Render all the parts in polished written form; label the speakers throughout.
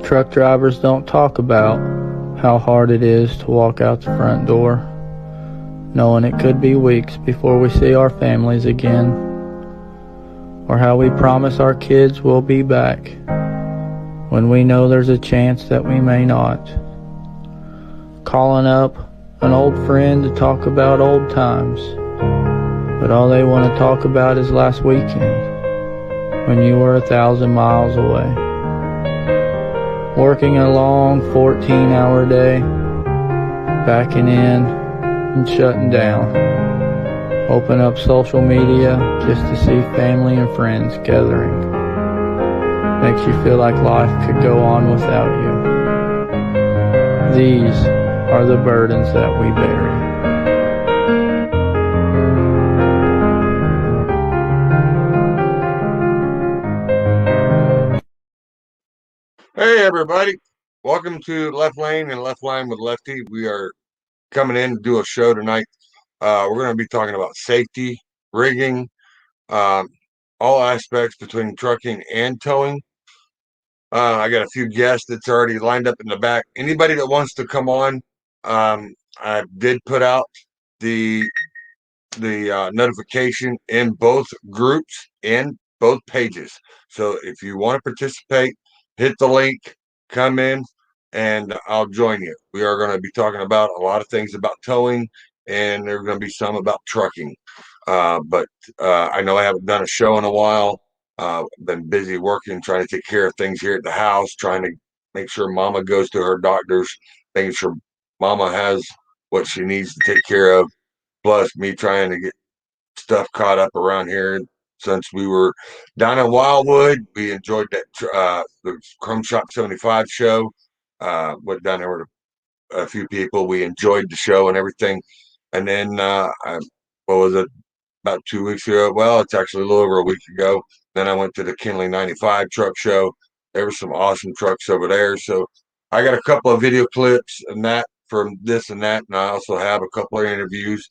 Speaker 1: truck drivers don't talk about how hard it is to walk out the front door, knowing it could be weeks before we see our families again, or how we promise our kids we'll be back when we know there's a chance that we may not. Calling up an old friend to talk about old times, but all they want to talk about is last weekend when you were 1,000 miles away. Working a long 14-hour day, backing in and shutting down. Open up social media just to see family and friends gathering. Makes you feel like life could go on without you. These are the burdens that we bury.
Speaker 2: Hey everybody, welcome to Left Lane and Left Line with Lefty. We are coming in to do a show tonight. We're going to be talking about safety, rigging, all aspects between trucking and towing. I got a few guests that's already lined up in the back. Anybody that wants to come on, I did put out the notification in both groups and both pages. So if you want to participate, hit the link, come in, and I'll join you. We are going to be talking about a lot of things about towing, and there's going to be some about trucking. But I know I haven't done a show in a while. Been busy working, trying to take care of things here at the house, trying to make sure Mama goes to her doctors, making sure Mama has what she needs to take care of. Plus, me trying to get stuff caught up around here. Since we were down in Wildwood, we enjoyed that the Chrome Shop 75 show. Went down there with a few people. We enjoyed the show and everything. And then, what was it? About 2 weeks ago. Well, it's actually a little over a week ago. Then I went to the Kinley 95 truck show. There were some awesome trucks over there. So I got a couple of video clips and that from this and that. And I also have a couple of interviews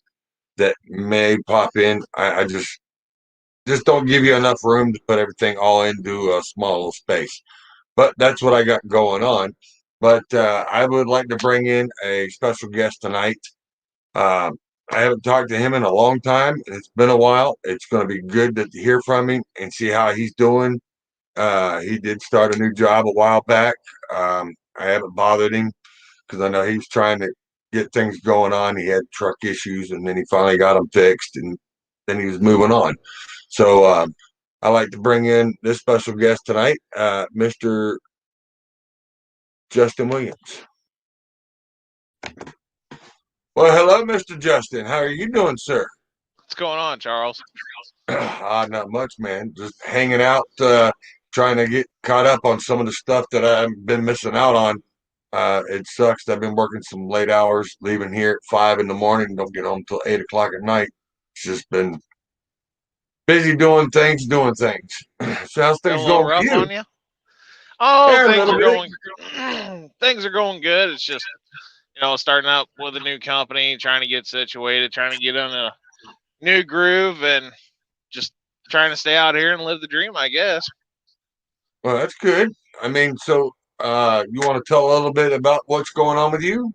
Speaker 2: that may pop in. I just don't give you enough room to put everything all into a small little space. But that's what I got going on. But I would like to bring in a special guest tonight. I haven't talked to him in a long time. It's been a while. It's going to be good to hear from him and see how he's doing. He did start a new job a while back. I haven't bothered him because I know he was trying to get things going on. He had truck issues, and then he finally got them fixed, and then he was moving on. So I like to bring in this special guest tonight, Mr. Justin Williams. Well, hello, Mr. Justin. How are you doing, sir?
Speaker 3: What's going on, Charles?
Speaker 2: Not much, man. Just hanging out, trying to get caught up on some of the stuff that I've been missing out on. It sucks. I've been working some late hours, leaving here at 5 in the morning, don't get home till 8 o'clock at night. It's just been busy doing things. So how's
Speaker 3: Been a
Speaker 2: things
Speaker 3: little
Speaker 2: going with
Speaker 3: rough
Speaker 2: you?
Speaker 3: on you? Oh,
Speaker 2: Yeah, a
Speaker 3: things
Speaker 2: little
Speaker 3: are
Speaker 2: bit.
Speaker 3: going things are going good. It's just, starting out with a new company, trying to get situated, trying to get on a new groove, and just trying to stay out here and live the dream, I guess.
Speaker 2: Well, that's good. I mean, so you want to tell a little bit about what's going on with you?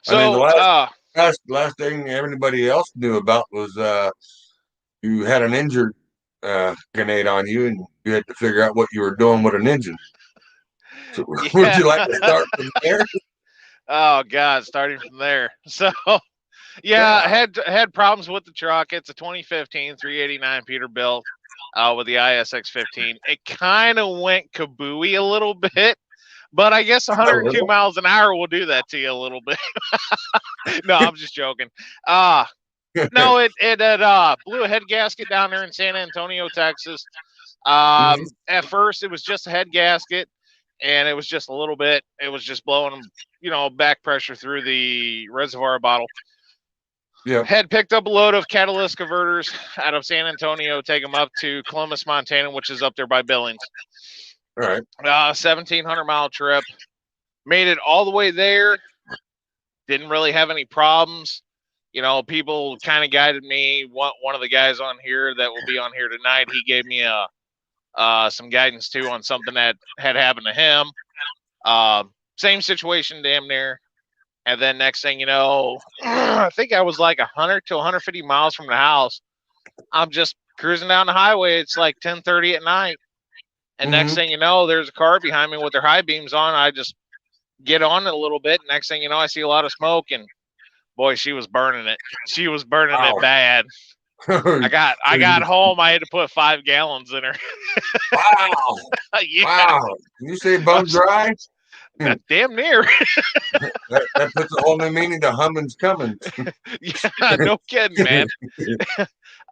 Speaker 2: I mean, the
Speaker 3: So,
Speaker 2: last thing everybody else knew about was you had an injured grenade on you, and you had to figure out what you were doing with an engine. So, would
Speaker 3: yeah.
Speaker 2: you like to start from there?
Speaker 3: Oh God, starting from there. So, yeah, I
Speaker 2: Yeah.
Speaker 3: had problems with the truck. It's a 2015 389 Peterbilt with the ISX 15. It kind of went kabooey a little bit. But I guess
Speaker 2: A
Speaker 3: 102
Speaker 2: little.
Speaker 3: miles an hour will do that to you a little bit. No, I'm just joking. Uh no, it blew a head gasket down there in San Antonio, Texas.
Speaker 2: Mhm.
Speaker 3: At first it was just a head gasket, and it was just a little bit. It was just blowing, back pressure through the reservoir bottle.
Speaker 2: Yeah.
Speaker 3: Had picked up a load of catalyst converters out of San Antonio, take them up to Columbus, Montana, which is up there by Billings.
Speaker 2: All right.
Speaker 3: 1,700-mile trip. Made it all the way there. Didn't really have any problems. People kind of guided me. One of the guys on here that will be on here tonight, he gave me some guidance too on something that had happened to him. Same situation, damn near. And then next thing you know, I think I was like 100 to 150 miles from the house. I'm just cruising down the highway. It's like 10:30 at night. And next thing you know, there's a car behind me with their high beams on. I just get on it a little bit. Next thing you know, I see a lot of smoke, and boy, she was burning it. She was burning it bad. I got home. I had to put 5 gallons in her.
Speaker 2: Wow.
Speaker 3: Yeah.
Speaker 2: Wow. You say bone dry?
Speaker 3: Damn near.
Speaker 2: that puts a whole new meaning to Hummins Cummins.
Speaker 3: Yeah, no kidding, man.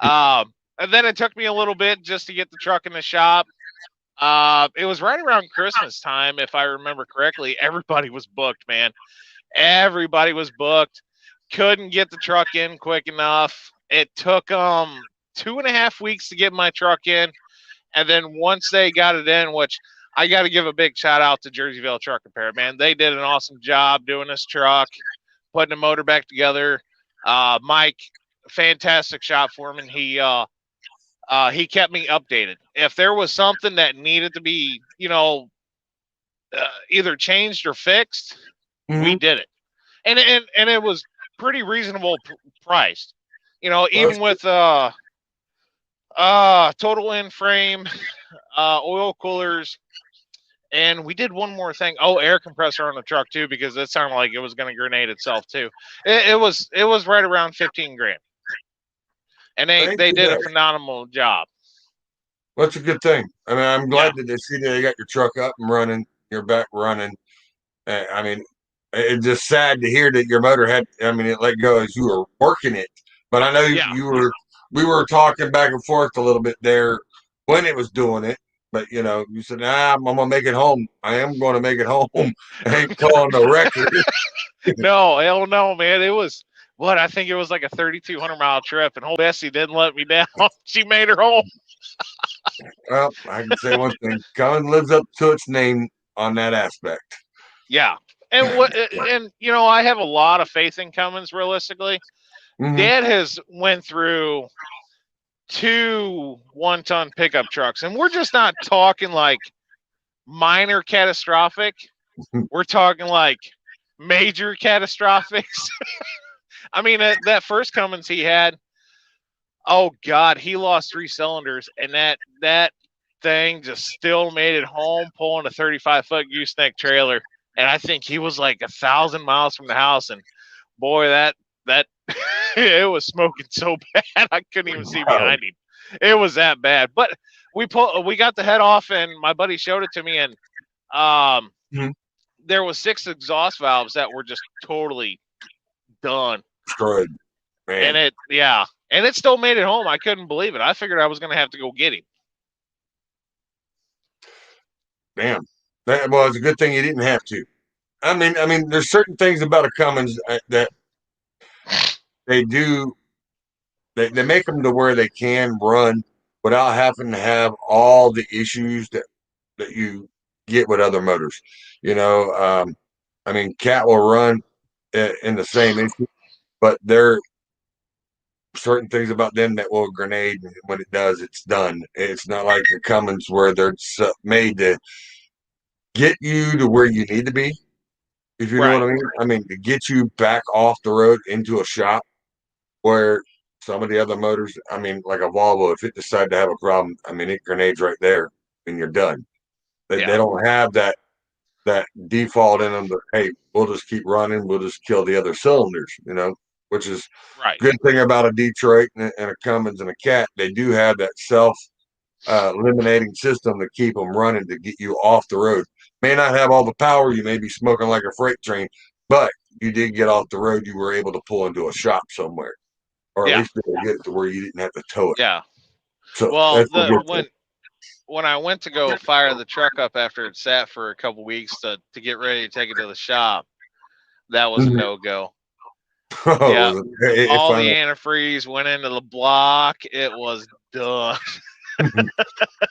Speaker 3: And then it took me a little bit just to get the truck in the shop. It was right around Christmas time, if I remember correctly. Everybody was booked, man. Everybody was booked. Couldn't get the truck in quick enough. It took 2.5 weeks to get my truck in. And then once they got it in, which I got to give a big shout out to Jerseyville Truck Repair, man. They did an awesome job doing this truck, putting the motor back together. Mike, fantastic shop foreman. He kept me updated. If there was something that needed to be, either changed or fixed, we did it. And it was pretty reasonable priced. Even with total in frame, oil coolers, and we did one more thing. Oh, air compressor on the truck too, because it sounded like it was going to grenade itself too. It was right around 15 grand, and they did a phenomenal job.
Speaker 2: Well, that's a good thing. I mean, I'm glad that they see that they got your truck up and running, your back running. I mean, it's just sad to hear that your motor had. I mean, it let go as you were working it. But I know we were talking back and forth a little bit there when it was doing it. But you said, I'm gonna make it home. I am going to make it home. I ain't calling the record.
Speaker 3: No, hell no, man. It was I think it was like a 3,200 mile trip, and whole Bessie didn't let me down. She made her home.
Speaker 2: Well, I can say one thing: Cummins lives up to its name on that aspect.
Speaker 3: Yeah, and I have a lot of faith in Cummins. Realistically, Dad has went through 2 1-ton pickup trucks, and we're just not talking like minor catastrophic. We're talking like major catastrophics. I mean, that first Cummins he had, oh God, he lost 3 cylinders, and that thing just still made it home, pulling a 35-foot gooseneck trailer. And I think he was like 1,000 miles from the house, and boy, that it was smoking so bad I couldn't even see behind him. It was that bad. But we got the head off, and my buddy showed it to me, and there was 6 exhaust valves that were just totally done.
Speaker 2: Destroyed. Man.
Speaker 3: And it still made it home. I couldn't believe it. I figured I was going to have to go get him.
Speaker 2: Damn. Well, it's a good thing you didn't have to. I mean, there's certain things about a Cummins that they do. They make them to where they can run without having to have all the issues that you get with other motors. I mean, Cat will run in the same issue, but there are certain things about them that will grenade. And when it does, it's done. It's not like the Cummins where they're made to get you to where you need to be. If you know what I mean. I mean, to get you back off the road into a shop where some of the other motors, I mean, like a Volvo, if it decides to have a problem, I mean, it grenades right there and you're done. They don't have that default in them that, hey, we'll just keep running. We'll just kill the other cylinders, which is good thing about a Detroit and a Cummins and a Cat. They do have that eliminating system to keep them running to get you off the road. May not have all the power. You may be smoking like a freight train, but you did get off the road. You were able to pull into a shop somewhere, or at least get it to where you didn't have to tow it.
Speaker 3: Yeah.
Speaker 2: So
Speaker 3: when I went to go fire the truck up after it sat for a couple weeks to get ready to take it to the shop, that was a no-go. All the antifreeze went into the block. It was done.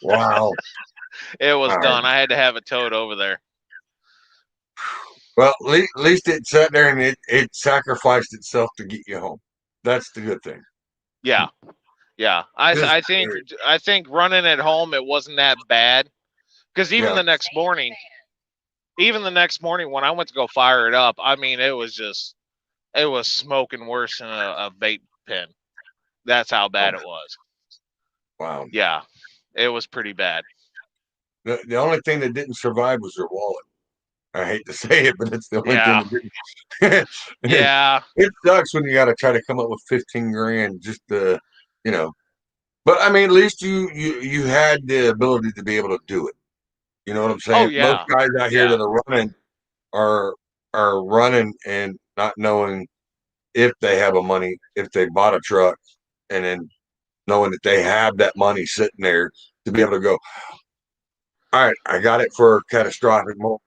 Speaker 2: Wow.
Speaker 3: It was done. I had to have it towed over there.
Speaker 2: Well, at least it sat there and it sacrificed itself to get you home. That's the good thing.
Speaker 3: Yeah. I think running at home, it wasn't that bad, because even the next morning, even the next morning when I went to go fire it up, I mean, it was smoking worse than a vape pen. That's how bad it was.
Speaker 2: Wow.
Speaker 3: Yeah, it was pretty bad.
Speaker 2: The only thing that didn't survive was your wallet. I hate to say it, but it's the only thing
Speaker 3: Yeah,
Speaker 2: that didn't.
Speaker 3: yeah,
Speaker 2: It sucks when you got to try to come up with 15 grand just to, you know. But I mean, at least you had the ability to be able to do it. You know what I'm
Speaker 3: oh
Speaker 2: saying? Most
Speaker 3: yeah,
Speaker 2: guys out here
Speaker 3: yeah,
Speaker 2: that are running are running and not knowing if they have a money, if they bought a truck, and then knowing that they have that money sitting there to be able to go, all right, I got it for catastrophic moment.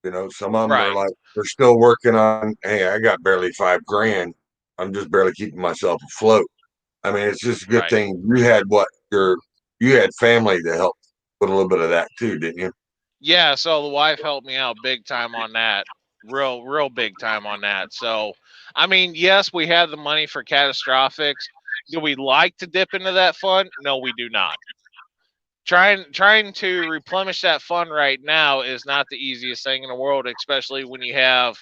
Speaker 2: You know, some of them are
Speaker 3: right.
Speaker 2: like, they're still working on, hey, I got barely 5 grand. I'm just barely keeping myself afloat. I mean, it's just a good
Speaker 3: Right.
Speaker 2: thing you had you had family to help with a little bit of that too, didn't you?
Speaker 3: Yeah, so the wife helped me out big time on that. Real big time on that. So, I mean, yes, we have the money for catastrophics. Do we like to dip into that fund? No, we do not. Trying to replenish that fund right now is not the easiest thing in the world, especially when you have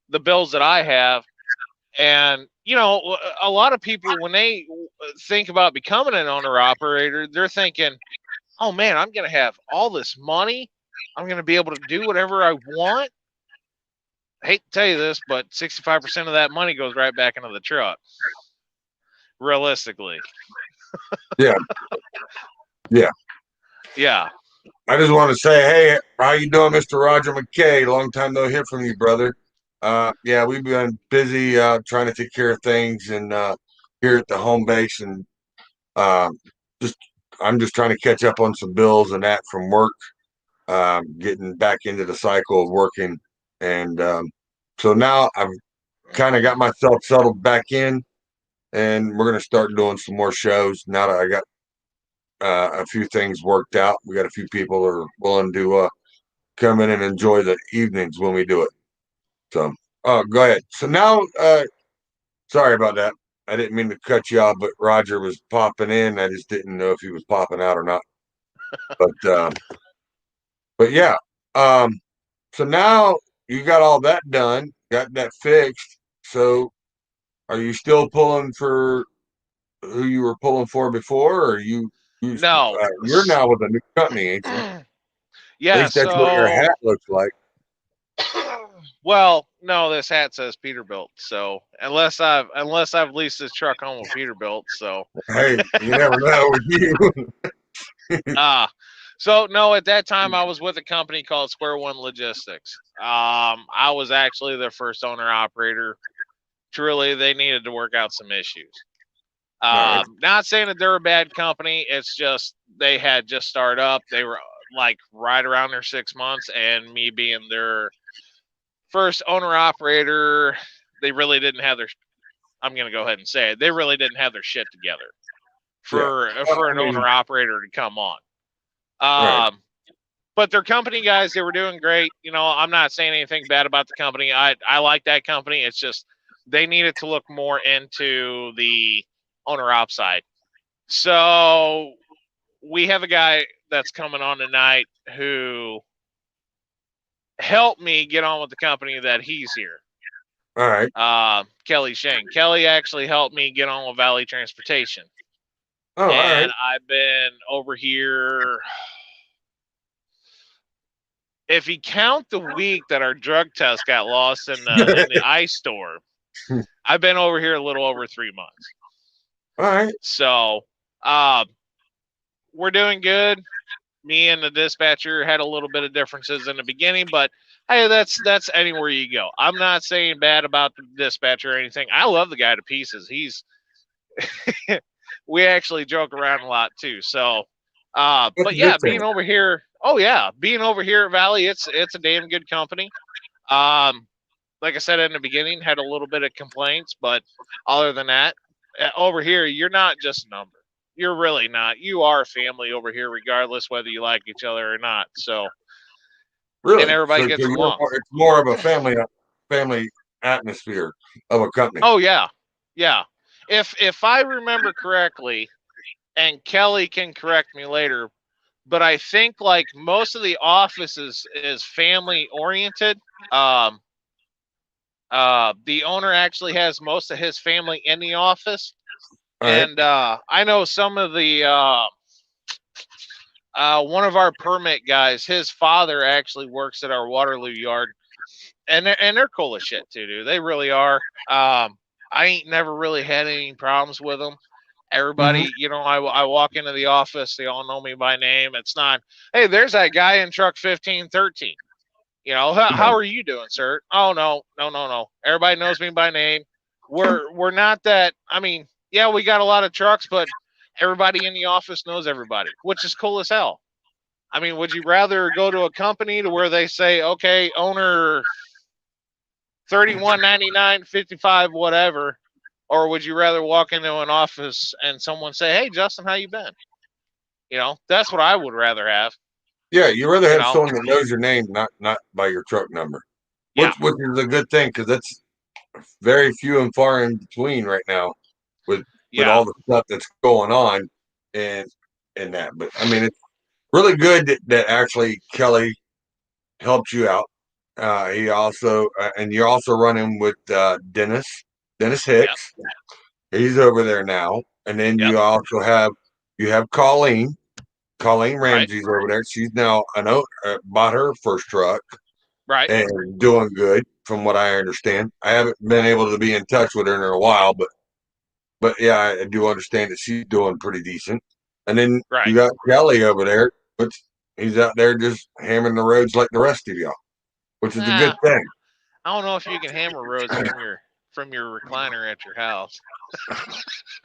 Speaker 3: the bills that I have. And, a lot of people, when they think about becoming an owner operator, they're thinking, oh man, I'm going to have all this money. I'm going to be able to do whatever I want. I hate to tell you this, but 65% of that money goes right back into the truck. Realistically.
Speaker 2: Yeah, yeah.
Speaker 3: Yeah.
Speaker 2: I just want to say, hey, how you doing, Mr. Roger McKay? Long time no hear from you, brother. Yeah, we've been busy trying to take care of things and here at the home base, and uh, just I'm just trying to catch up on some bills and that from work. Getting back into the cycle of working, and so now I've kind of got myself settled back in, and we're gonna start doing some more shows now that I got a few things worked out. We got a few people that are willing to come in and enjoy the evenings when we do it. So, go ahead. So now, sorry about that. I didn't mean to cut you off, but Roger was popping in. I just didn't know if he was popping out or not. But yeah. Um, so now you got all that done, got that fixed. So are you still pulling for who you were pulling for before, or
Speaker 3: No.
Speaker 2: you're now with a new company, ain't you? At
Speaker 3: Yeah,
Speaker 2: least that's what your
Speaker 3: so
Speaker 2: hat looks like.
Speaker 3: well, no, this hat says Peterbilt. So unless I've leased this truck home with Peterbilt, so
Speaker 2: Hey, you never know with you.
Speaker 3: ah. So no, at that time I was with a company called Square One Logistics. I was actually their first owner operator. Truly, they needed to work out some issues.
Speaker 2: All right.
Speaker 3: Not saying that they're a bad company. It's just they had just started up. They were like right around their 6 months, and me being their first owner operator, they really didn't have their. I'm gonna go ahead and say it. They really didn't have their shit together
Speaker 2: Yeah.
Speaker 3: for
Speaker 2: I
Speaker 3: an
Speaker 2: mean,
Speaker 3: owner operator to come on.
Speaker 2: right.
Speaker 3: But their company guys, they were doing great. I'm not saying anything bad about the company. I like that company. It's just they needed to look more into the owner op side. So we have a guy that's coming on tonight who helped me get on with the company that he's here.
Speaker 2: All right.
Speaker 3: Kelly Shane. Kelly actually helped me get on with Valley Transportation.
Speaker 2: Oh, all right.
Speaker 3: And I've been over here. If you count the week that our drug test got lost in the ice store, I've been over here a little over 3 months.
Speaker 2: All right.
Speaker 3: So we're doing good. Me and the dispatcher had a little bit of differences in the beginning, but hey, that's anywhere you go. I'm not saying bad about the dispatcher or anything. I love the guy to pieces. He's we actually joke around a lot too. So
Speaker 2: That's
Speaker 3: but
Speaker 2: a good
Speaker 3: yeah,
Speaker 2: thing.
Speaker 3: being over here, oh yeah, being over here at Valley, it's a damn good company. Um like I said in the beginning, had a little bit of complaints, but other than that, over here, you're not just a number. You're really not. You are family over here, regardless whether you like each other or not. So, and
Speaker 2: Really.
Speaker 3: everybody
Speaker 2: So
Speaker 3: gets
Speaker 2: you're
Speaker 3: along.
Speaker 2: it's more of a family atmosphere of a company.
Speaker 3: Oh yeah, yeah. If I remember correctly, and Kelly can correct me later, but I think like most of the office is family oriented. Um, the owner actually has most of his family in the office,
Speaker 2: All right.
Speaker 3: and I know some of the one of our permit guys. His father actually works at our Waterloo yard, and they're cool as shit too, dude. They really are. I ain't never really had any problems with them.
Speaker 2: Mm-hmm.
Speaker 3: Everybody, I walk into the office, they all know me by name. It's not, hey, there's that guy in truck 1513. How are you doing, sir? Oh, no, no, no, no. Everybody knows me by name. We're not that. I mean, yeah, we got a lot of trucks, but everybody in the office knows everybody, which is cool as hell. I mean, would you rather go to a company to where they say, okay, owner 3199 55 whatever, or would you rather walk into an office and someone say, hey, Justin, how you been? That's what I would rather have.
Speaker 2: Yeah, you rather
Speaker 3: You
Speaker 2: have
Speaker 3: know,
Speaker 2: someone that knows your name, not by your truck number,
Speaker 3: yeah,
Speaker 2: which is a good thing because that's very few and far in between right now with
Speaker 3: yeah,
Speaker 2: all the stuff that's going on and that. But I mean, it's really good that actually Kelly helped you out. He also and you're also running with Dennis
Speaker 3: yep,
Speaker 2: Hicks. He's over there now, and then
Speaker 3: yep,
Speaker 2: you have Colleen. Colleen
Speaker 3: right,
Speaker 2: Ramsey's over there. She's now bought her first truck
Speaker 3: right,
Speaker 2: and doing good, from what I understand. I haven't been able to be in touch with her in a while, but yeah, I do understand that she's doing pretty decent. And then you
Speaker 3: right.
Speaker 2: got Kelly over there, but he's out there just hammering the roads like the rest of y'all, which is a good
Speaker 3: Nah,
Speaker 2: thing.
Speaker 3: I don't know if you can hammer roads from your recliner at your house.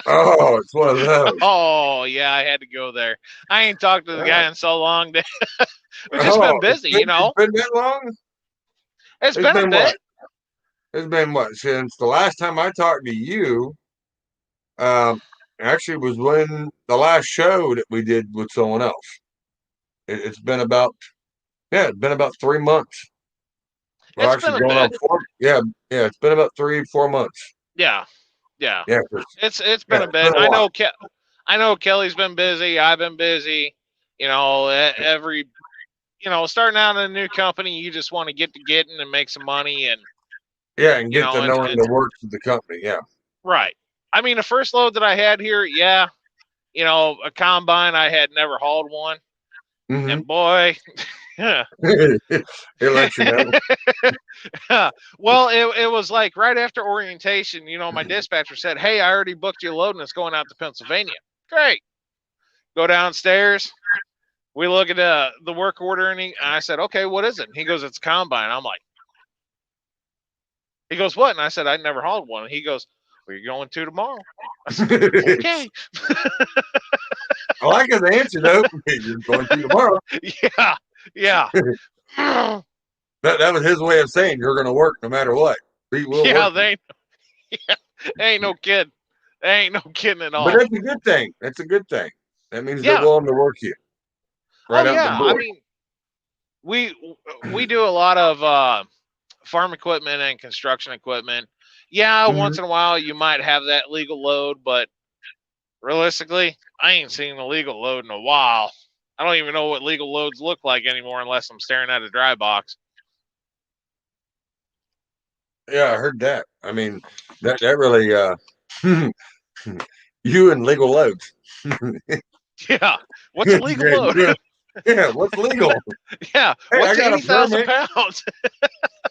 Speaker 2: Oh, it's one of those.
Speaker 3: Oh yeah, I had to go there. I ain't talked to the
Speaker 2: Oh,
Speaker 3: guy in so long. We've just been
Speaker 2: oh,
Speaker 3: busy,
Speaker 2: it's been that long.
Speaker 3: It's
Speaker 2: It's
Speaker 3: been a
Speaker 2: been
Speaker 3: bit.
Speaker 2: what? It's been what since the last time I talked to you. Um, actually, was when the last show that we did with someone else. It's been about it's been about 3 months. Well,
Speaker 3: It's been
Speaker 2: actually,
Speaker 3: a
Speaker 2: going on
Speaker 3: bit.
Speaker 2: four. Yeah, it's been about 3 4 months.
Speaker 3: Yeah, yeah.
Speaker 2: Yeah,
Speaker 3: It's been
Speaker 2: yeah,
Speaker 3: a
Speaker 2: it's
Speaker 3: bit.
Speaker 2: been a while.
Speaker 3: I know Kelly's been busy. I've been busy. Every starting out in a new company, you just want to get to getting and make some money, and
Speaker 2: Yeah, and get to knowing
Speaker 3: and
Speaker 2: the works of the company. Yeah.
Speaker 3: right. I mean, the first load that I had here, yeah, a combine. I had never hauled one,
Speaker 2: Mm-hmm.
Speaker 3: and boy,
Speaker 2: It lets you know.
Speaker 3: well, it was like right after orientation. My dispatcher said, "Hey, I already booked you a load, and it's going out to Pennsylvania." Great. Go downstairs. We look at the work order, and I said, "Okay, what is it?" And he goes, "It's a combine." I'm like, he goes, "What?" And I said, "I never hauled one." And he goes, "Well, you're going to tomorrow." I said, "Okay."
Speaker 2: I like his answer though. You're going to tomorrow.
Speaker 3: Yeah, yeah,
Speaker 2: That was his way of saying you're going to work no matter what. We will
Speaker 3: yeah.
Speaker 2: work.
Speaker 3: They ain't no kid. They ain't no kidding at
Speaker 2: But
Speaker 3: all.
Speaker 2: that's a good thing. That's a good thing. That means they're
Speaker 3: Yeah.
Speaker 2: willing to work you
Speaker 3: Oh
Speaker 2: right out the
Speaker 3: yeah. I
Speaker 2: door.
Speaker 3: mean, we we do a lot of farm equipment and construction equipment. Yeah,
Speaker 2: Mhm.
Speaker 3: once in a while you might have that legal load, but realistically, I ain't seen a legal load in a while. I don't even know what legal loads look like anymore unless I'm staring at a dry box.
Speaker 2: Yeah, I heard that. I mean, that really you and legal loads.
Speaker 3: Yeah. What's a
Speaker 2: Yeah,
Speaker 3: legal load?
Speaker 2: yeah, what's legal?
Speaker 3: Yeah.
Speaker 2: Hey, I
Speaker 3: What's
Speaker 2: got a
Speaker 3: 80,000
Speaker 2: permit.
Speaker 3: pounds?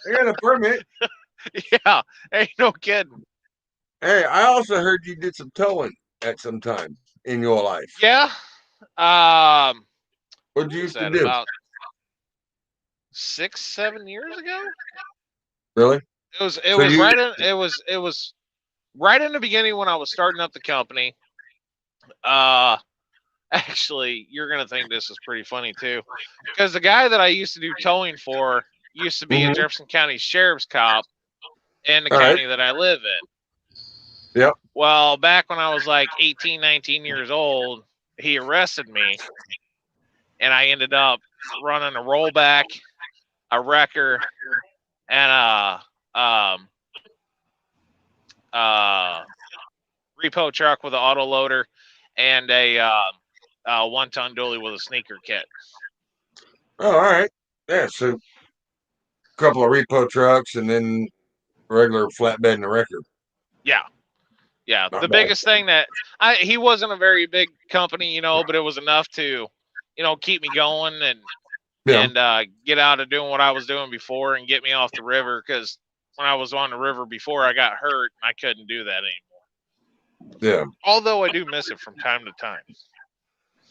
Speaker 2: I got a permit.
Speaker 3: Yeah. Ain't no kidding.
Speaker 2: Hey, I also heard you did some towing at some time in your life.
Speaker 3: Yeah. Um,
Speaker 2: What did
Speaker 3: what
Speaker 2: you
Speaker 3: was
Speaker 2: used to
Speaker 3: that?
Speaker 2: do?
Speaker 3: About 6, 7 years ago?
Speaker 2: Really?
Speaker 3: It
Speaker 2: So
Speaker 3: was
Speaker 2: you
Speaker 3: right in it was right in the beginning when I was starting up the company. Uh Actually, you're gonna think this is pretty funny too, because the guy that I used to do towing for used to be a
Speaker 2: mhm.
Speaker 3: Jefferson County sheriff's cop in the
Speaker 2: All right.
Speaker 3: county that I live in.
Speaker 2: Yep.
Speaker 3: Well, back when I was like 18, 19 years old, he arrested me, and I ended up running a rollback, a wrecker, and um uh repo truck with an auto loader and a 1-ton dually with a sneaker kit.
Speaker 2: Oh, all right. Yeah, so a couple of repo trucks and then regular flatbed and a record.
Speaker 3: Yeah. Yeah.
Speaker 2: Not
Speaker 3: The
Speaker 2: bad.
Speaker 3: biggest thing that he wasn't a very big company, but it was enough to, keep me going and get out of doing what I was doing before and get me off the river. Because when I was on the river before, I got hurt and I couldn't do that anymore.
Speaker 2: Yeah.
Speaker 3: Although I do miss it from time to time.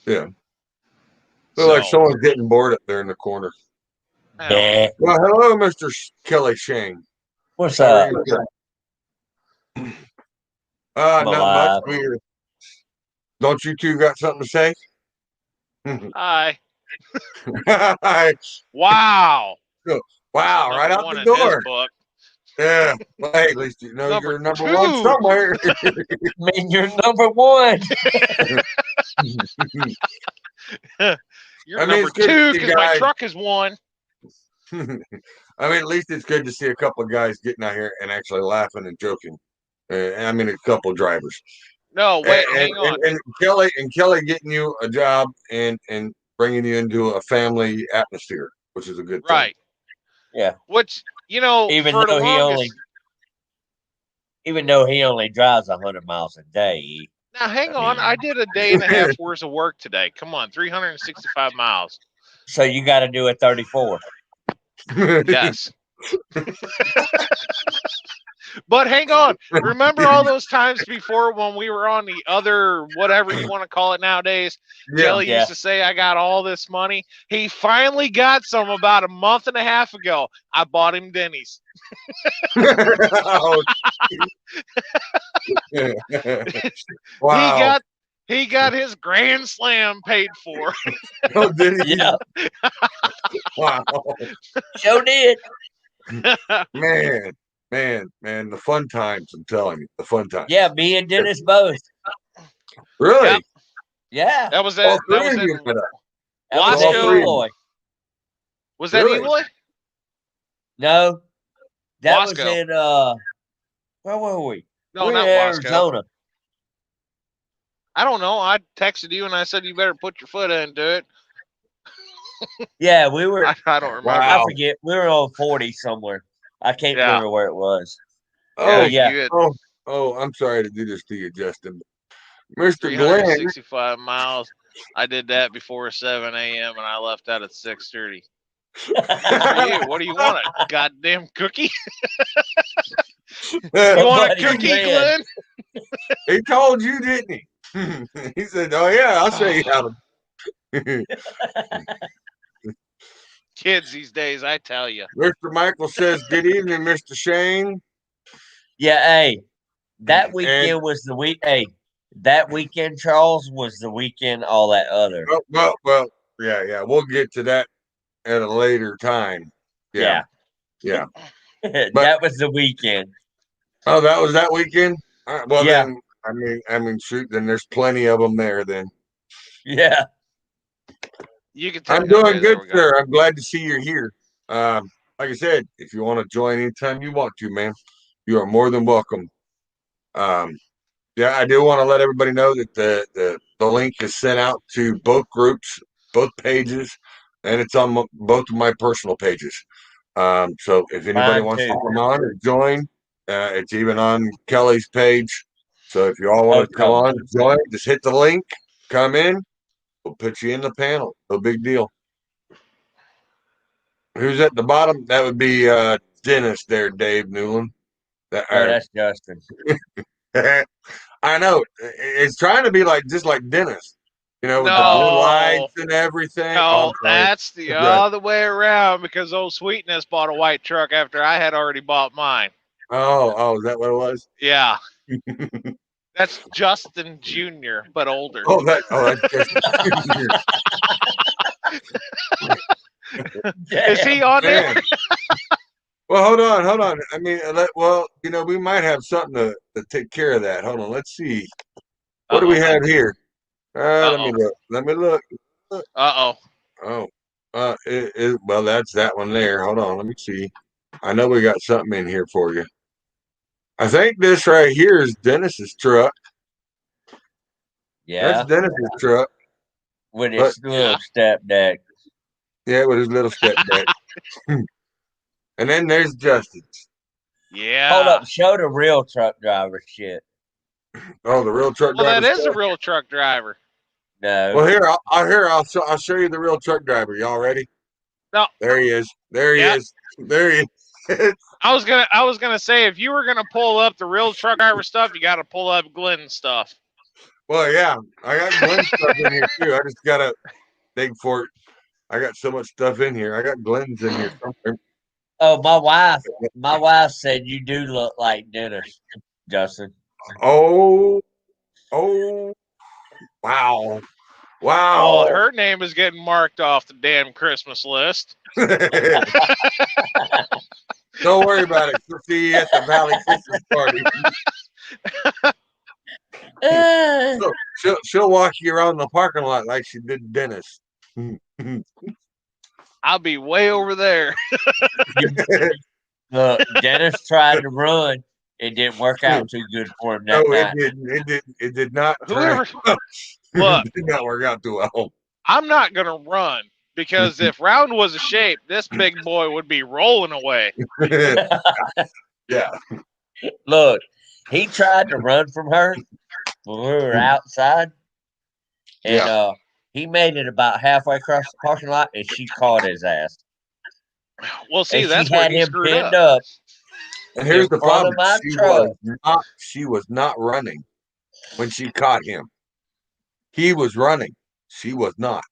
Speaker 2: Yeah. Feel like someone's getting bored up there in the corner.
Speaker 4: Yeah.
Speaker 2: Well, hello, Mr. Kelly Shane.
Speaker 4: What's
Speaker 2: How are
Speaker 4: up?
Speaker 2: you doing?
Speaker 4: I'm
Speaker 2: Not
Speaker 4: alive.
Speaker 2: much. Don't you two got something to say?
Speaker 3: Hi.
Speaker 2: Hi.
Speaker 3: Wow.
Speaker 2: Wow, right out the door. Yeah. Well, hey, at least you know you're number one somewhere.
Speaker 4: I mean, you're number one.
Speaker 3: You're number two because my truck is one.
Speaker 2: I mean, at least it's good to see a couple of guys getting out here and actually laughing and joking. I mean, a couple of drivers.
Speaker 3: No, wait, hang on.
Speaker 2: And Kelly getting you a job and bringing you into a family atmosphere, which is a good thing.
Speaker 3: Right.
Speaker 4: Yeah.
Speaker 3: Which,
Speaker 4: even
Speaker 3: for
Speaker 4: though
Speaker 3: the longest,
Speaker 4: even though he only drives 100 miles a day.
Speaker 3: Now, hang on. I did a day and a half worth of work today. Come on, 365 miles.
Speaker 4: So you got to do a 34.
Speaker 3: Yes. But hang on. Remember all those times before when we were on the other, whatever you want to call it nowadays? Kelly used to say, I got all this money. He finally got some about a month and a half ago. I bought him Denny's.
Speaker 2: Wow.
Speaker 3: He got his Grand Slam paid for.
Speaker 2: Oh, did he?
Speaker 4: Yeah.
Speaker 2: Wow.
Speaker 4: Sure did.
Speaker 2: Man, the fun times, I'm telling you, the fun times.
Speaker 4: Yeah, me and Dennis both.
Speaker 2: Really?
Speaker 3: Yep.
Speaker 4: Yeah.
Speaker 3: That was it. That was it.
Speaker 4: Wasco.
Speaker 3: Was that Eloy?
Speaker 4: No. That
Speaker 3: Wasco.
Speaker 4: was in where were we?
Speaker 3: No,
Speaker 4: we're
Speaker 3: not
Speaker 4: in
Speaker 3: Wasco.
Speaker 4: Arizona.
Speaker 3: I don't know. I texted you and I said you better put your foot into it.
Speaker 4: Yeah, we were.
Speaker 3: I don't remember.
Speaker 4: I forget. We were on 40 somewhere. I can't remember where it was.
Speaker 2: Oh,
Speaker 4: yeah.
Speaker 2: Oh, I'm sorry to do this to you, Justin. Mr.
Speaker 3: 365 miles. I did that before 7 a.m. and I left out at 6:30. What do you want? A goddamn cookie? You want a cookie, Glenn?
Speaker 2: He told you, didn't he? He said, "Oh yeah, I'll show you how to."
Speaker 3: Kids these days, I tell you.
Speaker 2: Mr. Michael says, "Good evening, Mr. Shane."
Speaker 4: Yeah, hey, that weekend was the week. Hey, that weekend, Charles, was the weekend. All that other.
Speaker 2: Well, yeah. We'll get to that at a later time. Yeah.
Speaker 4: That was the weekend.
Speaker 2: Oh, that was that weekend. All right, well,
Speaker 4: yeah.
Speaker 2: Then, I mean, shoot. Then there's plenty of them there. Then.
Speaker 4: Yeah.
Speaker 3: You can.
Speaker 2: I'm doing good, sir. I'm glad to see you're here. Like I said, if you want to join anytime you want to, man, you are more than welcome. Yeah, I do want to let everybody know that the link is sent out to both groups, both pages, and it's on both of my personal pages. So if anybody wants to come on and join, it's even on Kelly's page. So if you all want to come on and join, just hit the link, come in. We'll put you in the panel. No big deal. Who's at the bottom? That would be Dennis there, Dave Newland.
Speaker 4: That's Justin.
Speaker 2: I know. It's trying to be just like Dennis. With the blue lights and everything.
Speaker 3: No, that's the other way around because old Sweetness bought a white truck after I had already bought mine.
Speaker 2: Oh, is that what it was?
Speaker 3: Yeah. That's Justin Jr., but older.
Speaker 2: That's Justin Jr.
Speaker 3: Is he on there?
Speaker 2: Well, hold on. I mean, we might have something to take care of that. Hold on. Let's see. What do we have here? Let me look.
Speaker 3: Oh.
Speaker 2: Well, that's that one there. Hold on. Let me see. I know we got something in here for you. I think this right here is Dennis's truck.
Speaker 4: Yeah.
Speaker 2: That's Dennis's truck.
Speaker 4: with
Speaker 2: But
Speaker 4: his little step deck.
Speaker 2: yeah, with his little step back. And then there's Justin.
Speaker 3: Yeah.
Speaker 4: Hold up, show the real truck driver shit.
Speaker 2: Oh, the real truck
Speaker 3: Well,
Speaker 2: driver.
Speaker 3: that is a
Speaker 2: stuff?
Speaker 3: real truck driver.
Speaker 4: No.
Speaker 2: Well, here I'll show you the real truck driver. Y'all ready?
Speaker 3: No.
Speaker 2: There he is. There he
Speaker 3: Yeah.
Speaker 2: is. There he is.
Speaker 3: I was gonna say, if you were gonna pull up the real truck driver stuff, you got to pull up Glenn's stuff.
Speaker 2: Well, yeah, I got Glenn's stuff in here too. I just gotta dig for it. I got so much stuff in here. I got Glenn's in here somewhere.
Speaker 4: Oh, my wife said you do look like Dennis, Justin.
Speaker 2: Oh, wow. Wow.
Speaker 3: Well, her name is getting marked off the damn Christmas list.
Speaker 2: Don't worry about it. She'll see you at the Valley Christmas party. She'll walk you around the parking lot like she did Dennis.
Speaker 3: I'll be way over there.
Speaker 4: Look, Dennis tried to run. It didn't work out too good for him that
Speaker 2: No,
Speaker 4: night.
Speaker 2: it did not.
Speaker 3: Whoever,
Speaker 2: Look, it did not work out too well.
Speaker 3: I'm not gonna run because if round was a shape, this big boy would be rolling away.
Speaker 2: Yeah.
Speaker 4: Look, he tried to run from her when we were outside, and he made it about halfway across the parking lot, and she caught his ass.
Speaker 3: Well, see,
Speaker 4: And
Speaker 3: that's
Speaker 4: she
Speaker 3: where
Speaker 4: had
Speaker 3: he
Speaker 4: him
Speaker 3: screwed
Speaker 4: pinned
Speaker 3: up.
Speaker 4: up.
Speaker 2: And here's
Speaker 4: in
Speaker 2: the
Speaker 4: front of
Speaker 2: problem.
Speaker 4: my
Speaker 2: She was not running when she caught him. He was running. She was not.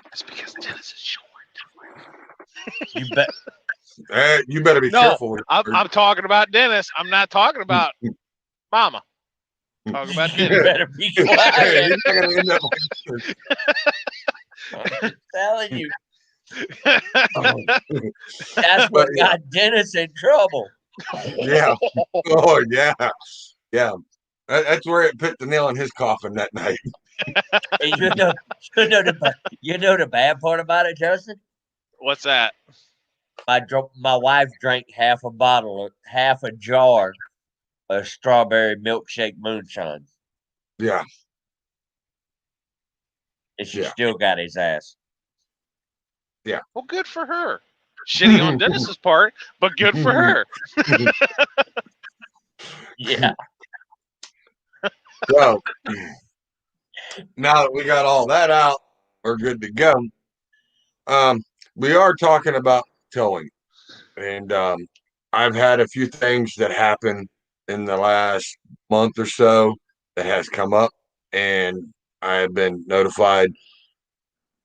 Speaker 3: That's because Dennis is short.
Speaker 4: You bet.
Speaker 2: You better be
Speaker 3: No,
Speaker 2: careful with it.
Speaker 3: I'm talking about Dennis. I'm not talking about Mama. Talking about
Speaker 4: You
Speaker 3: Dennis.
Speaker 4: better be quiet.
Speaker 2: He's not gonna end up
Speaker 4: I'm telling you,
Speaker 2: like
Speaker 4: that's what got Dennis in trouble.
Speaker 2: Yeah. Oh, yeah. Yeah. That's where it put the nail in his coffin that night.
Speaker 4: And you know the bad part about it, Justin?
Speaker 3: What's that?
Speaker 4: My wife drank half a jar of strawberry milkshake moonshine,
Speaker 2: Yeah.
Speaker 4: and she
Speaker 2: Yeah.
Speaker 4: still got his ass.
Speaker 3: Well, good for her. Shitty on Dennis's part, but good for her.
Speaker 4: Yeah.
Speaker 2: So now that we got all that out, we're good to go. We are talking about towing, and I've had a few things that happened in the last month or so that has come up, and I have been notified.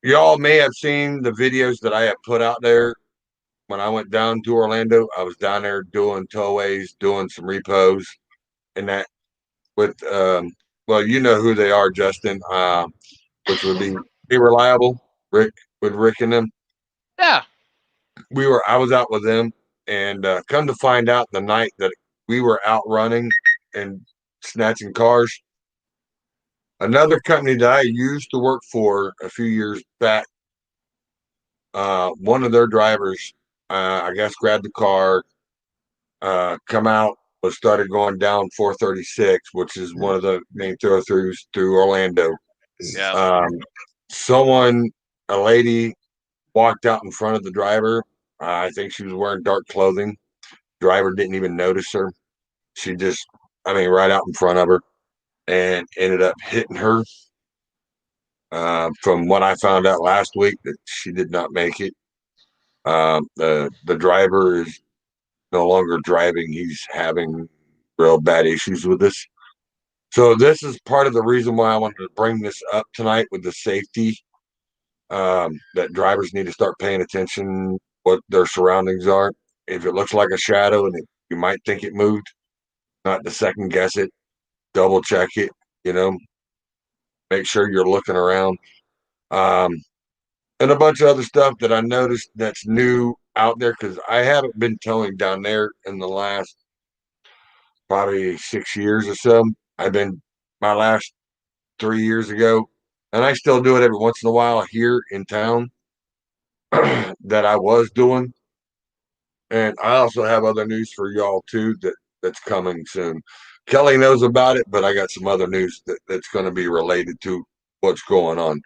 Speaker 2: Y'all may have seen the videos that I have put out there when I went down to Orlando. I was down there doing towaways, doing some repos, and that with well, you know who they are, Justin, which would be reliable, Rick and them.
Speaker 3: Yeah.
Speaker 2: I was out with them, and come to find out the night that we were out running and snatching cars, another company that I used to work for a few years back, one of their drivers, I guess, grabbed the car, come out, but started going down 436, which is one of the main through Orlando.
Speaker 3: Yeah.
Speaker 2: A lady walked out in front of the driver. I think she was wearing dark clothing. Driver didn't even notice her. She just, right out in front of her, and ended up hitting her. From what I found out last week, that she did not make it. The driver is no longer driving. He's having real bad issues with this. So this is part of the reason why I wanted to bring this up tonight with the safety. That drivers need to start paying attention what their surroundings are. If it looks like a shadow and you might think it moved, not to second guess it, double check it, make sure you're looking around. And a bunch of other stuff that I noticed that's new out there, because I haven't been towing down there in the last probably 6 years or so. I've been my last 3 years ago, and I still do it every once in a while here in town that I was doing. And I also have other news for y'all too that's coming soon. Kelly knows about it, but I got some other news that's going to be related to what's going on.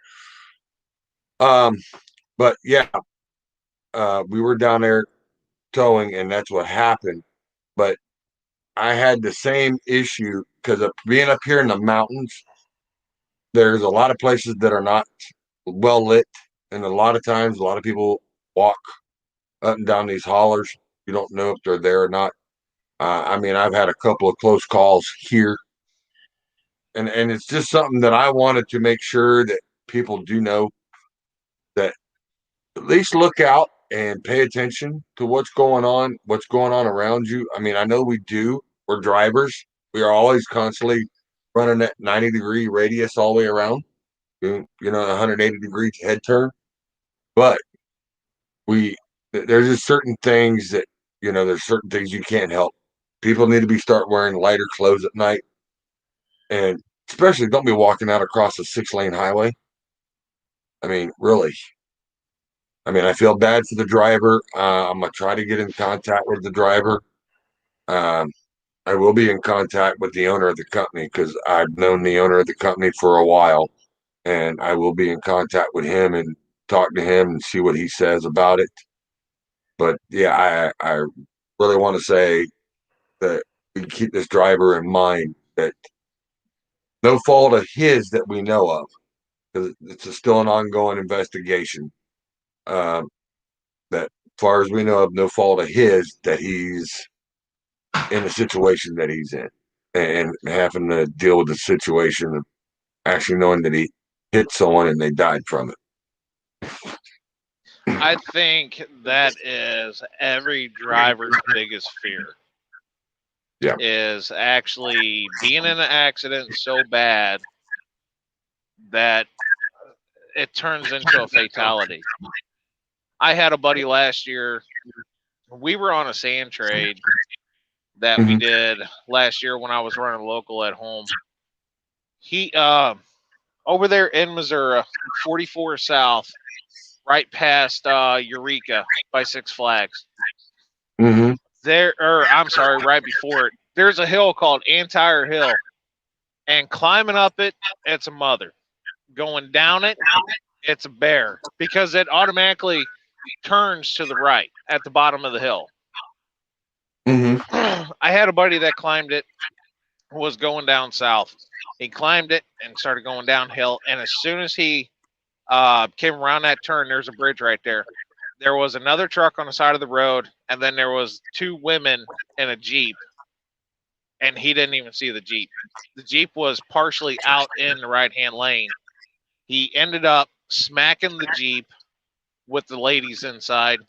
Speaker 2: But yeah, we were down there towing, and that's what happened. But I had the same issue because of being up here in the mountains. There's a lot of places that are not well lit, and a lot of times, a lot of people walk up and down these hollers. You don't know if they're there or not. I mean, I've had a couple of close calls here, and it's just something that I wanted to make sure that people do know, that at least look out and pay attention to what's going on around you. I mean, I know we do. We're drivers. We are always constantly running that 90-degree radius all the way around, 180 degrees head turn. But there's just certain things that, there's certain things you can't help. People need to start wearing lighter clothes at night. And especially don't be walking out across a 6-lane highway. I mean, really. I mean, I feel bad for the driver. I'm going to try to get in contact with the driver. I will be in contact with the owner of the company because I've known the owner of the company for a while. And I will be in contact with him and talk to him and see what he says about it. But yeah, I really want to say that we keep this driver in mind, that no fault of his that we know of, because it's still an ongoing investigation. That, as far as we know of, no fault of his that he's in the situation that he's in, and having to deal with the situation of actually knowing that he hit someone and they died from it.
Speaker 3: I think that is every driver's biggest fear.
Speaker 2: Yeah.
Speaker 3: Is actually being in an accident so bad that it turns into a fatality. I had a buddy last year. We were on a sand trade that we did last year when I was running local at home. He over there in Missouri, 44 South, right past Eureka by Six Flags.
Speaker 2: Mm-hmm.
Speaker 3: I'm sorry, right before it. There's a hill called Antire Hill, and climbing up it, it's a mother. Going down it, it's a bear, because it automatically turns to the right at the bottom of the hill.
Speaker 2: Mm-hmm.
Speaker 3: I had a buddy that climbed it, was going down south. He climbed it and started going downhill, and as soon as he came around that turn, there's a bridge right there. There was another truck on the side of the road, and then there was 2 women in a Jeep, and he didn't even see the Jeep. The Jeep was partially out in the right-hand lane. He ended up smacking the Jeep with the ladies inside.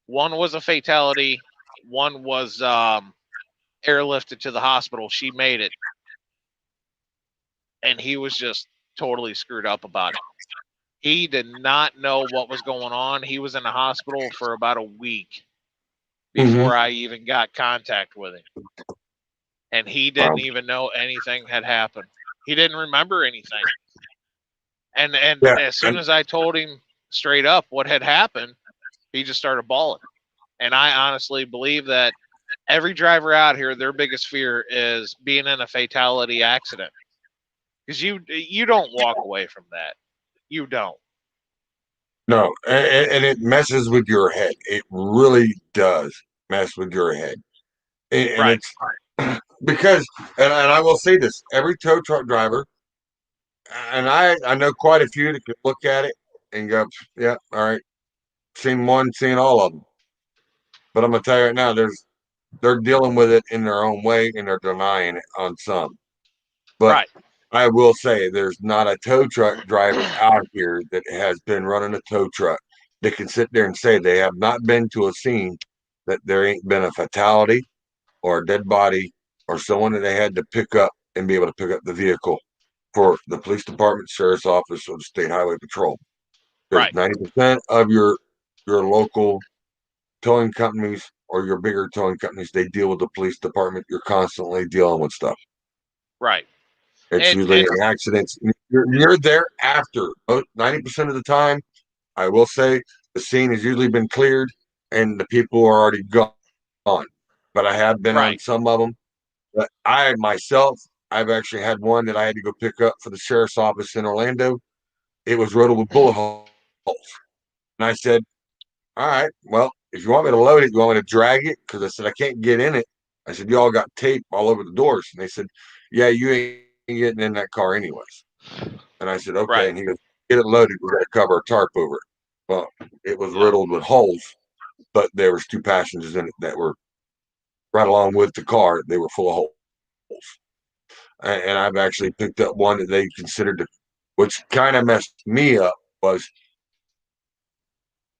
Speaker 3: One was a fatality. One was airlifted to the hospital. She made it. And he was just totally screwed up about it. He did not know what was going on. He was in the hospital for about a week before I even got contact with him. And he didn't even know anything had happened. He didn't remember anything. And as soon as I told him straight up what had happened, he just started bawling. And I honestly believe that every driver out here, their biggest fear is being in a fatality accident. Because you don't walk away from that. You don't.
Speaker 2: No, and it messes with your head. It really does mess with your head. And
Speaker 3: Right.
Speaker 2: It's because, and I will say this, every tow truck driver, and I know quite a few that can look at it and go, yeah, all right, seen one, seen all of them. But I'm going to tell you right now, they're dealing with it in their own way, and they're denying it on some. But
Speaker 3: right.
Speaker 2: I will say there's not a tow truck driver out here that has been running a tow truck that can sit there and say they have not been to a scene that there ain't been a fatality or a dead body or someone that they had to pick up and be able to pick up the vehicle for the police department, sheriff's office, or the state highway patrol. Because
Speaker 3: Right.
Speaker 2: 90% of your local towing companies or your bigger towing companies, they deal with the police department. You're constantly dealing with stuff.
Speaker 3: Right.
Speaker 2: It's usually in accidents. You're there after. 90% of the time, I will say the scene has usually been cleared and the people are already gone. But I have been on some of them. But I've actually had one that I had to go pick up for the sheriff's office in Orlando. it was riddled with bullet holes. And I said, all right, well, if you want me to load it, you want me to drag it? Because I said, I can't get in it. I said, you all got tape all over the doors. And they said, yeah, you ain't getting in that car anyways. And I said, okay.
Speaker 3: Right.
Speaker 2: And he goes, get it loaded. We got to cover a tarp over it. Well, it was
Speaker 3: Yeah.
Speaker 2: riddled with holes, but there was 2 passengers in it that were right along with the car. They were full of holes. And I've actually picked up one that they considered, which kind of messed me up, was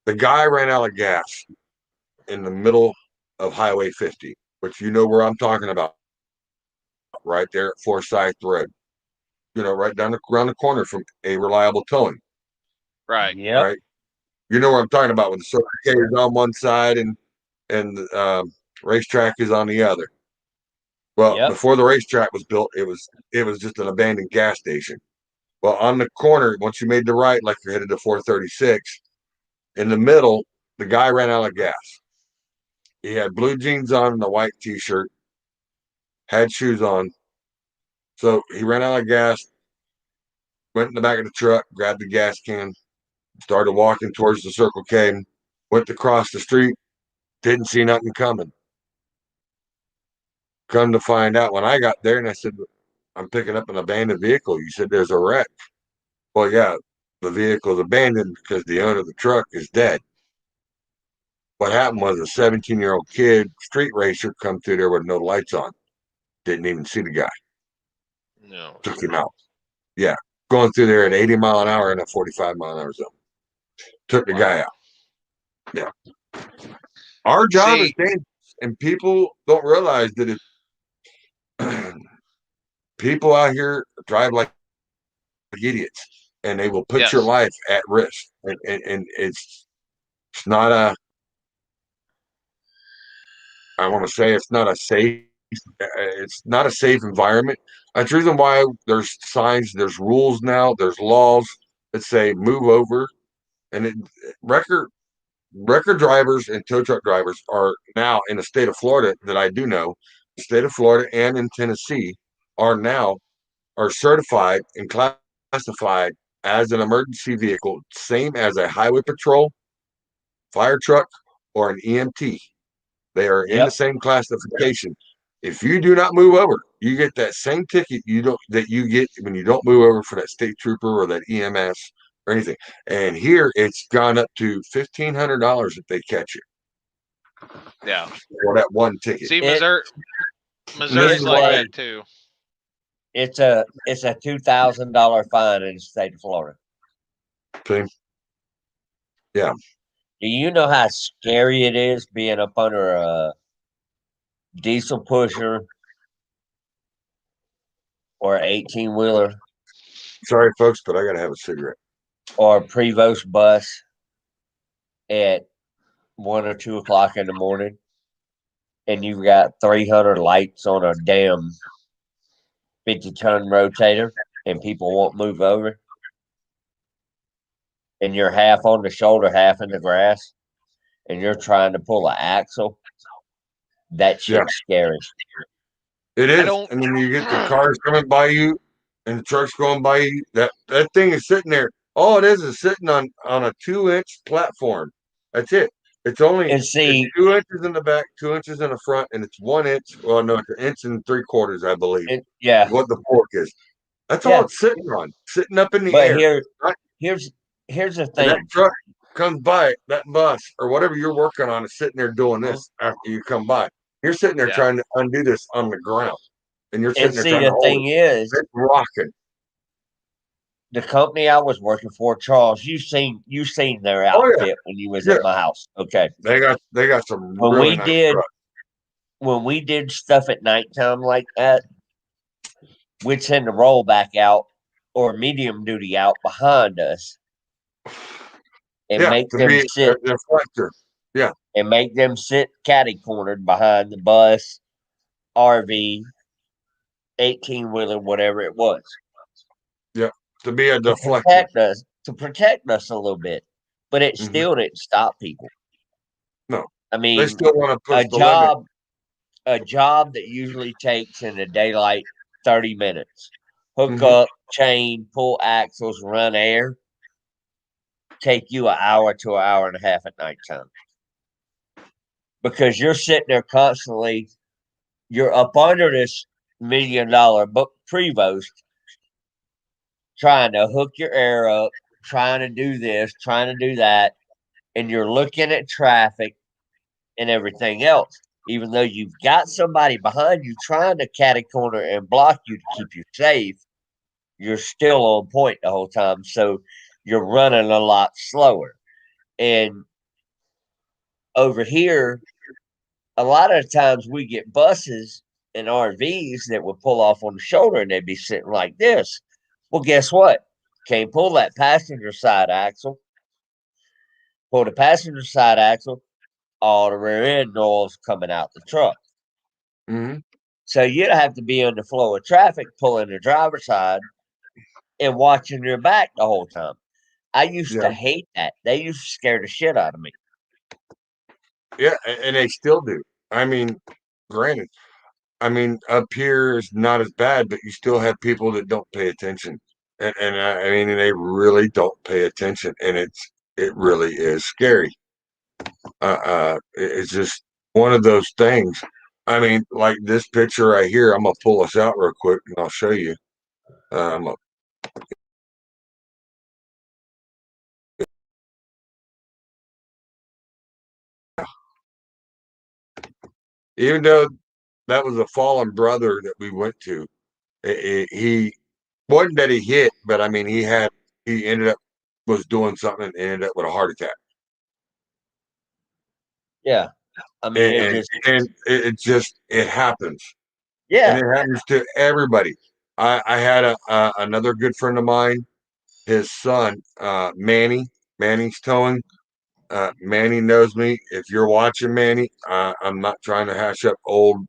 Speaker 2: the guy ran out of gas in the middle of Highway 50, which you know where I'm talking about, right there at Forsyth Road. You know, right around the corner from A Reliable Towing.
Speaker 3: Right.
Speaker 4: Yep.
Speaker 2: Right. You know where I'm talking about, with the Circle K is on one side and the racetrack is on the other. Well,
Speaker 4: Yep.
Speaker 2: before the racetrack was built, it was just an abandoned gas station. Well, on the corner, once you made the right, like you're headed to 436, in the middle, the guy ran out of gas. He had blue jeans on and a white T-shirt, had shoes on. So he ran out of gas, went in the back of the truck, grabbed the gas can, started walking towards the Circle K, went across the street, didn't see nothing coming. Come to find out, when I got there and I said, I'm picking up an abandoned vehicle. You said there's a wreck. Well, yeah, the vehicle's abandoned because the owner of the truck is dead. What happened was a 17-year-old kid, street racer, come through there with no lights on. Didn't even see the guy.
Speaker 3: No.
Speaker 2: Took him out. Yeah. Going through there at 80 mile an hour in a 45 mile an hour zone. Took the guy out. Yeah. Our job is dangerous, and people don't realize that it people out here drive like idiots, and they will put your
Speaker 3: Yes.
Speaker 2: life at risk. And it's not a, I want to say it's not a safe, it's not a safe environment. That's the reason why there's signs, there's rules now, there's laws that say move over. And record drivers and tow truck drivers are now in the state of Florida, that I do know, the state of Florida and in Tennessee are certified and classified as an emergency vehicle, same as a highway patrol, fire truck, or an EMT. They are in the
Speaker 4: Yep.
Speaker 2: same classification. If you do not move over, you get that same ticket that you get when you don't move over for that state trooper or that EMS or anything. And here it's gone up to $1,500 if they catch you
Speaker 3: Yeah.
Speaker 2: for that one ticket.
Speaker 3: See,
Speaker 4: It-
Speaker 3: Missouri's like
Speaker 4: Midway-
Speaker 3: that too.
Speaker 4: It's a $2,000 fine in the state of Florida.
Speaker 2: See? Yeah.
Speaker 4: Do you know how scary it is being up under a diesel pusher or 18-wheeler
Speaker 2: Sorry, folks, but I got to have a cigarette.
Speaker 4: or a Prevost bus at 1 or 2 o'clock in the morning, and you've got 300 lights on a damn 50-ton rotator, and people won't move over, and you're half on the shoulder, half in the grass, and you're trying to pull an axle? That shit's scary.
Speaker 2: It is.
Speaker 3: don't-
Speaker 2: And then you get the cars coming by you and the trucks going by you. That thing is sitting there. All it is sitting on a 2-inch platform. That's it. It's only
Speaker 4: And see,
Speaker 2: it's 2 inches in the back, 2 inches in the front, and it's 1 inch. Well, no, it's 1.75 inches, I believe.
Speaker 4: yeah,
Speaker 2: What the fork is. That's all it's sitting on, sitting up in the
Speaker 4: but
Speaker 2: air.
Speaker 4: here's the
Speaker 2: And
Speaker 4: thing.
Speaker 2: that truck comes by, that bus or whatever you're working on is sitting there doing this after you come by. You're sitting there trying to undo this on the ground. And you're sitting
Speaker 4: And
Speaker 2: there
Speaker 4: see,
Speaker 2: trying to
Speaker 4: the
Speaker 2: hold
Speaker 4: thing
Speaker 2: it.
Speaker 4: is,
Speaker 2: It's rocking.
Speaker 4: the company I was working for, Charles, you seen their
Speaker 2: Oh, yeah.
Speaker 4: outfit when you was
Speaker 2: Yeah.
Speaker 4: at my house. Okay.
Speaker 2: They got some
Speaker 4: When
Speaker 2: really
Speaker 4: we
Speaker 2: nice
Speaker 4: did
Speaker 2: trucks.
Speaker 4: when we did stuff at nighttime like that, we'd send the rollback out or medium duty out behind us and make
Speaker 2: to
Speaker 4: them
Speaker 2: be
Speaker 4: sit
Speaker 2: a reflector.
Speaker 4: and make them sit catty cornered behind the bus, RV, 18-wheeler, whatever it was.
Speaker 2: To be a
Speaker 4: To
Speaker 2: deflector.
Speaker 4: protect us a little bit. But it
Speaker 2: Mhm.
Speaker 4: still didn't stop people.
Speaker 2: No.
Speaker 4: I mean,
Speaker 2: They still want to push
Speaker 4: a
Speaker 2: the limit.
Speaker 4: job that usually takes in the daylight 30 minutes. Hook
Speaker 2: Mhm.
Speaker 4: up, chain, pull axles, run air. take you an hour to an hour and a half at nighttime because you're sitting there constantly. You're up under this $1 million book Prevost, trying to hook your air up, trying to do this, trying to do that, and you're looking at traffic and everything else. Even though you've got somebody behind you trying to catty corner and block you to keep you safe, you're still on point the whole time. So you're running a lot slower. And over here, a lot of times we get buses and RVs that would pull off on the shoulder and they'd be sitting like this. Well, guess what? Can't pull that passenger side axle. Pull the passenger side axle, all the rear end oil's coming out the truck.
Speaker 2: Mm-hmm.
Speaker 4: So you'd have to be in the flow of traffic, pulling the driver's side and watching your back the whole time. I used to hate that. They used to scare the shit out of me.
Speaker 2: Yeah, and they still do. I mean, granted, I mean, up here is not as bad, but you still have people that don't pay attention. And I mean, they really don't pay attention. And it really is scary. It's just one of those things. I mean, like this picture right here, I'm going to pull this out real quick and I'll show you. Even though that was a fallen brother that we went to, he wasn't that he hit, but I mean, he ended up was doing something and ended up with a heart attack.
Speaker 4: Yeah. I mean,
Speaker 2: it just happens.
Speaker 4: Yeah.
Speaker 2: And it happens to everybody. I had another good friend of mine, his son, Manny's towing. Manny knows me. If you're watching, Manny, I'm not trying to hash up old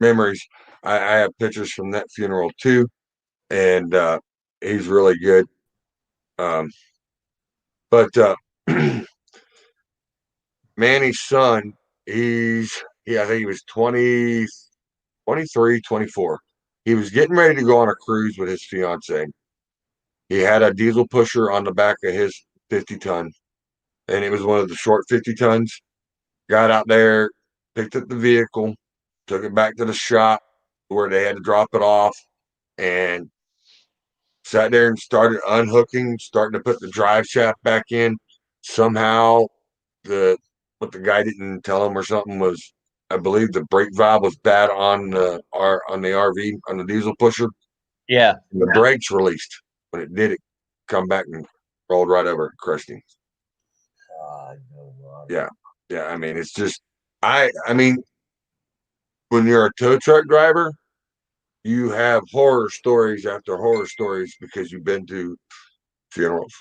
Speaker 2: memories. I have pictures from that funeral too, and he's really good. But Manny's son, I think he was 20, 23, 24. He was getting ready to go on a cruise with his fiance. He had a diesel pusher on the back of his 50 ton, and it was one of the short 50 tons. Got out there, picked up the vehicle, took it back to the shop where they had to drop it off, and sat there and started unhooking, starting to put the drive shaft back in. Somehow, what the guy didn't tell him or something was, I believe the brake valve was bad on the RV on the diesel pusher.
Speaker 4: Yeah,
Speaker 2: and the brakes released. When it did, it come back and rolled right over and crushed him. Yeah. I mean, it's just I mean, when you're a tow truck driver, you have horror stories after horror stories because you've been to funerals.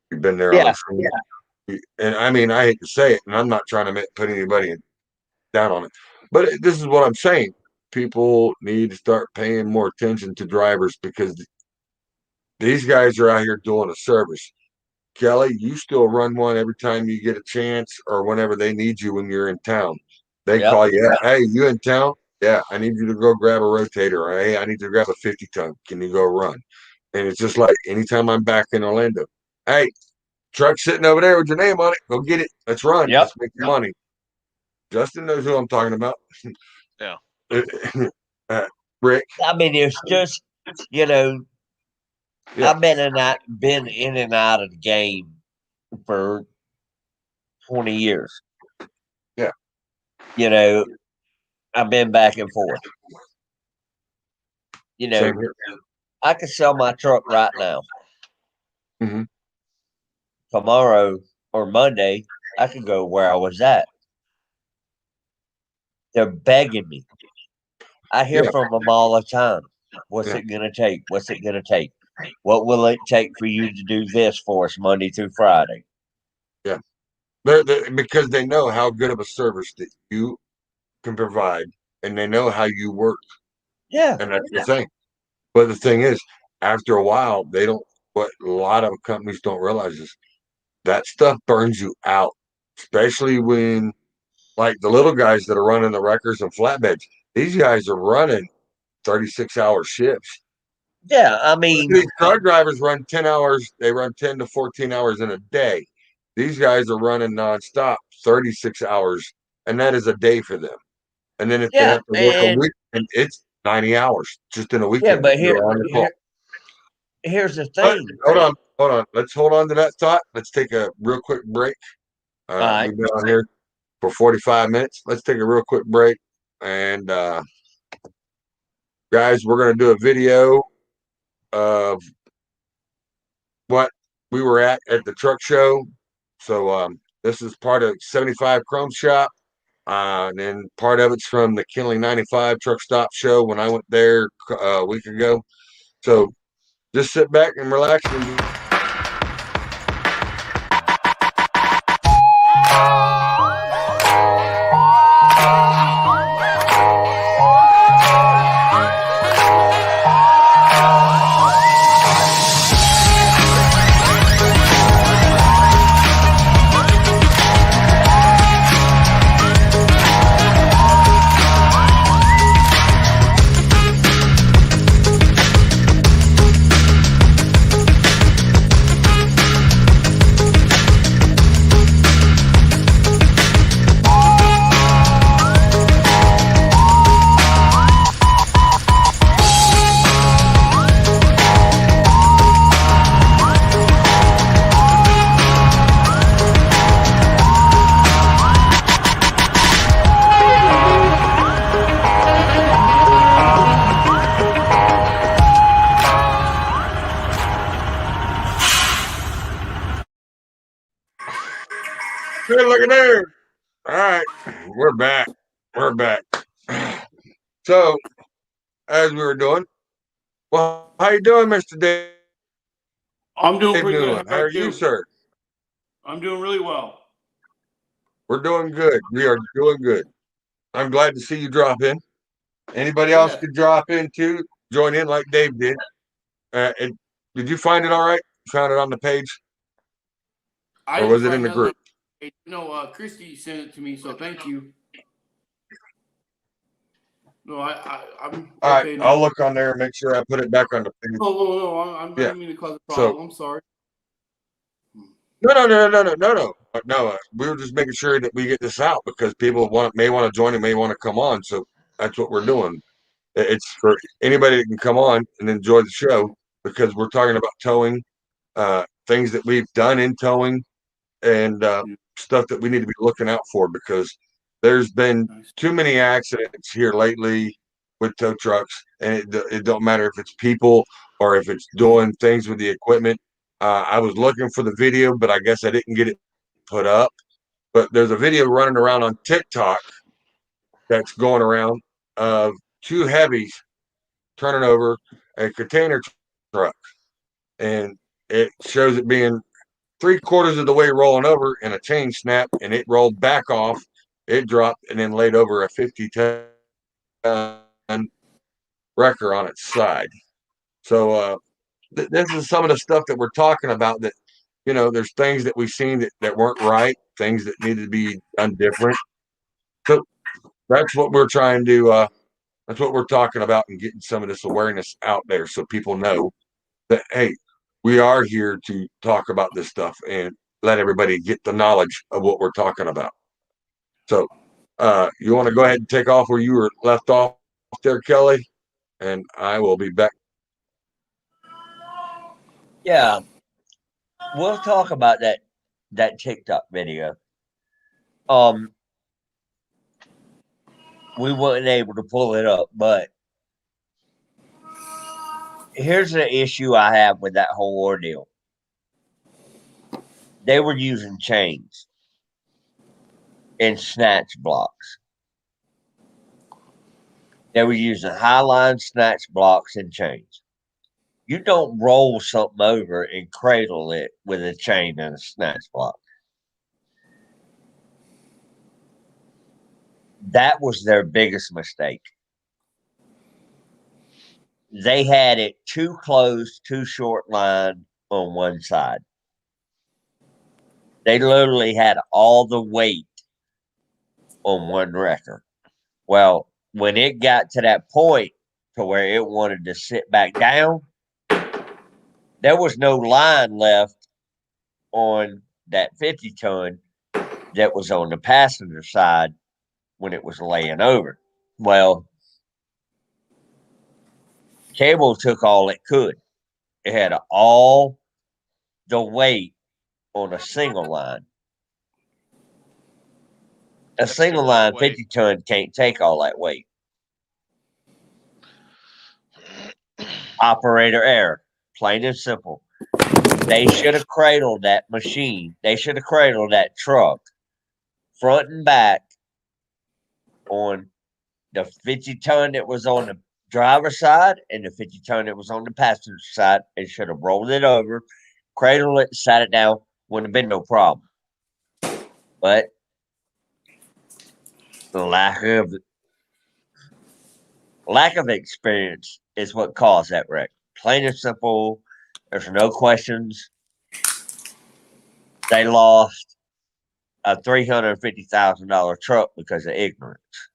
Speaker 2: You've been there on the scene. And I mean, I hate to say it, and I'm not trying to put anybody down on it, but this is what I'm saying. People need to start paying more attention to drivers because these guys are out here doing a service. Kelly, you still run one every time you get a chance or whenever they need you when you're in town. They call you, hey, you in town? Yeah, I need you to go grab a rotator. Or, hey, I need to grab a 50 ton. Can you go run? And it's just like anytime I'm back in Orlando, hey, truck sitting over there with your name on it. Go get it. Let's run. Let's make money. Justin knows who I'm talking about.
Speaker 3: Yeah.
Speaker 2: Rick.
Speaker 4: I mean, it's just, I've been in and out of the game for 20 years.
Speaker 2: Yeah.
Speaker 4: I've been back and forth. I could sell my truck right now.
Speaker 2: Mm-hmm.
Speaker 4: Tomorrow or Monday, I could go where I was at. They're begging me. I hear from them all the time. What's it going to take? What's it going to take? What will it take for you to do this for us Monday through Friday?
Speaker 2: Yeah. Because they know how good of a service that you can provide, and they know how you work.
Speaker 4: Yeah.
Speaker 2: And that's the thing. But the thing is, after a while, what a lot of companies don't realize is that stuff burns you out, especially when, like, the little guys that are running the wreckers and flatbeds, these guys are running 36-hour shifts.
Speaker 4: Yeah, I mean,
Speaker 2: These truck drivers run 10 hours. They run 10 to 14 hours in a day. These guys are running nonstop, 36 hours, and that is a day for them. And then if they
Speaker 4: yeah,
Speaker 2: have to work a
Speaker 4: and
Speaker 2: week, and it's 90 hours just in a
Speaker 4: yeah,
Speaker 2: weekend.
Speaker 4: but
Speaker 2: You're on the clock.
Speaker 4: here's the
Speaker 2: But
Speaker 4: thing.
Speaker 2: hold on. Let's hold on to that thought. Let's take a real quick break.
Speaker 4: All right.
Speaker 2: We've been on here for 45 minutes. Let's take a real quick break. And guys, we're going to do a video of what we were at the truck show. So this is part of 75 Chrome Shop. And then part of it's from the Kinley 95 Truck Stop Show when I went there a week ago. So just sit back and relax and good looking there. All right, we're back. We're back. So, as we were doing, well, how you doing, Mr. Dave?
Speaker 5: I'm doing pretty good.
Speaker 2: How are you, sir?
Speaker 5: I'm doing really well.
Speaker 2: We're doing good. We are doing good. I'm glad to see you drop in. Anybody else
Speaker 5: Yeah.
Speaker 2: could drop in too, join in like Dave did. Did you find it all right? Found it on the page,
Speaker 5: I
Speaker 2: or
Speaker 5: didn't
Speaker 2: was it in
Speaker 5: find
Speaker 2: the
Speaker 5: nothing.
Speaker 2: group?
Speaker 5: Christy sent it to me, so thank you. No, I'm
Speaker 2: All
Speaker 5: okay
Speaker 2: right,
Speaker 5: now.
Speaker 2: I'll look on there and make sure I put it back on the page.
Speaker 5: No, I
Speaker 2: Yeah.
Speaker 5: didn't mean to cause a problem. I'm sorry.
Speaker 2: No. We were just making sure that we get this out because people may want to join and may want to come on. So that's what we're doing. It's for anybody that can come on and enjoy the show because we're talking about towing, things that we've done in towing, and stuff that we need to be looking out for because there's been too many accidents here lately with tow trucks, and it don't matter if it's people or if it's doing things with the equipment. I was looking for the video, but I guess I didn't get it put up. But there's a video running around on TikTok that's going around of two heavies turning over a container truck, and it shows it being 3/4 of the way rolling over, and a chain snapped, and it rolled back off. It dropped and then laid over a 50-ton wrecker on its side. So this is some of the stuff that we're talking about. That there's things that we've seen that weren't right, things that needed to be done different. So that's what we're trying to. That's what we're talking about and getting some of this awareness out there so people know that, hey, we are here to talk about this stuff and let everybody get the knowledge of what we're talking about. So you want to go ahead and take off where you were left off there, Kelly, and I will be back.
Speaker 4: Yeah, we'll talk about that TikTok video. We weren't able to pull it up, but here's the issue I have with that whole ordeal. They were using chains and snatch blocks. They were using high-line snatch blocks and chains. You don't roll something over and cradle it with a chain and a snatch block. That was their biggest mistake. They had it too close, too short line on one side. They literally had all the weight on one wrecker. Well, when it got to that point to where it wanted to sit back down, there was no line left on that 50-ton that was on the passenger side when it was laying over. Well, cable took all it could. It had all the weight on a single line. A
Speaker 3: That's
Speaker 4: single
Speaker 3: too much
Speaker 4: line
Speaker 3: weight.
Speaker 4: 50-ton can't take all that weight. Operator error, plain and simple. They should have cradled that machine. They should have cradled that truck front and back on the 50-ton that was on the driver's side and the 50-ton that was on the passenger side. They should have rolled it over, cradled it, sat it down. Wouldn't have been no problem. But the lack of experience is what caused that wreck. Plain and simple. There's no questions. They lost a $350,000 truck because of ignorance.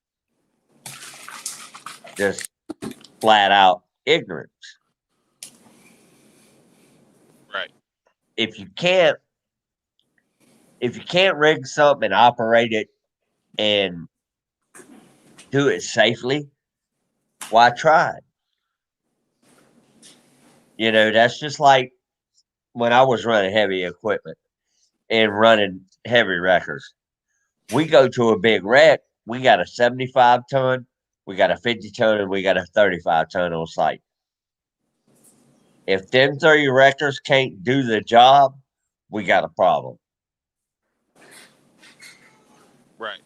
Speaker 4: Just flat out ignorance.
Speaker 3: Right.
Speaker 4: If you can't rig something and operate it and do it safely, why try it? You know, that's just like when I was running heavy equipment and running heavy wreckers. We go to a big wreck, we got a 75-ton, we got a 50-ton, and we got a 35-ton on site. If them 3 wreckers can't do the job, we got a problem.
Speaker 3: Right.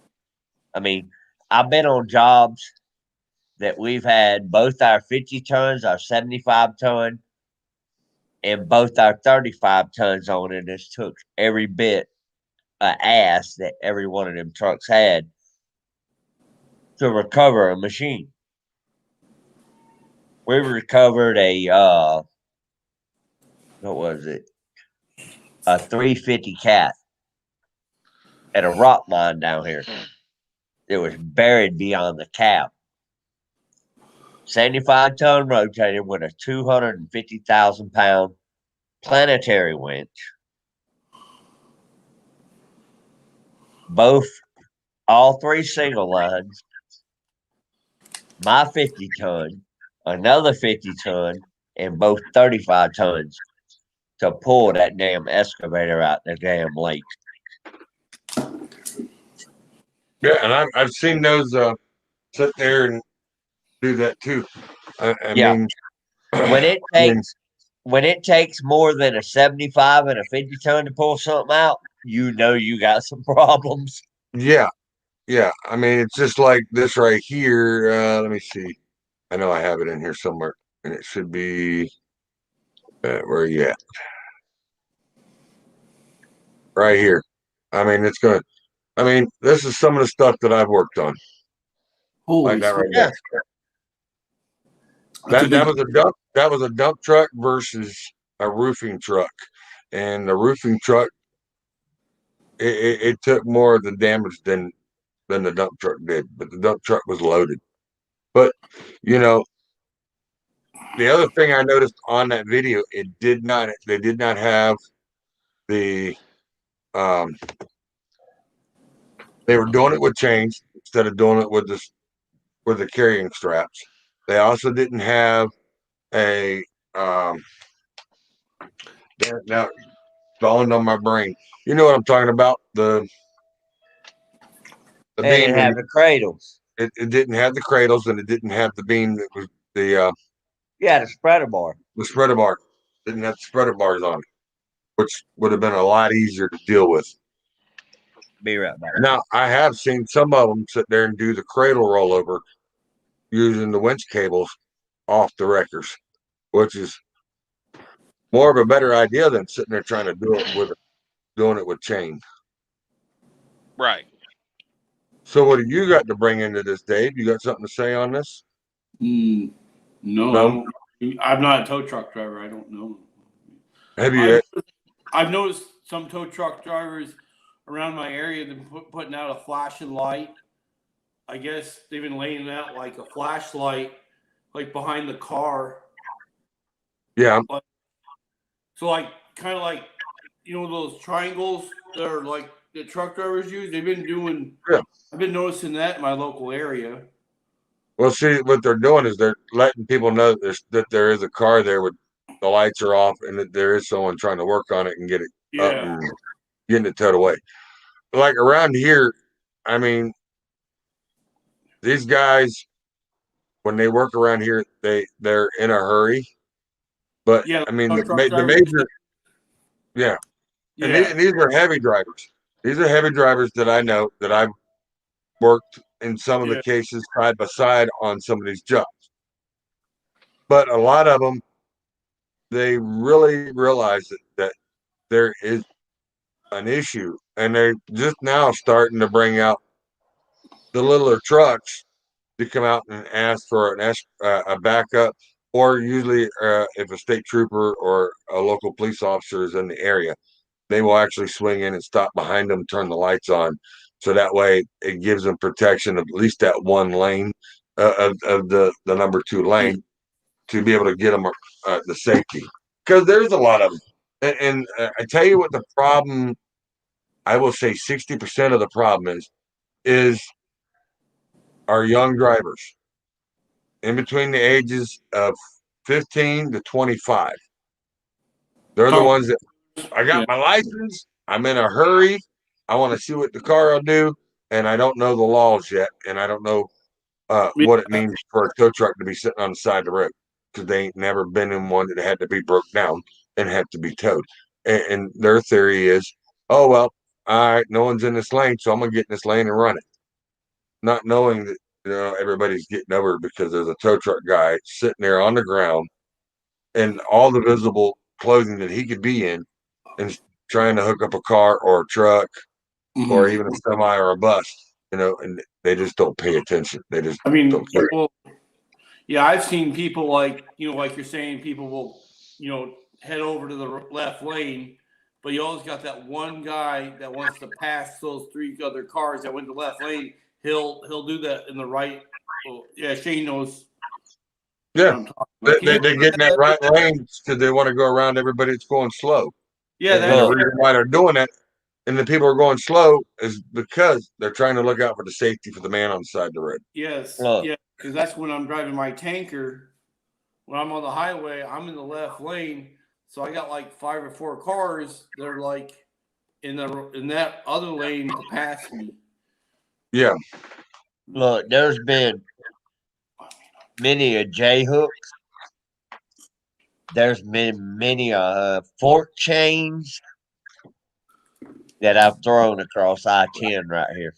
Speaker 4: I mean, I've been on jobs that we've had both our 50 tons, our 75-ton, and both our 35 tons on it. This took every bit of ass that every one of them trucks had to recover a machine. We recovered a what was it? A 350 cat at a rock mine down here. It was buried beyond the cap. 75-ton rotator with a 250,000-pound planetary winch. All 3 single lines. My 50-ton, another 50-ton, and both 35 tons to pull that damn excavator out the damn lake.
Speaker 2: Yeah, and I've seen those sit there and do that too. I
Speaker 4: Yeah.
Speaker 2: mean,
Speaker 4: when it takes more than a 75 and a 50-ton to pull something out, you know you got some problems.
Speaker 2: yeah, yeah. I mean, it's just like this right here. Let me see. I know I have it in here somewhere, and it should be where are you at? Right here. I mean, it's going. I mean, this is some of the stuff that I've worked on.
Speaker 5: Holy
Speaker 2: Like that right
Speaker 4: Yeah.
Speaker 2: there.
Speaker 5: That's a
Speaker 2: That
Speaker 5: good-
Speaker 2: was a dump. That was a dump truck versus a roofing truck, and the roofing truck it took more of the damage than the dump truck did. But the dump truck was loaded. But you know, the other thing I noticed on that video, they did not have the they were doing it with chains instead of doing it with the carrying straps. They also didn't have a now dawned on my brain. You know what I'm talking about? The
Speaker 4: They
Speaker 2: beam.
Speaker 4: didn't have the cradles.
Speaker 2: It didn't have the cradles, and it didn't have the beam that was the
Speaker 4: Yeah, the spreader bar.
Speaker 2: spreader bar. Didn't have the spreader bars on it, which would have been a lot easier to deal with.
Speaker 4: Be right back.
Speaker 2: Now, I have seen some of them sit there and do the cradle rollover using the winch cables off the wreckers, which is more of a better idea than sitting there trying to doing it with chain.
Speaker 3: Right.
Speaker 2: So, what do you got to bring into this, Dave? You got something to say on this?
Speaker 5: No,
Speaker 2: No?
Speaker 5: I'm not a tow truck driver. I don't know.
Speaker 2: Have you?
Speaker 5: I've noticed some tow truck drivers around my area have been putting out a flashing light. I guess they've been laying out like a flashlight, like behind the car.
Speaker 2: Yeah.
Speaker 5: So like kind of like those triangles that are like the truck drivers use. They've been doing.
Speaker 2: Yeah.
Speaker 5: I've been noticing that in my local area.
Speaker 2: Well, see, what they're doing is they're letting people know that there is a car there with the lights are off and that there is someone trying to work on it and get it up
Speaker 5: Yeah.
Speaker 2: and getting it towed away. Like around here, I mean, these guys, when they work around here, they're in a hurry. But
Speaker 5: Yeah.
Speaker 2: I mean,
Speaker 5: truck
Speaker 2: the
Speaker 5: drivers.
Speaker 2: major, yeah, and
Speaker 5: Yeah.
Speaker 2: these are heavy drivers. These are heavy drivers that I know that I've worked in some of the
Speaker 5: Yeah.
Speaker 2: cases side by side on some of these jobs. But a lot of them, they really realize that there is an issue, and they're just now starting to bring out the littler trucks to come out and ask for a backup, or usually if a state trooper or a local police officer is in the area, they will actually swing in and stop behind them, turn the lights on, so that way it gives them protection of at least that one lane of the number 2 lane to be able to get them the safety, because there's a lot of them. And I tell you what the problem, I will say 60% of the problem is our young drivers in between the ages of 15 to 25. They're the ones that I got my license. I'm in a hurry. I want to see what the car will do. And I don't know the laws yet. And I don't know what it means for a tow truck to be sitting on the side of the road, because they ain't never been in one that had to be broke down and had to be towed. And their theory is, oh, well, all right, no one's in this lane, so I'm going to get in this lane and run it. Not knowing that everybody's getting over because there's a tow truck guy sitting there on the ground in all the visible clothing that he could be in and trying to hook up a car or a truck or even a semi or a bus, and they just don't pay attention. They just
Speaker 5: I mean,
Speaker 2: don't care.
Speaker 5: well, yeah, I've seen people like like you're saying, people will head over to the left lane, but you always got that one guy that wants to pass those 3 other cars that went to left lane. He'll do that in the right. Well, yeah, Shane knows.
Speaker 2: Yeah,
Speaker 5: what I'm talking about.
Speaker 2: they get in that right lane because they want to go around everybody that's going slow.
Speaker 5: Yeah,
Speaker 2: And the reason why they're doing that and the people are going slow is because they're trying to look out for the safety for the man on the side of the road.
Speaker 5: Yes,
Speaker 4: Look.
Speaker 5: yeah, because that's when I'm driving my tanker. When I'm on the highway, I'm in the left lane, so I got like 5 or 4 cars. They're like in that other lane to pass me.
Speaker 2: Yeah.
Speaker 4: Look, there's been many a J hooks. There's been many fork chains that I've thrown across I-10 right here.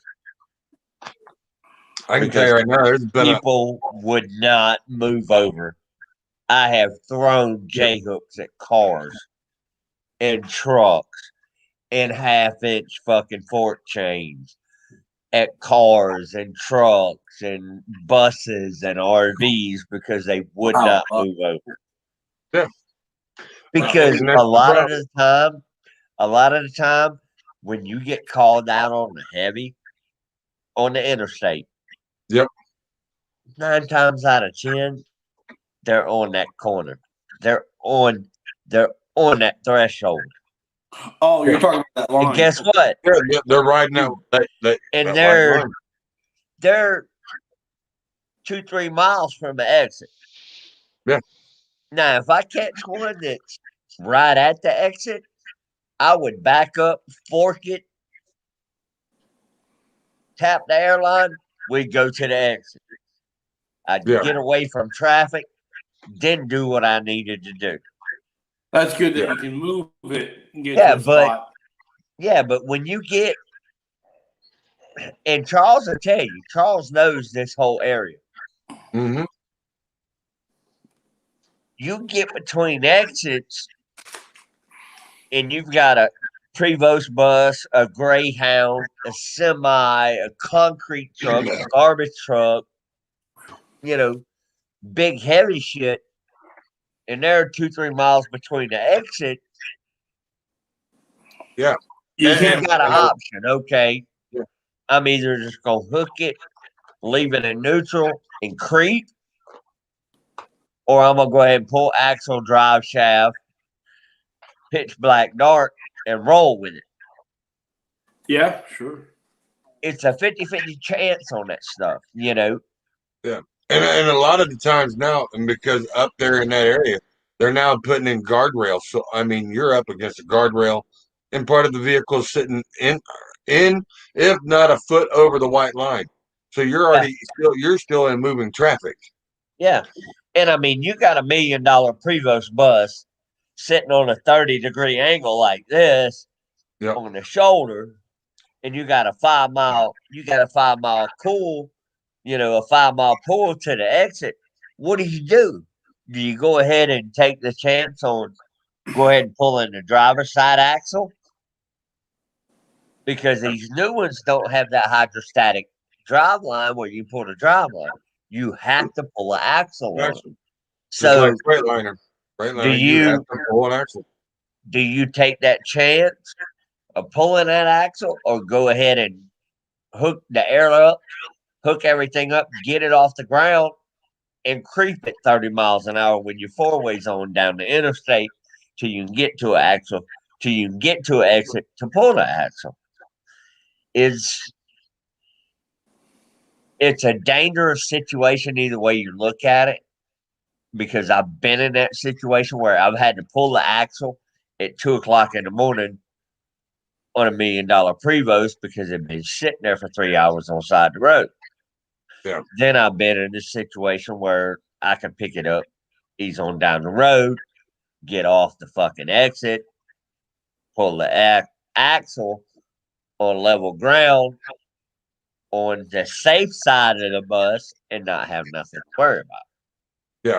Speaker 2: I can tell you right now, there's been
Speaker 4: People would not move over. I have thrown J hooks at cars and trucks and 1/2-inch fucking fork chains at cars and trucks and buses and RVs because they would not move over.
Speaker 2: Yeah.
Speaker 4: Because
Speaker 2: And that's
Speaker 4: a lot
Speaker 2: the
Speaker 4: of the time, when you get called out on the heavy on the interstate,
Speaker 2: Yep.
Speaker 4: 9 times out of 10, they're on that corner. They're on that threshold.
Speaker 5: Oh, you're talking about that line.
Speaker 4: And guess what?
Speaker 2: they're riding out.
Speaker 4: And
Speaker 2: that
Speaker 4: they're 2-3 miles from the exit.
Speaker 2: Yeah.
Speaker 4: Now, if I catch one that's right at the exit, I would back up, fork it, tap the airline, we'd go to the exit. I'd get away from traffic, then do what I needed to do.
Speaker 5: That's good that you can move it and get
Speaker 4: Yeah,
Speaker 5: to a spot.
Speaker 4: Yeah, but when you get, and Charles will tell you, Charles knows this whole area.
Speaker 2: Mm-hmm.
Speaker 4: You get between exits, and you've got a Prevost bus, a Greyhound, a semi, a concrete truck, a garbage truck, big heavy shit, and there are 2-3 miles between the exit.
Speaker 2: Yeah.
Speaker 4: You got an option, okay?
Speaker 2: Yeah.
Speaker 4: I'm either just gonna hook it, leave it in neutral, and creep, or I'm gonna go ahead and pull axle, drive shaft, pitch black dark and roll with it.
Speaker 5: Yeah, sure.
Speaker 4: It's a 50-50 chance on that stuff, you know.
Speaker 2: And a lot of the times now, and because up there in that area, they're now putting in guardrails. So I mean, you're up against a guardrail, and part of the vehicle is sitting in, if not a foot over the white line. So you're still in moving traffic.
Speaker 4: Yeah. And I mean, you got $1 million Prevost bus sitting on a 30-degree angle like this
Speaker 2: Yep.
Speaker 4: on the shoulder, and you got a 5-mile pull, you know, a 5-mile pull to the exit. What do? Do you go ahead and take the chance on go ahead and pull in the driver's side axle? Because these new ones don't have that hydrostatic drive line where you pull the drive line. You have to pull an axle on
Speaker 2: Axle.
Speaker 4: them.
Speaker 2: Just
Speaker 4: So
Speaker 2: like Freightliner. You have to pull an axle.
Speaker 4: do you take that chance of pulling that axle, or go ahead and hook the air up, hook everything up, get it off the ground, and creep at 30 miles an hour when your four-way's on down the interstate till you can get to an axle, till you can get to an exit to pull the axle? It's a dangerous situation either way you look at it, because I've been in that situation where I've had to pull the axle at 2:00 in the morning on $1 million Prevost because it'd been sitting there for 3 hours on the side of the road.
Speaker 2: Yeah.
Speaker 4: Then I've been in this situation where I can pick it up, ease on down the road, get off the fucking exit, pull the axle on level ground on the safe side of the bus, and not have nothing to worry about.
Speaker 2: Yeah.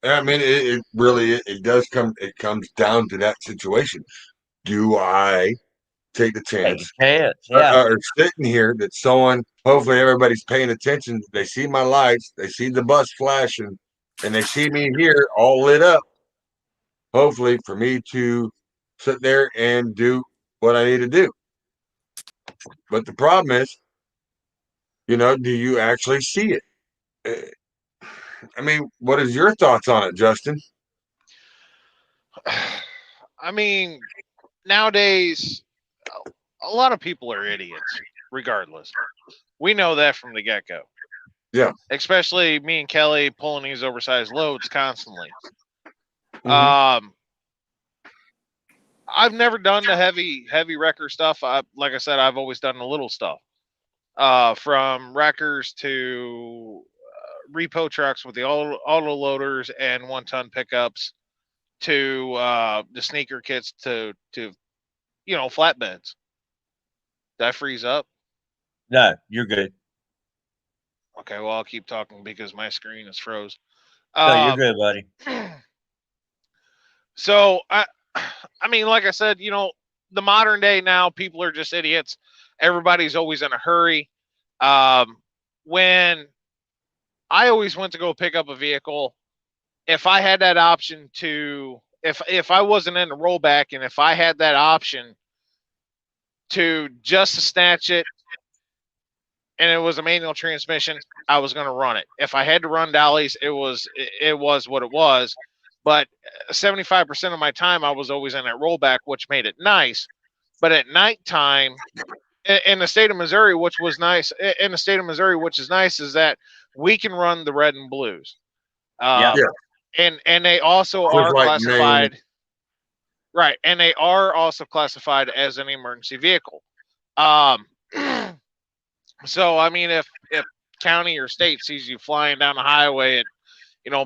Speaker 2: I mean, it really does it comes down to that situation. Do I take the
Speaker 4: Take
Speaker 2: chance?
Speaker 4: a chance, yeah.
Speaker 2: Or sitting here that someone, hopefully everybody's paying attention. They see my lights, they see the bus flashing, and they see me here all lit up. Hopefully, for me to sit there and do what I need to do. But the problem is, do you actually see it? I mean, what is your thoughts on it, Justin?
Speaker 3: I mean, nowadays, a lot of people are idiots, regardless. We know that from the get-go.
Speaker 2: Yeah.
Speaker 3: Especially me and Kelly pulling these oversized loads constantly.
Speaker 2: Mhm.
Speaker 3: I've never done the heavy wrecker stuff. Like I said, I've always done the little stuff. From wreckers to repo trucks with the auto loaders and 1-ton pickups to the sneaker kits to flatbeds. Did I freeze up?
Speaker 4: No, you're good.
Speaker 3: Okay, well, I'll keep talking because my screen is froze.
Speaker 4: No, you're good, buddy.
Speaker 3: So, I mean, like I said, the modern day now, people are just idiots. Everybody's always in a hurry. When I always went to go pick up a vehicle, if I had that option if I wasn't in the rollback and if I had that option to just snatch it and it was a manual transmission, I was going to run it. If I had to run dollies, it was what it was. But 75% of my time, I was always in that rollback, which made it nice. But at nighttime, in the state of Missouri, which is nice, is that we can run the red and blues.
Speaker 4: Yeah.
Speaker 3: And they also are classified. Right, and they are also classified as an emergency vehicle. So I mean, if county or state sees you flying down the highway at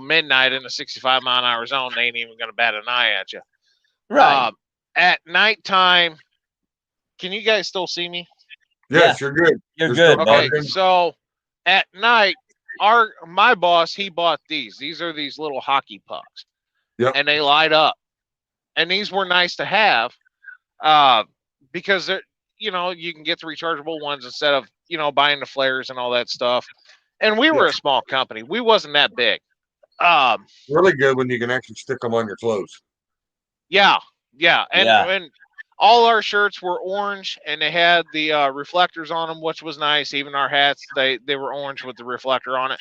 Speaker 3: midnight in a 65-mile-an-hour zone, they ain't even gonna bat an eye at you.
Speaker 4: Right.
Speaker 3: At nighttime, can you guys still see me?
Speaker 2: Yes, you're good.
Speaker 4: You're good,
Speaker 3: Okay,
Speaker 4: buddy.
Speaker 3: so at night, my boss, he bought these. These are these little hockey pucks.
Speaker 2: Yep.
Speaker 3: And they light up. And these were nice to have because they're, you can get the rechargeable ones instead of, buying the flares and all that stuff. And we were a small company. We wasn't that big.
Speaker 2: Really good when you can actually stick them on your clothes.
Speaker 3: Yeah. And all our shirts were orange and they had the reflectors on them, which was nice. Even our hats, they were orange with the reflector on it.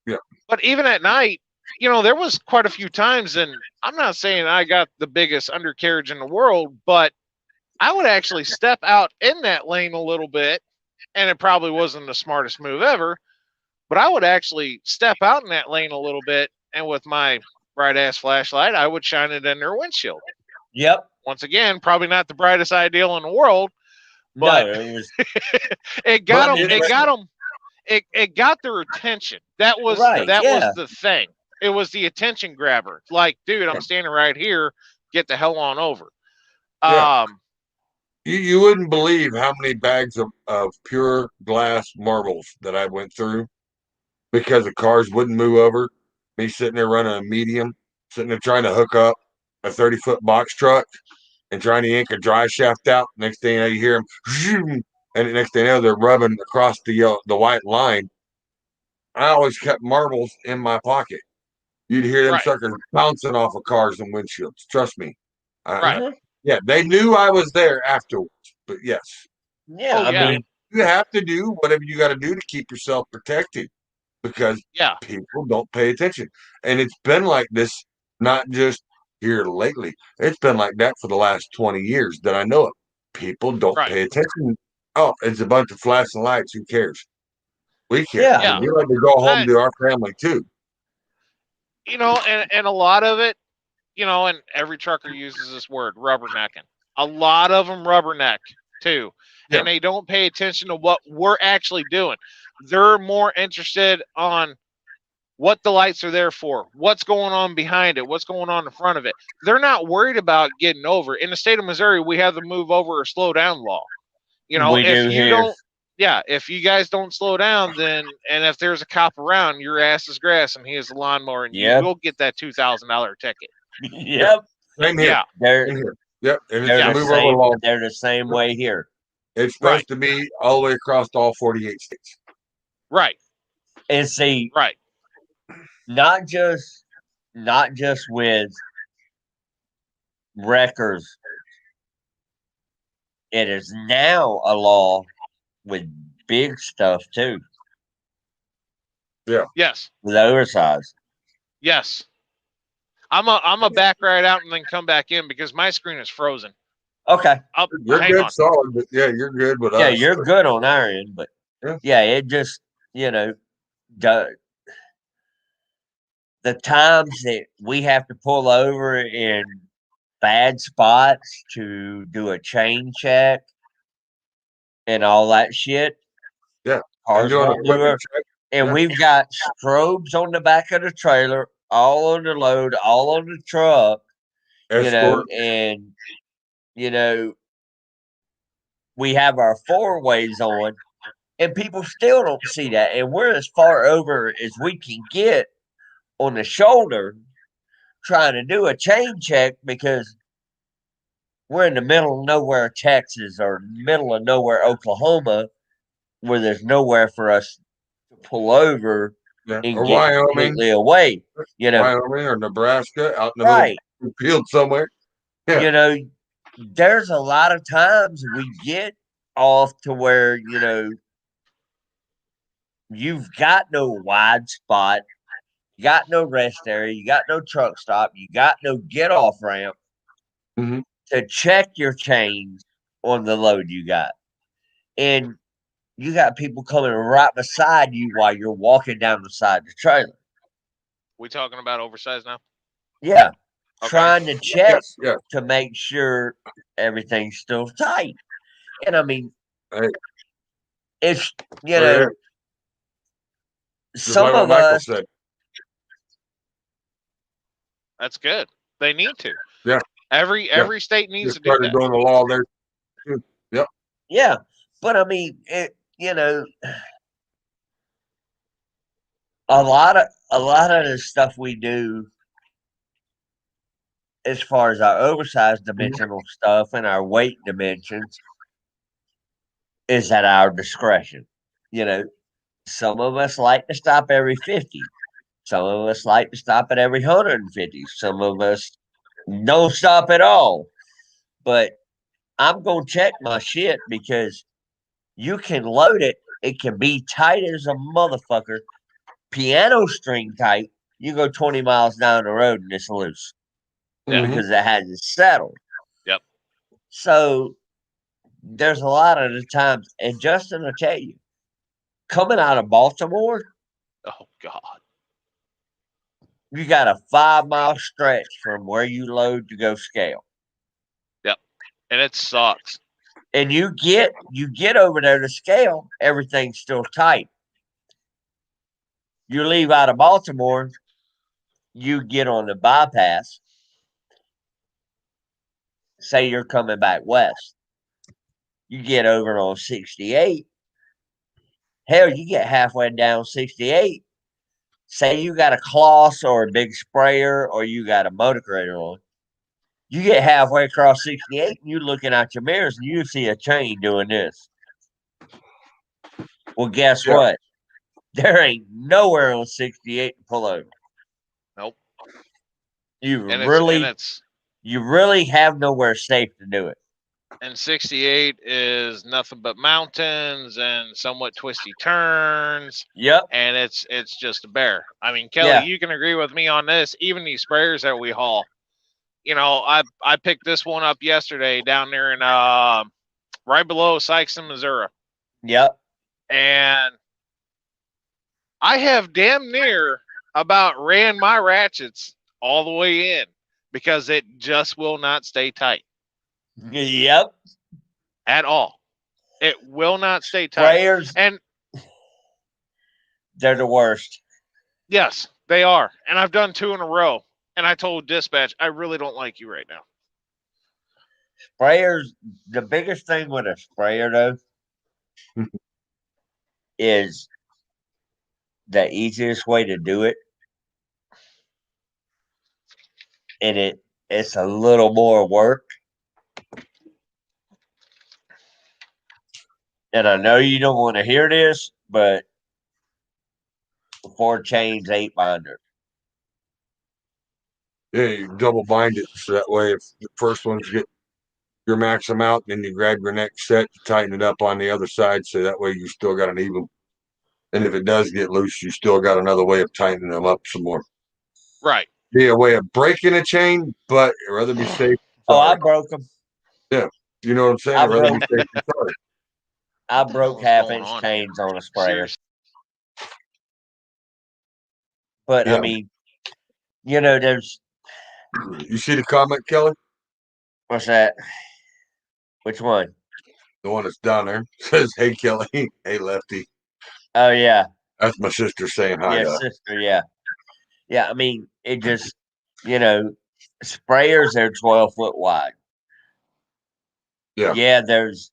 Speaker 2: Yeah.
Speaker 3: But even at night, there was quite a few times, and I'm not saying I got the biggest undercarriage in the world, but I would actually step out in that lane a little bit, and it probably wasn't the smartest move ever, but I would actually step out in that lane a little bit, and with my bright ass flashlight, I would shine it in their windshield.
Speaker 4: Yep.
Speaker 3: Once again, probably not the brightest ideal in the world, but
Speaker 4: No, it was
Speaker 3: it got
Speaker 2: But
Speaker 3: them. It got them. It got their attention. That was
Speaker 4: right.
Speaker 3: that
Speaker 4: Yeah.
Speaker 3: was the thing. It was the attention grabber. Like, dude, I'm standing right here. Get the hell on over.
Speaker 2: Yeah. You wouldn't believe how many bags of pure glass marbles that I went through because the cars wouldn't move over. Me sitting there running a medium, sitting there trying to hook up a 30-foot box truck and trying to yank a dry shaft out. Next thing you know, you hear them, and the next thing you know, they're rubbing across the white line. I always kept marbles in my pocket. You'd hear them
Speaker 3: Right.
Speaker 2: suckers bouncing off of cars and windshields. Trust me.
Speaker 3: Right.
Speaker 2: Yeah, they knew I was there afterwards, but yes.
Speaker 4: Yeah.
Speaker 3: Oh,
Speaker 4: I
Speaker 3: yeah.
Speaker 4: mean,
Speaker 2: You have to do whatever you got to do to keep yourself protected because
Speaker 3: Yeah.
Speaker 2: people don't pay attention. And it's been like this, not just here lately. It's been like that for the last 20 years that I know it. People don't
Speaker 3: Right.
Speaker 2: pay attention. Oh, it's a bunch of flashing lights. Who cares? We care.
Speaker 4: Yeah.
Speaker 3: Yeah.
Speaker 2: We like to go home to our family too.
Speaker 3: And a lot of it, and every trucker uses this word, rubbernecking. A lot of them rubberneck too.
Speaker 2: Yeah.
Speaker 3: And they don't pay attention to what we're actually doing. They're more interested on what the lights are there for, what's going on behind it, what's going on in front of it. They're not worried about getting over. In the state of Missouri, we have the move over or slow down law.
Speaker 4: We do
Speaker 3: if you
Speaker 4: here.
Speaker 3: don't, if you guys don't slow down, then, and if there's a cop around, your ass is grass and he is a lawnmower, and
Speaker 4: Yep.
Speaker 3: you will get that $2,000 ticket.
Speaker 4: Yep.
Speaker 2: Same here.
Speaker 3: Yeah.
Speaker 4: They're
Speaker 2: Same here. Yep. And it's
Speaker 4: they're
Speaker 2: a
Speaker 4: the
Speaker 2: move over
Speaker 4: same.
Speaker 2: law.
Speaker 4: They're the same way here.
Speaker 2: It's supposed to be all the way across all 48 states.
Speaker 3: Right.
Speaker 4: And see,
Speaker 3: Right.
Speaker 4: not just with wreckers. It is now a law with big stuff too.
Speaker 3: Yes.
Speaker 4: With oversized.
Speaker 3: Yes. I'm a back right out and then come back in because my screen is frozen.
Speaker 4: Okay.
Speaker 2: You're
Speaker 3: Hang
Speaker 2: good,
Speaker 3: on.
Speaker 2: solid, but yeah, you're good with
Speaker 4: Yeah,
Speaker 2: us.
Speaker 4: you're good on our end, but
Speaker 2: Yeah.
Speaker 4: it just the times that we have to pull over in bad spots to do a chain check and all that shit.
Speaker 2: Yeah.
Speaker 4: Cars
Speaker 2: doing
Speaker 4: won't do
Speaker 2: equipment
Speaker 4: it.
Speaker 2: check.
Speaker 4: And
Speaker 2: Yeah.
Speaker 4: we've got strobes on the back of the trailer, all on the load, all on the truck,
Speaker 2: Escort.
Speaker 4: and we have our four ways on, and people still don't see that. And we're as far over as we can get on the shoulder trying to do a chain check because we're in the middle of nowhere, Texas, or middle of nowhere, Oklahoma, where there's nowhere for us to pull over
Speaker 2: Yeah.
Speaker 4: and
Speaker 2: Or
Speaker 4: get
Speaker 2: Wyoming.
Speaker 4: completely away.
Speaker 2: Wyoming or Nebraska out in the
Speaker 4: Right.
Speaker 2: middle of the field somewhere. Yeah.
Speaker 4: There's a lot of times we get off to where, you've got no wide spot, you got no rest area, you got no truck stop, you got no get off ramp
Speaker 2: Mhm.
Speaker 4: to check your chains on the load you got. And you got people coming right beside you while you're walking down the side of the trailer.
Speaker 3: We talking about oversized now?
Speaker 4: Yeah.
Speaker 3: Okay.
Speaker 4: Trying to check
Speaker 2: Yeah.
Speaker 4: to make sure everything's still tight. And I mean,
Speaker 2: Hey.
Speaker 4: it's,
Speaker 2: Yeah. Just
Speaker 4: some
Speaker 2: like what
Speaker 4: of
Speaker 2: Michael
Speaker 4: us,
Speaker 2: said.
Speaker 3: That's good. They need to.
Speaker 2: Yeah.
Speaker 3: Every state needs
Speaker 2: Just
Speaker 3: to do
Speaker 2: started
Speaker 3: that.
Speaker 2: doing the law there.
Speaker 4: yeah. But I mean, a lot of the stuff we do as far as our oversized dimensional stuff and our weight dimensions is at our discretion. Some of us like to stop every 50. Some of us like to stop at every 150. Some of us don't stop at all. But I'm going to check my shit because you can load it. It can be tight as a motherfucker, piano string tight. you go 20 miles down the road and it's loose
Speaker 2: Mhm.
Speaker 4: because it hasn't settled.
Speaker 3: Yep.
Speaker 4: So there's a lot of the times, and Justin will tell you, coming out of Baltimore,
Speaker 3: Oh God.
Speaker 4: you got a 5-mile stretch from where you load to go scale.
Speaker 3: And it sucks.
Speaker 4: And you get over there to scale, everything's still tight. You leave out of Baltimore, you get on the bypass. Say you're coming back west. You get over on 68. Hell, you get halfway down 68. Say you got a Kloss or a big sprayer or you got a motor grader on. You get halfway across 68 and you're looking out your mirrors and you see a chain doing this. Well, guess
Speaker 2: Yeah.
Speaker 4: what? There ain't nowhere on 68 to pull over.
Speaker 3: Nope.
Speaker 4: You
Speaker 3: And
Speaker 4: really
Speaker 3: it's
Speaker 4: have nowhere safe to do it.
Speaker 3: and 68 is nothing but mountains and somewhat twisty turns,
Speaker 4: Yep.
Speaker 3: and it's just a bear. I mean, Kelly,
Speaker 4: Yeah.
Speaker 3: you can agree with me on this. Even these sprayers that we haul, you know, I picked this one up yesterday down there in right below Sykeston, Missouri,
Speaker 4: Yep.
Speaker 3: and I have damn near about ran my ratchets all the way in because it just will not stay tight
Speaker 4: Yep.
Speaker 3: at all. It will not stay tight.
Speaker 4: Sprayers,
Speaker 3: And
Speaker 4: they're the worst.
Speaker 3: yes, they are. And I've done 2 in a row. And I told dispatch, I really don't like you right now.
Speaker 4: Sprayers, the biggest thing with a sprayer though is the easiest way to do it. And it's a little more work. And I know you don't want to hear this, but 4 chains, 8 binders.
Speaker 2: Yeah, you double bind it so that way if the first ones get your maximum out, then you grab your next set, you tighten it up on the other side, so that way you still got an even. And if it does get loose, you still got another way of tightening them up some more.
Speaker 3: Right.
Speaker 2: Be a way of breaking a chain, but I'd rather be safe.
Speaker 4: Oh, I
Speaker 2: Sorry.
Speaker 4: broke them.
Speaker 2: You know what I'm saying?
Speaker 4: I
Speaker 2: I'd rather be
Speaker 4: broke-
Speaker 2: safe than sorry.
Speaker 4: I
Speaker 3: the
Speaker 4: broke
Speaker 3: hell is going
Speaker 4: 1/2-inch
Speaker 3: on
Speaker 4: chains on a sprayer.
Speaker 3: Seriously.
Speaker 4: But
Speaker 2: Yeah.
Speaker 4: I mean, you know, there's
Speaker 2: You see the comment, Kelly?
Speaker 4: what's that? Which one?
Speaker 2: The one that's down there says, "Hey, Kelly. Hey, Lefty."
Speaker 4: Oh yeah.
Speaker 2: That's my sister saying hi.
Speaker 4: Yeah, sister, yeah. Yeah, I mean, it just, you know, sprayers are 12 foot wide.
Speaker 2: Yeah.
Speaker 4: Yeah, there's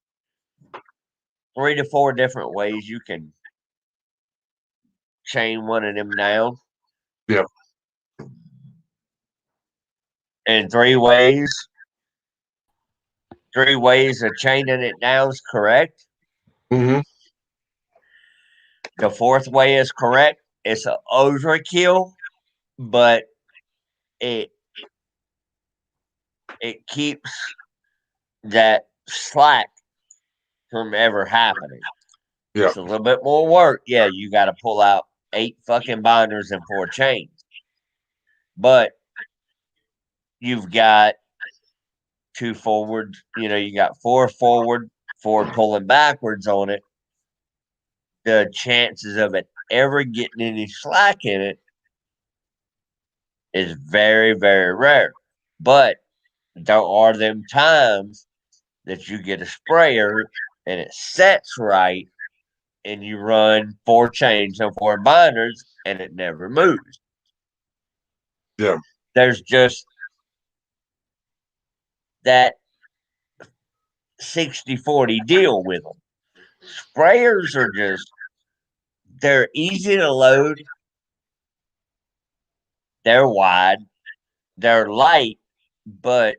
Speaker 4: 3 to 4 different ways you can chain one of them down.
Speaker 2: Yep.
Speaker 4: And 3 ways of chaining it down is correct.
Speaker 2: Mm-hmm.
Speaker 4: The 4th way is correct. It's an overkill, but it keeps that slack from ever happening.
Speaker 2: Yeah.
Speaker 4: It's a little bit more work. Yeah, you got to pull out 8 fucking binders and 4 chains. But you've got 2 forward, you got 4 forward, 4 pulling backwards on it. The chances of it ever getting any slack in it is very, very rare. But there are them times that you get a sprayer and it sets right and you run 4 chains and 4 binders and it never moves.
Speaker 2: Yeah.
Speaker 4: There's just that 60-40 deal with them. Sprayers are they're easy to load. They're wide. They're light, but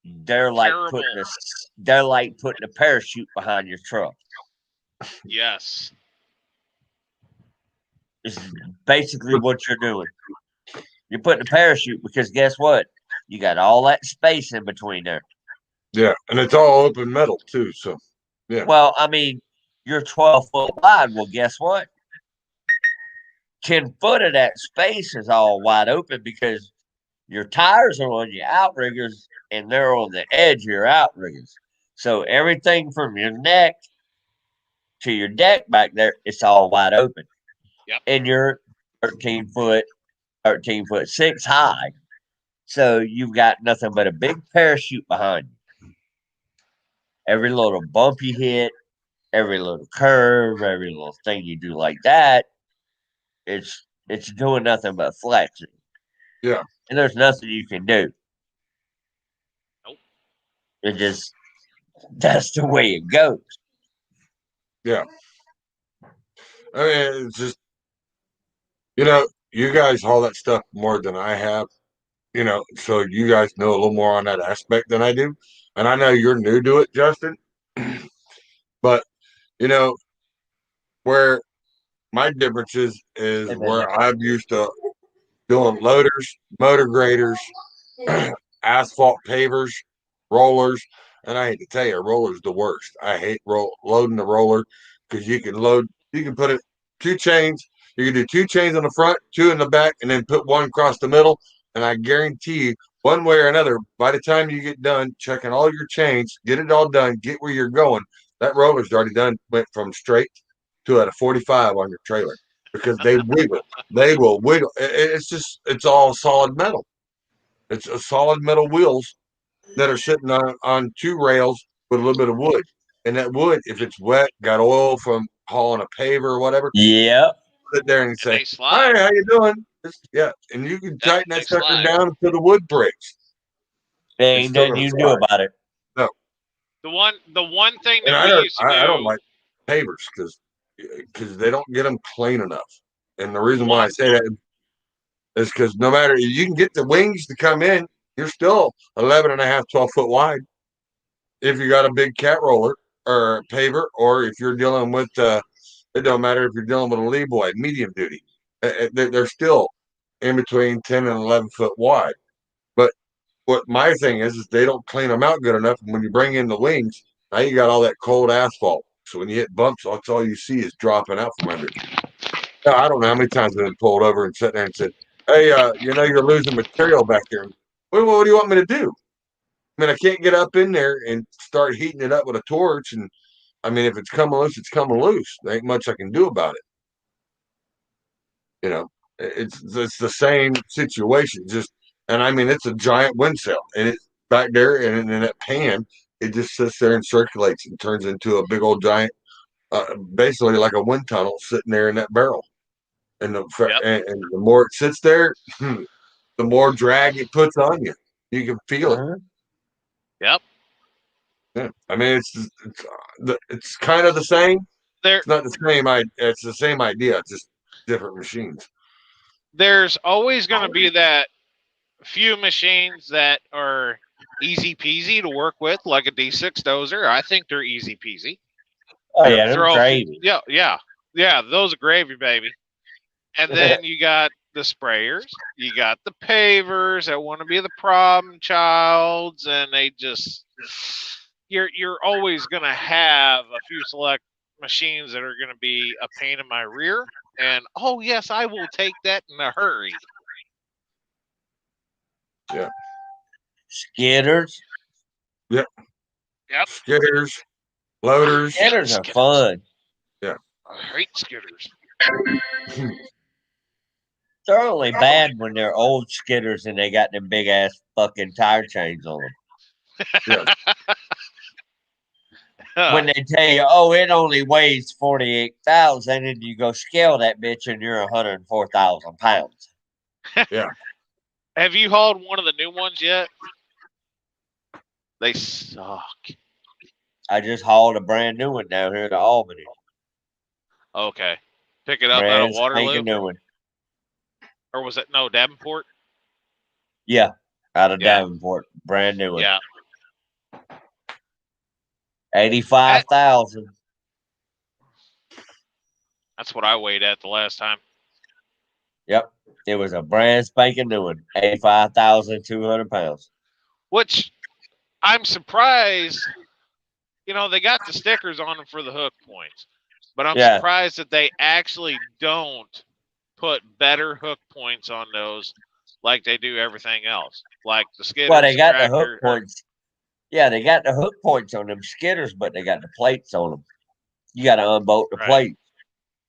Speaker 4: they're like putting a parachute behind your truck.
Speaker 3: Yes.
Speaker 4: This is basically what you're doing. You're putting a parachute because guess what? You got all that space in between there.
Speaker 2: Yeah, and it's all open metal too. So yeah.
Speaker 4: Well, I mean, you're 12 foot wide. Well, guess what? 10 foot of that space is all wide open because your tires are on your outriggers and they're on the edge of your outriggers. So everything from your neck to your deck back there, it's all wide open.
Speaker 3: Yep.
Speaker 4: And you're 13 foot 6 high. So you've got nothing but a big parachute behind you. Every little bump you hit, every little curve, every little thing you do like that, it's doing nothing but flexing.
Speaker 2: Yeah.
Speaker 4: And there's nothing you can do.
Speaker 3: Nope.
Speaker 4: It just that's the way it goes.
Speaker 2: Yeah. I mean, it's just, you guys haul that stuff more than I have, so you guys know a little more on that aspect than I do. And I know you're new to it, Justin. But, where my difference is where I'm used to doing loaders, motor graders, asphalt pavers, rollers. And I hate to tell you, a roller's the worst. I hate loading the roller because you can put it 2 chains. You can do 2 chains on the front, 2 in the back, and then put 1 across the middle. And I guarantee you, one way or another, by the time you get done checking all your chains, get it all done, get where you're going, that roller's already done, went from straight to at a 45 on your trailer because they wiggle. They will wiggle. It's all solid metal. It's a solid metal wheels that are sitting on 2 rails with a little bit of wood. And that wood, if it's wet, got oil from hauling a paver or whatever,
Speaker 4: Yep.
Speaker 2: sit there and
Speaker 3: And
Speaker 2: say,
Speaker 3: they slide.
Speaker 2: "Hi, how you doing?" Yeah, and you can tighten
Speaker 3: They
Speaker 2: that sucker
Speaker 3: slide.
Speaker 2: down until the wood breaks.
Speaker 4: There
Speaker 2: It's
Speaker 4: ain't
Speaker 2: still
Speaker 4: nothing
Speaker 2: gonna
Speaker 4: you can do
Speaker 2: slide.
Speaker 4: about it.
Speaker 2: No,
Speaker 3: The one thing
Speaker 2: and
Speaker 3: that we used to do.
Speaker 2: I don't like pavers because they don't get them clean enough. And the reason why I say that is because no matter you can get the wings to come in, you're still 11 and a half, 12 foot wide. If you got a big cat roller or a paver, or if you're dealing with, it don't matter if you're dealing with a Lee boy, medium duty, they're still in between 10 and 11 foot wide. But what my thing is they don't clean them out good enough. And when you bring in the wings, now you got all that cold asphalt. So when you hit bumps, that's all you see is dropping out from under. Now, I don't know how many times I've been pulled over and sat there and said, "Hey, you're losing material back there." Well, what do you want me to do? I mean, I can't get up in there and start heating it up with a torch. And I mean, if it's coming loose, it's coming loose. There ain't much I can do about it. It's the same situation. And I mean, it's a giant wind sail, and it's back there, and in that pan, it just sits there and circulates and turns into a big old giant, basically like a wind tunnel sitting there in that barrel. And and the more it sits there, the more drag it puts on you. You can feel it.
Speaker 3: Yep.
Speaker 2: Yeah. I mean, it's kind of the same.
Speaker 3: There,
Speaker 2: It's not the same. It's the same idea. It's just different machines.
Speaker 3: there's always going to be that few machines that are easy peasy to work with, like a D6 dozer. I think they're easy peasy.
Speaker 4: Oh yeah, they're
Speaker 3: Throw,
Speaker 4: gravy.
Speaker 3: yeah. Those are gravy, baby. And then you got the sprayers, you got the pavers that want to be the problem childs, and they just you're always going to have a few select machines that are going to be a pain in my rear. And oh yes, I will take that in a hurry.
Speaker 2: Yeah.
Speaker 4: Skidders.
Speaker 2: Yep.
Speaker 3: Yep.
Speaker 2: Skidders, loaders.
Speaker 4: Skidders are fun.
Speaker 2: Yeah.
Speaker 3: I hate skidders.
Speaker 4: They're only bad when they're old skidders and they got them big ass fucking tire chains on them.
Speaker 2: Yeah.
Speaker 4: When they tell you, oh, it only weighs 48,000, and you go scale that bitch and you're 104,000 pounds.
Speaker 2: Yeah.
Speaker 3: Have you hauled one of the new ones yet? They suck.
Speaker 4: I just hauled a brand new one down here to Albany.
Speaker 3: Okay. Pick it up out
Speaker 4: Brand
Speaker 3: of
Speaker 4: spanking
Speaker 3: Waterloo?
Speaker 4: new one.
Speaker 3: Or was it Davenport?
Speaker 4: Yeah, out of
Speaker 3: Yeah.
Speaker 4: Davenport. Brand new one.
Speaker 3: Yeah.
Speaker 4: 85,000.
Speaker 3: That's what I weighed at the last time.
Speaker 4: Yep. It was a brand spanking new one. 85,200 pounds.
Speaker 3: Which I'm surprised, they got the stickers on them for the hook points. But I'm surprised that they actually don't put better hook points on those, like they do everything else, like the skidders,
Speaker 4: Well, they got the hook
Speaker 3: tractor,
Speaker 4: points. Yeah, they got the hook points on them skidders, but they got the plates on them. You got to unbolt the
Speaker 3: Right.
Speaker 4: plate.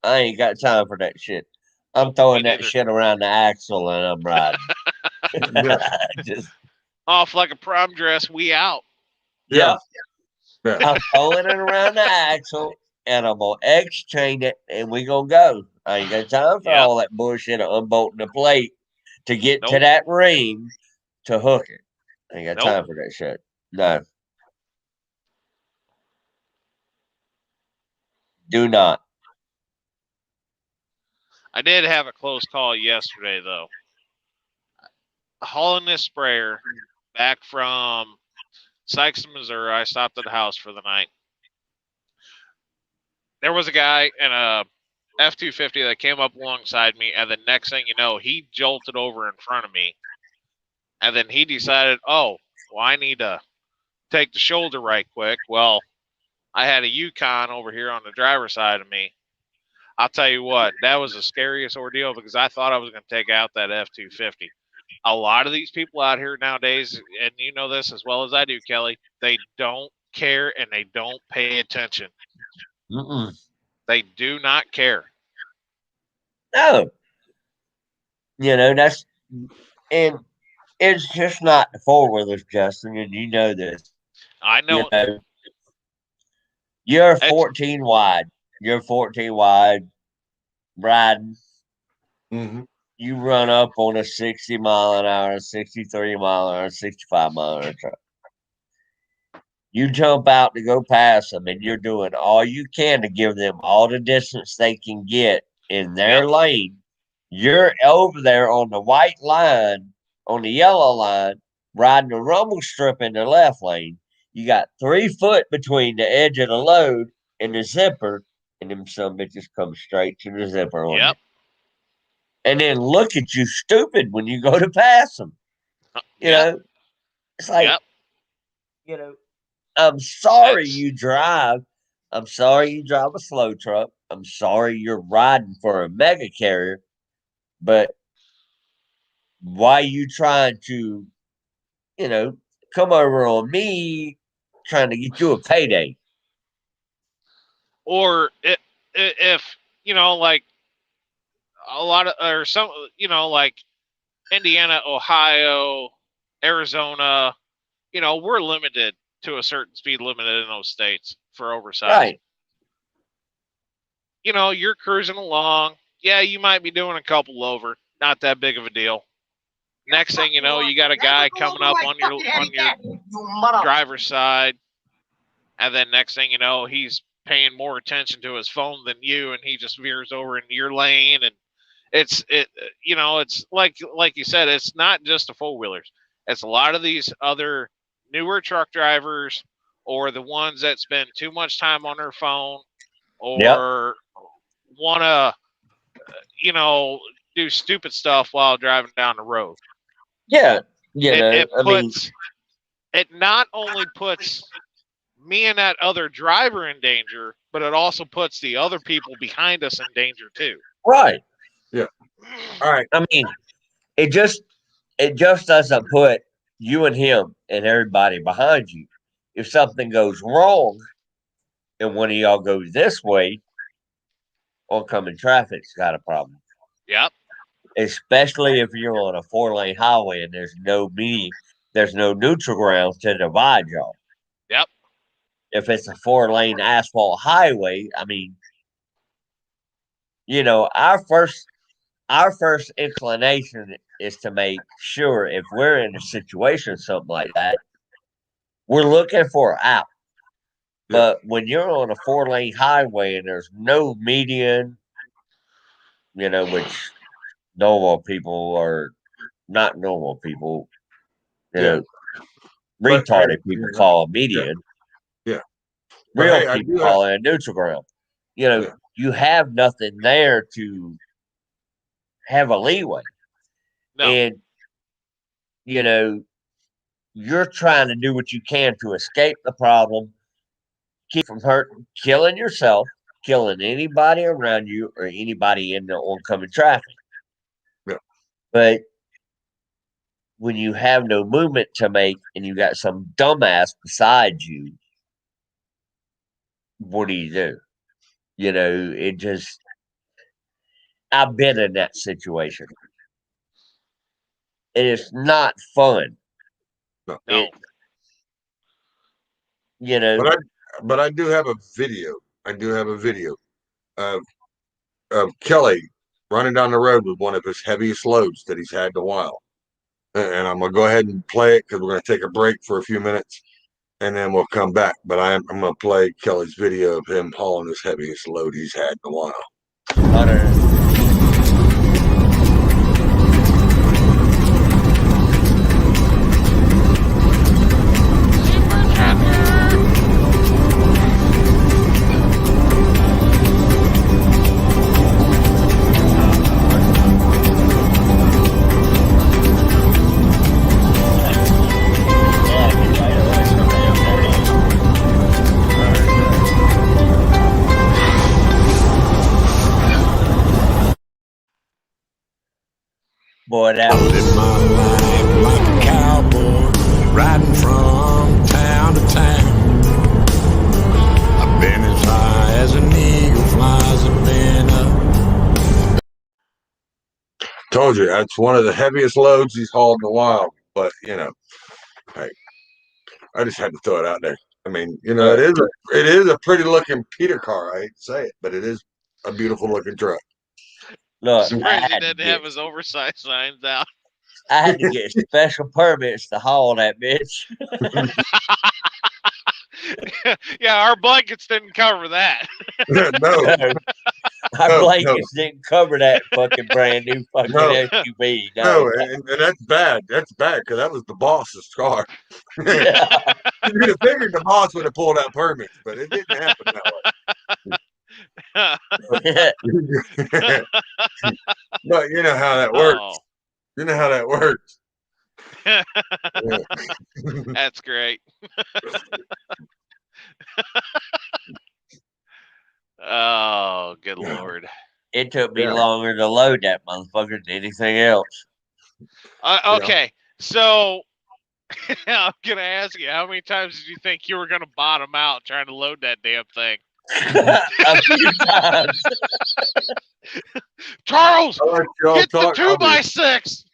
Speaker 4: I ain't got time for that shit. I'm
Speaker 3: Nope,
Speaker 4: throwing
Speaker 3: me
Speaker 4: that
Speaker 3: neither.
Speaker 4: shit around the axle and I'm riding. Just
Speaker 3: Off like a prom dress, we out.
Speaker 4: yeah,
Speaker 2: Yeah.
Speaker 4: I'm throwing it around the axle and I'm gonna exchange it and we gonna go. I ain't got time for
Speaker 3: Yep.
Speaker 4: all that bullshit of unbolting the plate to get to
Speaker 3: Nope.
Speaker 4: that ring to hook it. I ain't got
Speaker 3: Nope.
Speaker 4: time for that shit. No. Do not.
Speaker 3: I did have a close call yesterday, though. Hauling this sprayer back from Sykes, Missouri. I stopped at the house for the night. There was a guy in a F-250 that came up alongside me, and the next thing you know, he jolted over in front of me. And then he decided, oh, well, I need to take the shoulder right quick. Well, I had a Yukon over here on the driver's side of me. I'll tell you what, that was the scariest ordeal because I thought I was going to take out that F-250. A lot of these people out here nowadays, and you know this as well as I do, Kelly, they don't care and they don't pay attention.
Speaker 4: Mm-mm.
Speaker 3: They do not care.
Speaker 4: No. You know, and it's just not the four wheelers, Justin, and you know this.
Speaker 3: I know.
Speaker 4: You know, you're 14 wide. You're 14 wide riding.
Speaker 2: Mm-hmm.
Speaker 4: You run up on a 60 mile an hour, 63 mile an hour, 65 mile an hour truck. You jump out to go past them, and you're doing all you can to give them all the distance they can get in their lane. You're over there on the white line, on the yellow line, riding the rumble strip in the left lane. You got 3 foot between the edge of the load and the zipper, and them some bitches come straight to the zipper on you. And then look at you stupid when you go to pass them. You know, it's like, you know, I'm sorry you drive. I'm sorry you drive a slow truck. I'm sorry you're riding for a mega carrier. But why you trying to, you know, come over on me trying to get you a payday?
Speaker 3: Or if you know, like a lot of, or some, you know, like Indiana, Ohio, Arizona, you know, we're limited to a certain speed limit in those states for oversize.
Speaker 4: Right.
Speaker 3: You know, you're cruising along. Yeah, you might be doing a couple over. Not that big of a deal. Next thing you know, you got a guy coming up on your driver's side. And then next thing you know, he's paying more attention to his phone than you, and he just veers over into your lane. And it's like you said, it's not just the four wheelers. It's a lot of these other newer truck drivers or the ones that spend too much time on their phone or want to, do stupid stuff while driving down the road.
Speaker 4: Yeah.
Speaker 3: It not only puts me and that other driver in danger, but it also puts the other people behind us in danger too.
Speaker 4: Right.
Speaker 2: Yeah.
Speaker 4: All right. I mean, it just doesn't put you and him and everybody behind you. If something goes wrong and one of y'all goes this way, oncoming traffic's got a problem.
Speaker 3: Yep.
Speaker 4: Especially if you're on a 4-lane highway and there's no neutral ground to divide y'all.
Speaker 3: Yep.
Speaker 4: If it's a 4-lane asphalt highway, I mean, our first inclination is to make sure if we're in a situation something like that, we're looking for an out. But when you're on a 4-lane highway and there's no median, which normal people are not normal people, retarded people call a median.
Speaker 2: Yeah.
Speaker 4: Real people call it a neutral ground. You have nothing there to have a leeway.
Speaker 3: No.
Speaker 4: And, you're trying to do what you can to escape the problem, keep from killing yourself, killing anybody around you or anybody in the oncoming traffic.
Speaker 2: Yeah.
Speaker 4: But when you have no movement to make and you got some dumbass beside you, what do you do? You know, it just, I've been in that situation. And it's not fun.
Speaker 2: No.
Speaker 3: No.
Speaker 4: You know,
Speaker 2: But I do have a video. I do have a video of Kelly running down the road with one of his heaviest loads that he's had in a while. And I'm gonna go ahead and play it because we're gonna take a break for a few minutes, and then we'll come back. But I'm gonna play Kelly's video of him hauling his heaviest load he's had in a while.
Speaker 4: Hunter, boy, that was
Speaker 6: Lived my life like a cowboy, riding from town to town. I've been as high as an eagle flies, I've been up.
Speaker 2: Told you that's one of the heaviest loads he's hauled in a while. But you know, hey, I just had to throw it out there. I mean, you know, it is a pretty looking Peter car. I hate to say it, but it is a beautiful looking truck.
Speaker 4: look.
Speaker 3: Surprised he didn't have his oversized signs out.
Speaker 4: I had to get special permits to haul that bitch.
Speaker 3: Yeah, our blankets didn't cover that.
Speaker 2: No,
Speaker 4: Our
Speaker 2: No,
Speaker 4: blankets didn't cover that fucking brand new fucking
Speaker 2: No.
Speaker 4: SUV.
Speaker 2: no, and that's bad. That's bad because that was the boss's car.
Speaker 4: Yeah.
Speaker 2: You'd have figured the boss would have pulled out permits, but it didn't happen that way. But you know how that works.
Speaker 3: Oh,
Speaker 2: You know how that works. Yeah.
Speaker 3: that's great. Oh, good lord.
Speaker 4: It took me
Speaker 2: Yeah.
Speaker 4: longer to load that motherfucker than anything else.
Speaker 3: Okay, so I'm gonna ask you, how many times did you think you were gonna bottom out trying to load that damn thing?
Speaker 4: A few times.
Speaker 3: Charles,
Speaker 2: I'll let y'all
Speaker 3: get the
Speaker 2: talk. I'll be-
Speaker 3: 2x6.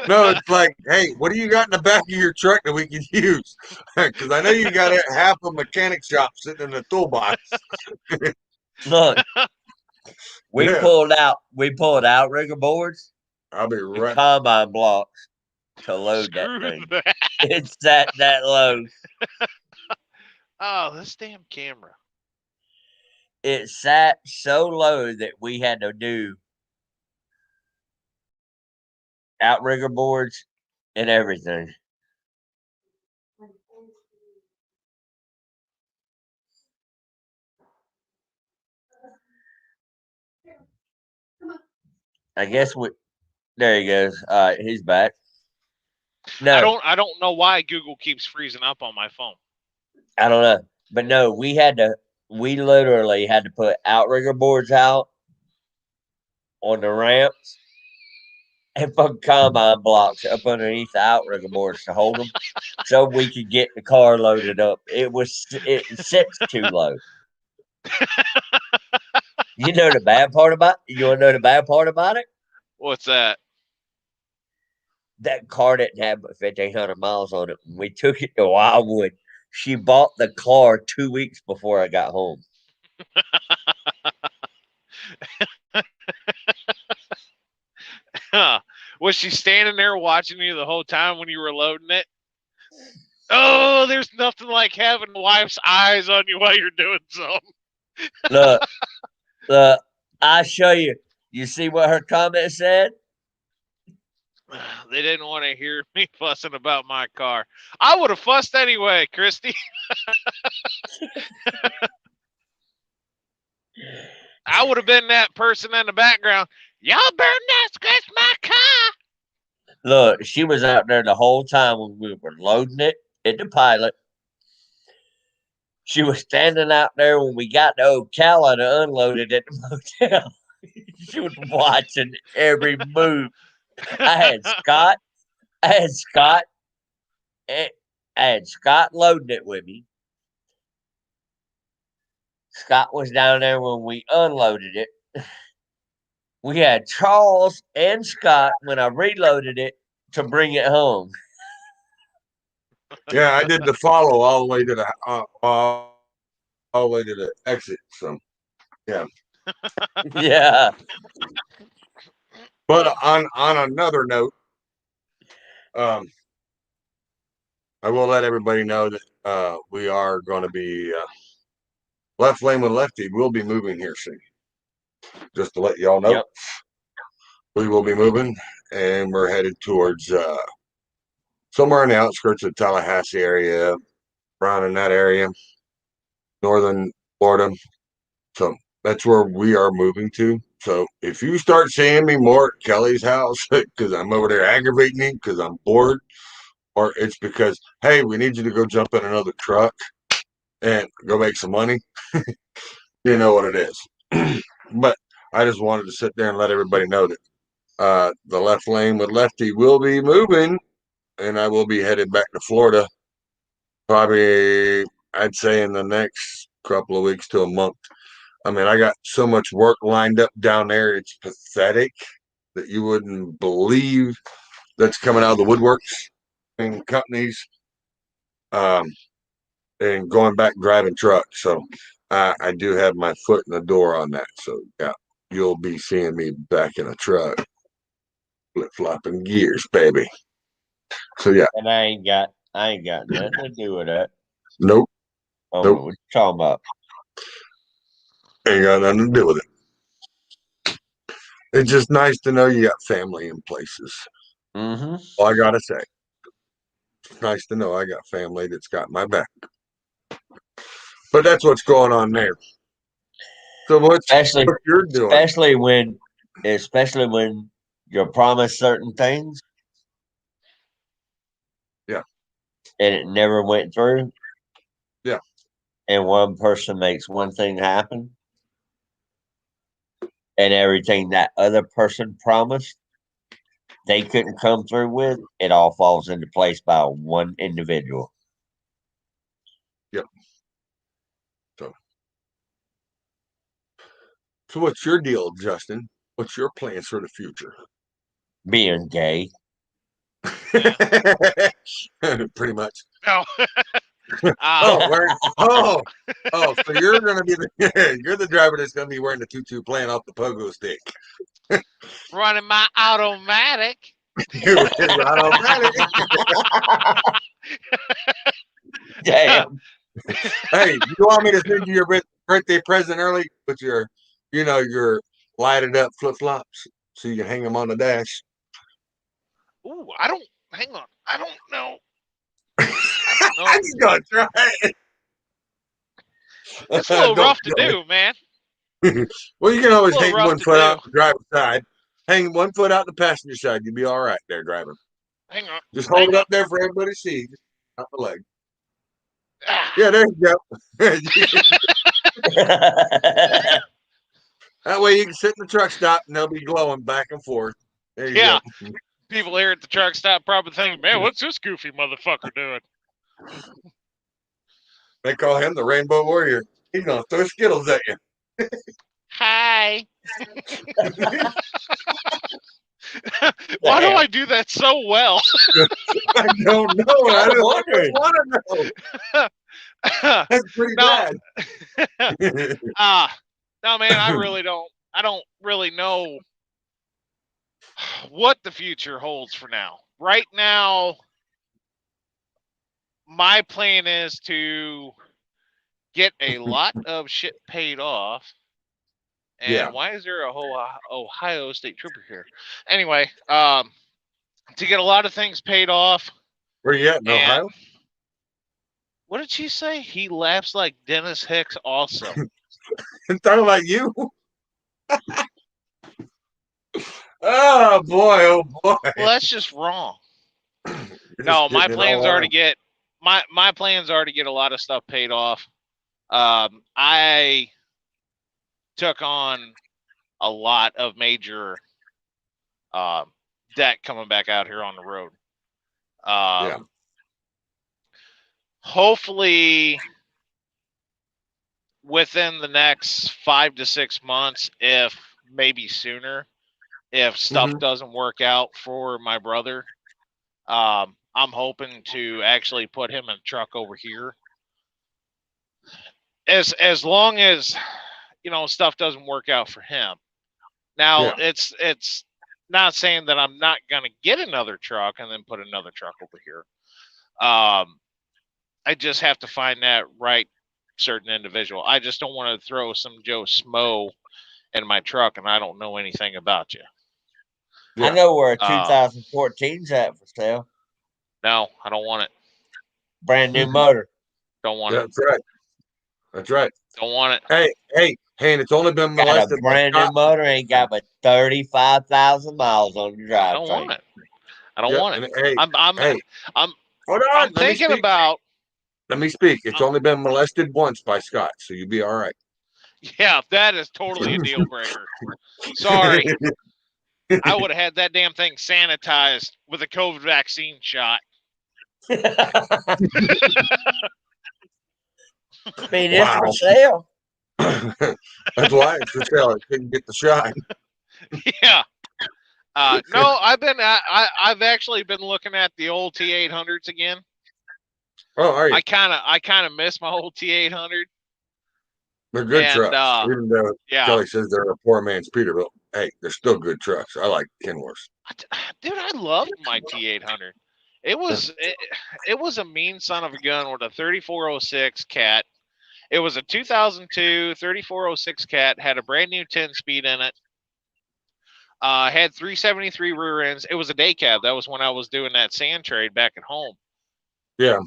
Speaker 2: No, it's like, hey, what do you got in the back of your truck that we can use? Because I know you got half a mechanic shop sitting in the toolbox.
Speaker 4: Look, we
Speaker 2: Yeah.
Speaker 4: pulled out rigger boards
Speaker 2: I'll be
Speaker 4: and
Speaker 2: right.
Speaker 4: combine blocks to load that
Speaker 3: Screw
Speaker 4: thing.
Speaker 3: that.
Speaker 4: It's that low.
Speaker 3: Oh, this damn camera.
Speaker 4: It sat so low that we had to do outrigger boards and everything. I guess we. There he goes. All right, he's back. No,
Speaker 3: I don't know why Google keeps freezing up on my phone.
Speaker 4: I don't know, but no, we literally had to put outrigger boards out on the ramps and put combine blocks up underneath the outrigger boards to hold them, so we could get the car loaded up. It sits too low. You know the bad part about you want to know the bad part about it?
Speaker 3: What's that?
Speaker 4: That car didn't have but 1,500 miles on it. When we took it to Wildwood, she bought the car 2 weeks before I got home.
Speaker 3: Was she standing there watching you the whole time when you were loading it? Oh, there's nothing like having a wife's eyes on you while you're doing something.
Speaker 4: Look, I show you. You see what her comment said?
Speaker 3: They didn't want to hear me fussing about my car. I would have fussed anyway, Christy. I would have been that person in the background. Y'all better not scratch my car.
Speaker 4: Look, she was out there the whole time when we were loading it in the pilot. She was standing out there when we got to Ocala to unload it at the motel. She was watching every move. I had Scott. I had Scott loading it with me. Scott was down there when we unloaded it. We had Charles and Scott when I reloaded it to bring it home.
Speaker 2: Yeah, I did the follow all the way to the all the way to the exit. So
Speaker 4: Yeah.
Speaker 2: but on another note, I will let everybody know that we are going to be Left Lane with Lefty will be moving here soon. Just to let y'all know.
Speaker 4: Yep.
Speaker 2: We will be moving, and we're headed towards somewhere in the outskirts of Tallahassee area, around in that area, northern Florida. So that's where we are moving to. So if you start seeing me more at Kelly's house because I'm over there aggravating him because I'm bored, or it's because, hey, we need you to go jump in another truck and go make some money, you know what it is. But I just wanted to sit there and let everybody know that the Left Lane with Lefty will be moving, and I will be headed back to Florida probably, I'd say, in the next couple of weeks to a month. I mean, I got so much work lined up down there. It's pathetic that you wouldn't believe that's coming out of the woodworks and companies, and going back driving trucks. So I do have my foot in the door on that. So yeah, you'll be seeing me back in a truck, flip-flopping gears, baby. So yeah,
Speaker 4: And I ain't got nothing to do with that.
Speaker 2: nope,
Speaker 4: Oh,
Speaker 2: Nope.
Speaker 4: what you talking about?
Speaker 2: ain't got nothing to do with it. It's just nice to know you got family in places.
Speaker 4: Mm-hmm.
Speaker 2: All I gotta say, it's nice to know I got family that's got my back. But that's what's going on there. So what you're doing?
Speaker 4: Especially when you're promised certain things.
Speaker 2: Yeah.
Speaker 4: And it never went through.
Speaker 2: Yeah.
Speaker 4: And one person makes one thing happen. And everything that other person promised they couldn't come through with, it all falls into place by one individual.
Speaker 2: Yep. So what's your deal, Justin? What's your plans for the future?
Speaker 4: Being gay.
Speaker 2: Pretty much.
Speaker 3: No.
Speaker 2: So you're gonna be you're the driver that's gonna be wearing the tutu playing off the pogo stick.
Speaker 3: Running my automatic.
Speaker 2: You're automatic.
Speaker 4: Damn.
Speaker 2: Hey, you want me to send you your birthday present early with your lighted up flip flops so you can hang them on the dash?
Speaker 3: Ooh, hang on. I don't know.
Speaker 2: I'm just gonna try it.
Speaker 3: It's a little rough to do, man.
Speaker 2: Well, you can always
Speaker 3: A little
Speaker 2: hang
Speaker 3: rough
Speaker 2: one
Speaker 3: to
Speaker 2: foot
Speaker 3: do.
Speaker 2: out the driver's side. Hang one foot out the passenger side. You'll be all right there driving.
Speaker 3: Hang on.
Speaker 2: Just hold it up there for everybody to see. Just out the leg. Yeah, there you go. That way you can sit in the truck stop and they'll be glowing back and forth. There you
Speaker 3: Yeah.
Speaker 2: go.
Speaker 3: People here at the truck stop probably thinking, man, what's this goofy motherfucker doing?
Speaker 2: They call him the Rainbow Warrior. He's gonna throw Skittles at you.
Speaker 3: Hi. Why do I do that so well?
Speaker 2: I don't know. I don't want to know. That's pretty bad.
Speaker 3: No, man, I don't really know what the future holds for now. Right now, my plan is to get a lot of shit paid off. And
Speaker 2: Yeah.
Speaker 3: why is there a whole Ohio State Trooper here? Anyway, to get a lot of things paid off.
Speaker 2: Where you at in
Speaker 3: and-
Speaker 2: Ohio?
Speaker 3: What did she say? He laughs like Dennis Hicks also.
Speaker 2: I'm talking about you. Oh boy, oh boy.
Speaker 3: Well, that's just wrong. No, my plans are to get my plans are to get a lot of stuff paid off. I took on a lot of major debt coming back out here on the road.
Speaker 2: Yeah.
Speaker 3: Hopefully, within the next 5 to 6 months, if maybe sooner, if stuff
Speaker 2: Mhm.
Speaker 3: doesn't work out for my brother, I'm hoping to actually put him in a truck over here. As long as stuff doesn't work out for him. Now
Speaker 2: Yeah.
Speaker 3: it's not saying that I'm not gonna get another truck and then put another truck over here. I just have to find that right certain individual. I just don't want to throw some Joe Smo in my truck and I don't know anything about you.
Speaker 4: I
Speaker 2: Yeah.
Speaker 4: know where a 2014's at for sale.
Speaker 3: No, I don't want it.
Speaker 4: Brand new
Speaker 2: Mhm.
Speaker 4: motor.
Speaker 3: Don't want it.
Speaker 2: That's right. That's right.
Speaker 3: Don't want it.
Speaker 2: Hey, and it's only been
Speaker 4: Got a
Speaker 2: molested by
Speaker 4: brand new
Speaker 2: Scott.
Speaker 4: motor, ain't got but 35,000 miles on the
Speaker 3: I don't want
Speaker 4: drivetrain.
Speaker 3: it. I don't
Speaker 2: Yeah,
Speaker 3: want it.
Speaker 2: and hey,
Speaker 3: I'm
Speaker 2: hey,
Speaker 3: I'm
Speaker 2: hold on.
Speaker 3: I'm
Speaker 2: Let me
Speaker 3: thinking
Speaker 2: speak.
Speaker 3: about
Speaker 2: Let me speak. It's
Speaker 3: uh,
Speaker 2: only been molested once by Scott, so you'll be all right.
Speaker 3: yeah, that is totally a deal breaker. Sorry. I would have had that damn thing sanitized with a COVID vaccine shot.
Speaker 4: I mean, it's for
Speaker 2: Wow.
Speaker 4: sale.
Speaker 2: That's why it's for sale. It couldn't get the shot.
Speaker 3: Yeah. No, I've actually been looking at the old T800s again.
Speaker 2: Oh, are you?
Speaker 3: I kind of miss my old T800.
Speaker 2: They're good
Speaker 3: And
Speaker 2: trucks. Even though
Speaker 3: yeah,
Speaker 2: Kelly says they're a poor man's Peterbilt, hey, they're still good trucks. I like Kenworths.
Speaker 3: dude, I loved my T800. It was a mean son of a gun with a 3406 cat. It was a 2002 3406 cat, had a brand new 10-speed in it. Had 373 rear ends. It was a day cab. That was when I was doing that sand trade back at home.
Speaker 2: Yeah.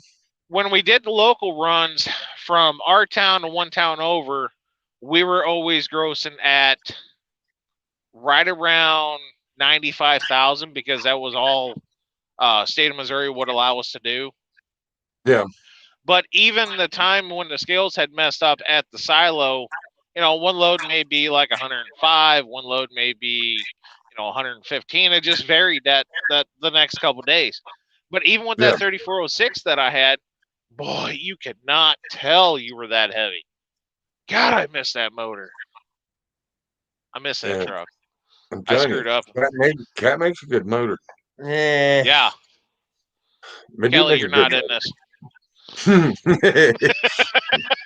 Speaker 3: When we did the local runs from our town to one town over, we were always grossing at right around 95,000 because that was all state of Missouri would allow us to do.
Speaker 2: Yeah.
Speaker 3: But even the time when the scales had messed up at the silo, one load may be like 105, one load may be 115. It just varied that the next couple of days. But even with that 3406 that I had, boy, you could not tell you were that heavy. God, I miss that motor. I miss that truck. I screwed up.
Speaker 2: Cat makes a good motor.
Speaker 3: Yeah.
Speaker 2: They do
Speaker 3: Kelly,
Speaker 2: make
Speaker 3: you're
Speaker 2: a good
Speaker 3: not in this.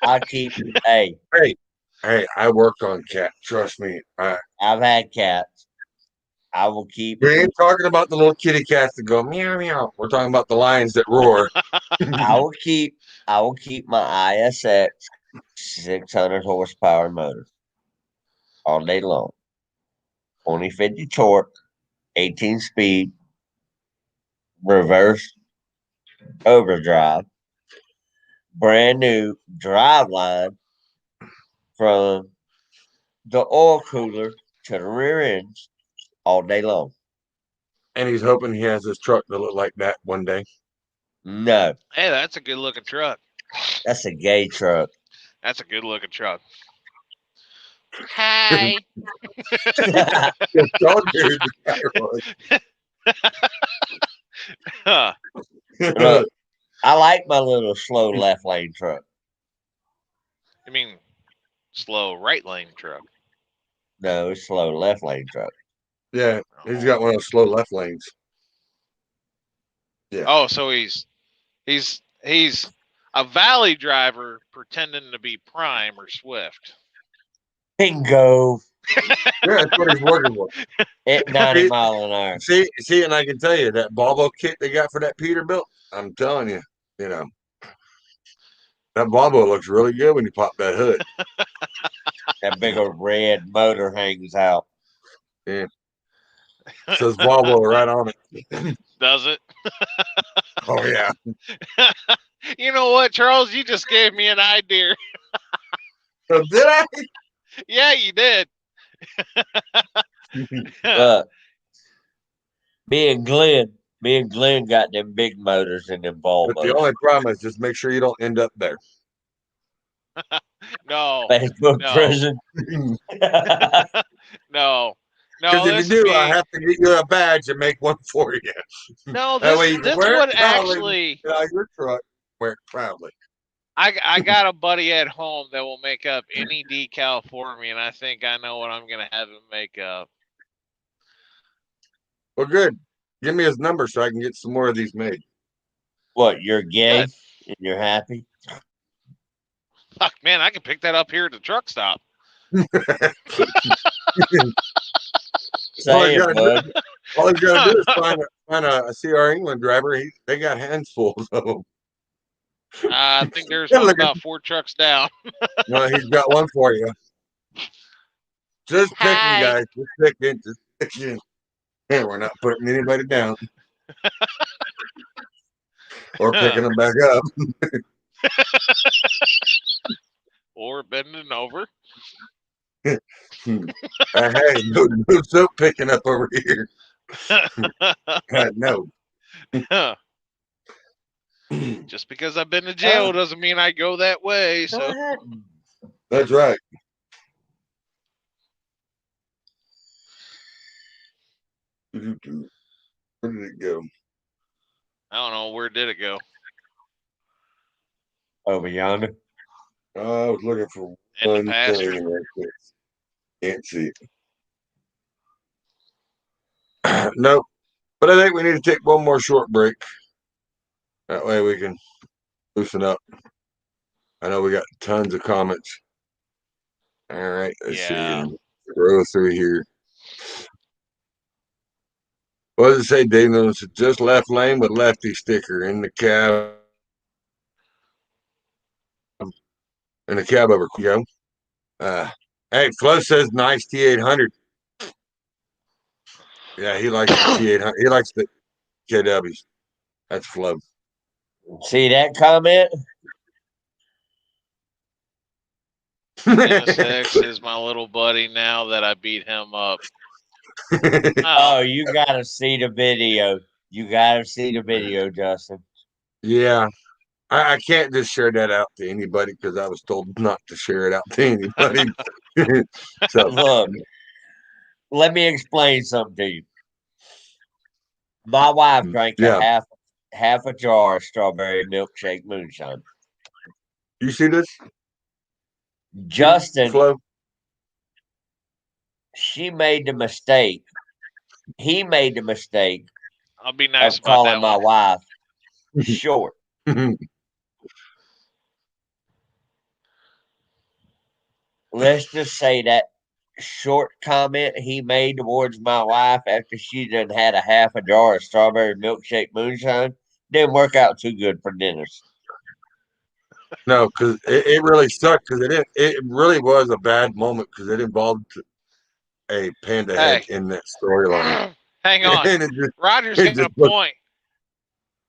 Speaker 4: I'll keep. Hey,
Speaker 2: hey, I worked on cat. Trust me.
Speaker 4: I've had cats. I will keep.
Speaker 2: We ain't talking about the little kitty cats that go meow meow. We're talking about the lions that roar.
Speaker 4: I will keep. I will keep my ISX 600 horsepower motor all day long. 2050 torque, 18 speed, reverse overdrive, brand new drive line from the oil cooler to the rear ends all day long.
Speaker 2: And he's hoping he has his truck to look like that one day.
Speaker 4: No,
Speaker 3: Hey, that's a good looking truck.
Speaker 4: that's a gay truck.
Speaker 3: That's a good looking truck. Hi.
Speaker 2: Don't do
Speaker 3: Huh.
Speaker 4: Look, I like my little slow left lane truck.
Speaker 3: I mean, slow right lane truck.
Speaker 4: No, it's slow left lane truck.
Speaker 2: Yeah, he's got one of those slow left lanes. Yeah.
Speaker 3: Oh, so he's a valley driver pretending to be Prime or Swift.
Speaker 4: Bingo.
Speaker 2: Yeah, that's what he's working with.
Speaker 4: At 90 mile an hour.
Speaker 2: See, and I can tell you that Volvo kit they got for that Peterbilt, I'm telling you, that Volvo looks really good when you pop that hood.
Speaker 4: That big old red motor hangs out.
Speaker 2: Yeah. Says Volvo right on it.
Speaker 3: Does it?
Speaker 2: Oh yeah.
Speaker 3: You know what, Charles? You just gave me an idea.
Speaker 2: So did I?
Speaker 3: Yeah, you did.
Speaker 4: Me and Glenn got them big motors in them ball
Speaker 2: But
Speaker 4: motors.
Speaker 2: the only problem is just make sure you don't end up there.
Speaker 3: No,
Speaker 4: Facebook
Speaker 3: no,
Speaker 4: prison.
Speaker 3: no,
Speaker 2: Because
Speaker 3: no.
Speaker 2: if you
Speaker 3: This would
Speaker 2: do, I
Speaker 3: be
Speaker 2: have to get you a badge and make one for you.
Speaker 3: no.
Speaker 2: That way
Speaker 3: This
Speaker 2: you can
Speaker 3: this
Speaker 2: wear it
Speaker 3: would
Speaker 2: proudly.
Speaker 3: actually.
Speaker 2: Get out of your truck, wear it proudly.
Speaker 3: I got a buddy at home that will make up any decal for me, and I think I know what I'm gonna have him make up.
Speaker 2: Well, good. Give me his number so I can get some more of these made.
Speaker 4: What, you're gay
Speaker 3: Good.
Speaker 4: and you're happy?
Speaker 3: Fuck, man, I can pick that up here at the truck stop.
Speaker 2: All
Speaker 4: Say
Speaker 2: he's
Speaker 4: it,
Speaker 2: got to do,
Speaker 4: bud.
Speaker 2: all he's got to do is find a CR England driver. They got hands full. So
Speaker 3: I think there's
Speaker 2: Yeah,
Speaker 3: one
Speaker 2: look at-
Speaker 3: about 4 trucks down.
Speaker 2: no, he's got one for you. Just picking,
Speaker 3: Hi.
Speaker 2: guys. Just picking. Just picking. Yeah, we're not putting anybody down or picking them back up.
Speaker 3: Or bending over.
Speaker 2: Hey, no soap picking up over here. No.
Speaker 3: Just because I've been to jail doesn't mean I go that way. So
Speaker 2: That's right. Where did it go?
Speaker 3: I don't know, where did it go?
Speaker 4: Over yonder.
Speaker 2: I was looking for
Speaker 3: In
Speaker 2: one
Speaker 3: the pasture.
Speaker 2: thing right there. Can't see it. Nope. But I think we need to take one more short break. That way we can loosen up. I know we got tons of comments. All right, let's
Speaker 3: Yeah.
Speaker 2: see. Scroll through here. What does it say, Dave? It's just left lane with lefty sticker in the cab. In the cab over. Go. Hey, Flo says nice T800. Yeah, he likes the T800. He likes the KWs. That's Flo.
Speaker 4: See that comment?
Speaker 3: Dennis X is my little buddy now that I beat him up.
Speaker 4: Oh, you gotta see the video. You gotta see the video, Justin.
Speaker 2: Yeah. I can't just share that out to anybody because I was told not to share it out to anybody. So
Speaker 4: Look, let me explain something to you. My wife drank
Speaker 2: Yeah.
Speaker 4: half a jar of strawberry milkshake moonshine.
Speaker 2: you see this,
Speaker 4: Justin,
Speaker 2: Flo?
Speaker 4: she made the mistake. He made the mistake
Speaker 3: I'll be nice
Speaker 4: of
Speaker 3: about
Speaker 4: calling
Speaker 3: that
Speaker 4: my
Speaker 3: one.
Speaker 4: wife short. Let's just say that short comment he made towards my wife after she done had a half a jar of strawberry milkshake moonshine didn't work out too good for Dennis.
Speaker 2: No, because it really sucked because it really was a bad moment because it involved a panda head in that storyline.
Speaker 3: Hang on.
Speaker 2: And it just,
Speaker 3: Roger's
Speaker 2: it
Speaker 3: got a
Speaker 2: just looked-
Speaker 3: point.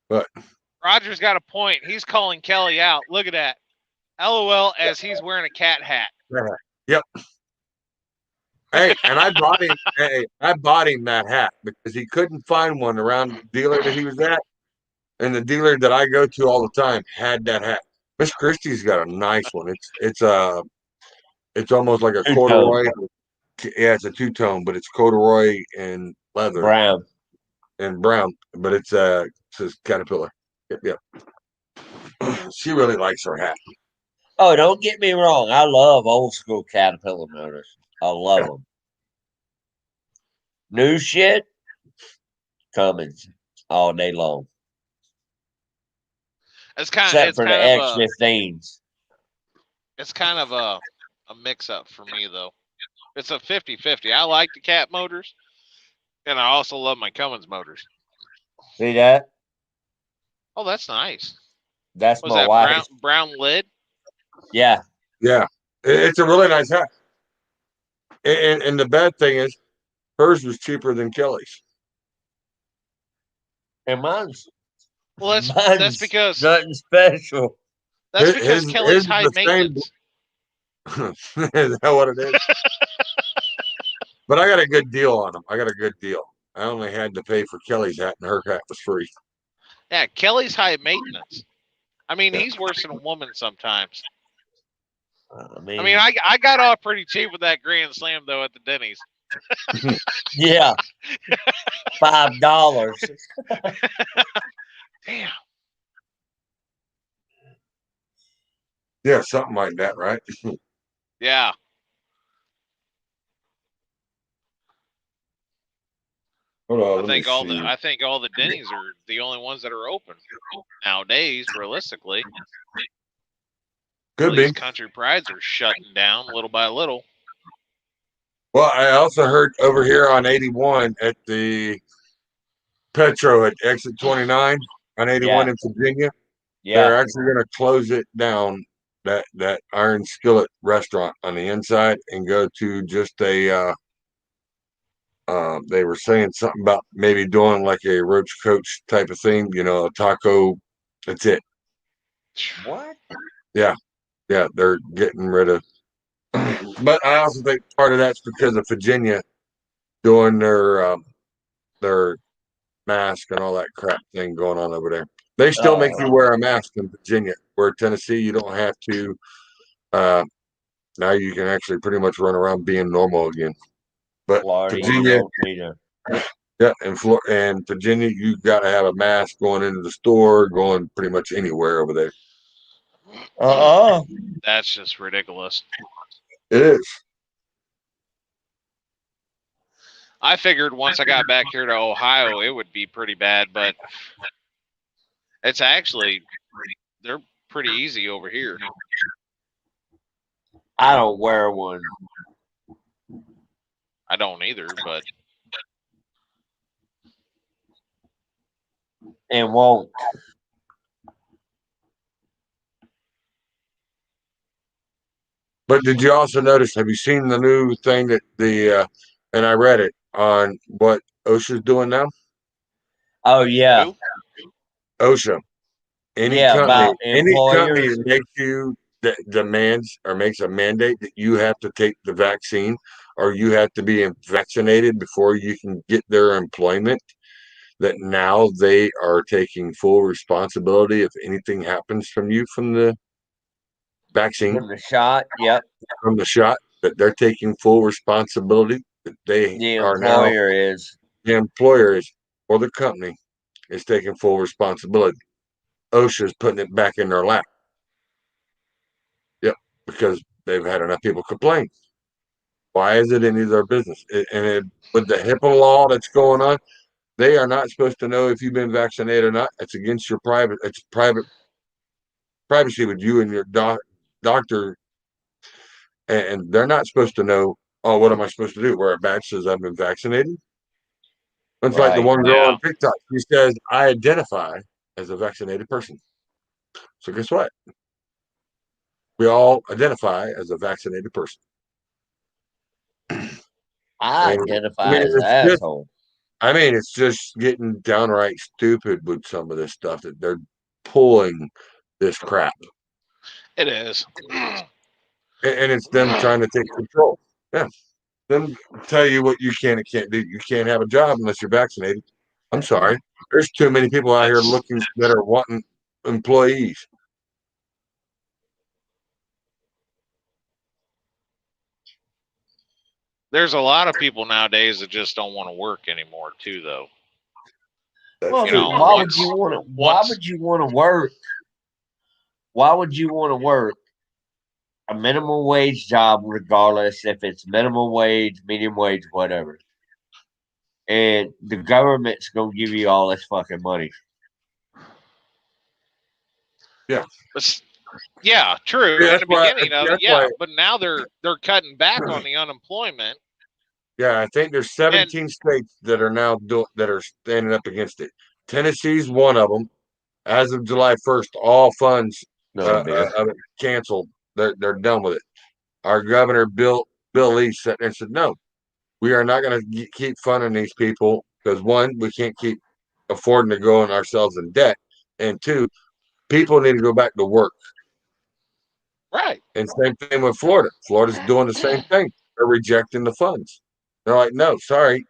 Speaker 2: What?
Speaker 3: Roger's got a point. He's calling Kelly out. Look at that. LOL as he's wearing a cat hat.
Speaker 2: Yep. Hey, and I bought him. I bought him that hat because he couldn't find one around the dealer that he was at, and the dealer that I go to all the time had that hat. Miss Christie's got a nice one. It's almost like a
Speaker 4: Two-tone.
Speaker 2: corduroy. Yeah, it's a two-tone, but it's corduroy and leather
Speaker 4: Brown.
Speaker 2: and brown. But it says Caterpillar. Yep. She really likes her hat.
Speaker 4: Oh, don't get me wrong. I love old school Caterpillar motors. I love them. New shit, Cummins all day long. Except for the X15s.
Speaker 3: It's kind of a mix up for me though. It's a 50-50. I like the cat motors, and I also love my Cummins motors.
Speaker 4: See that?
Speaker 3: Oh, that's nice.
Speaker 4: That's
Speaker 3: What's
Speaker 4: my
Speaker 3: that,
Speaker 4: wife.
Speaker 3: brown lid?
Speaker 4: Yeah.
Speaker 2: Yeah, it's a really nice hat. And the bad thing is, hers was cheaper than Kelly's.
Speaker 4: And mine's
Speaker 3: Well, that's because
Speaker 4: nothing special.
Speaker 3: Kelly's high
Speaker 2: the same-
Speaker 3: maintenance.
Speaker 2: Is that what it is? But I got a good deal on them. I got a good deal. I only had to pay for Kelly's hat, and her hat was free.
Speaker 3: Yeah, Kelly's high maintenance. I mean, he's worse than a woman sometimes.
Speaker 4: I
Speaker 3: I
Speaker 4: mean,
Speaker 3: mean, I got off pretty cheap with that Grand Slam though at the Denny's.
Speaker 4: yeah, $5.
Speaker 3: Damn.
Speaker 2: Yeah, something like that, right?
Speaker 3: Yeah.
Speaker 2: Hold on,
Speaker 3: I
Speaker 2: let me
Speaker 3: think all
Speaker 2: see.
Speaker 3: the Denny's are the only ones that are open nowadays, realistically.
Speaker 2: Could
Speaker 3: All
Speaker 2: be.
Speaker 3: these country prides are shutting down little by little.
Speaker 2: Well, I also heard over here on 81 at the Petro at exit 29 on 81
Speaker 4: Yeah,
Speaker 2: in Virginia,
Speaker 4: yeah.
Speaker 2: they're actually going to close it down, that Iron Skillet restaurant on the inside, and go to just a they were saying something about maybe doing like a roach coach type of thing, a taco. That's it.
Speaker 4: What?
Speaker 2: Yeah, they're getting rid of. But I also think part of that's because of Virginia doing their mask and all that crap thing going on over there. They still make you wear a mask in Virginia, where Tennessee you don't have to. Now you can actually pretty much run around being normal again. But
Speaker 4: Florida, you
Speaker 2: Virginia,
Speaker 4: don't need a.
Speaker 2: yeah, and Virginia, you got to have a mask going into the store, going pretty much anywhere over there.
Speaker 3: That's just ridiculous.
Speaker 2: It is.
Speaker 3: I figured once I got back here to Ohio, it would be pretty bad, but it's actually they're pretty easy over here.
Speaker 4: I don't wear one.
Speaker 3: I don't either, but
Speaker 4: And won't.
Speaker 2: But did you also notice? Have you seen the new thing that and I read it on what OSHA's doing now?
Speaker 4: Oh yeah,
Speaker 3: who?
Speaker 2: OSHA, any
Speaker 4: yeah.
Speaker 2: company,
Speaker 4: About
Speaker 2: any company
Speaker 4: employers.
Speaker 2: that makes you that demands or makes a mandate that you have to take the vaccine or you have to be vaccinated before you can get their employment, that now they are taking full responsibility if anything happens from you from the vaccine,
Speaker 4: From the shot. Yep.
Speaker 2: from the shot, that they're taking full responsibility, that they
Speaker 4: The
Speaker 2: are now,
Speaker 4: employer is.
Speaker 2: the employer is, or the company is taking full responsibility. OSHA is putting it back in their lap. Yep, because they've had enough people complain. Why is it any of their business? With the HIPAA law that's going on, they are not supposed to know if you've been vaccinated or not. It's against your private. It's private privacy with you and your doctor, and they're not supposed to know. Oh, what am I supposed to do? Wear a badge says I've been vaccinated. It's like the
Speaker 4: Right.
Speaker 2: one girl
Speaker 3: Yeah.
Speaker 2: on TikTok. She says, "I identify as a vaccinated person." So guess what? We all identify as a vaccinated person.
Speaker 4: I
Speaker 2: And I
Speaker 4: identify
Speaker 2: mean,
Speaker 4: as an
Speaker 2: it's just,
Speaker 4: asshole.
Speaker 2: it's just getting downright stupid with some of this stuff that they're pulling this crap,
Speaker 3: It is.
Speaker 2: and it's them trying to take control. Yeah, them tell you what you can and can't do. You can't have a job unless you're vaccinated. I'm sorry. There's too many people out here looking that are wanting employees.
Speaker 3: There's a lot of people nowadays that just don't want to work anymore, too, though.
Speaker 2: That's
Speaker 4: Well,
Speaker 3: You
Speaker 2: true.
Speaker 3: know,
Speaker 4: why
Speaker 3: once-
Speaker 4: would you want to? Why
Speaker 3: once-
Speaker 4: would you want to work? Why would you want to work a minimum wage job, regardless if it's minimum wage, medium wage, whatever? And the government's gonna give you all this fucking money.
Speaker 3: Yeah, true.
Speaker 2: Yeah,
Speaker 3: In
Speaker 2: that's
Speaker 3: the
Speaker 2: why-
Speaker 3: beginning of it,
Speaker 2: that's
Speaker 3: yeah.
Speaker 2: why-
Speaker 3: But now they're cutting back on the unemployment.
Speaker 2: Yeah, I think there's 17 states that are now that are standing up against it. Tennessee's one of them. As of July 1st, all funds of it canceled. They're done with it. Our governor Bill Lee sat there and said, "No, we are not going to keep funding these people because one, we can't keep affording to go in ourselves in debt, and two, people need to go back to work."
Speaker 3: Right.
Speaker 2: And same thing with Florida. Florida's doing the same thing. They're rejecting the funds. They're like, "No, sorry,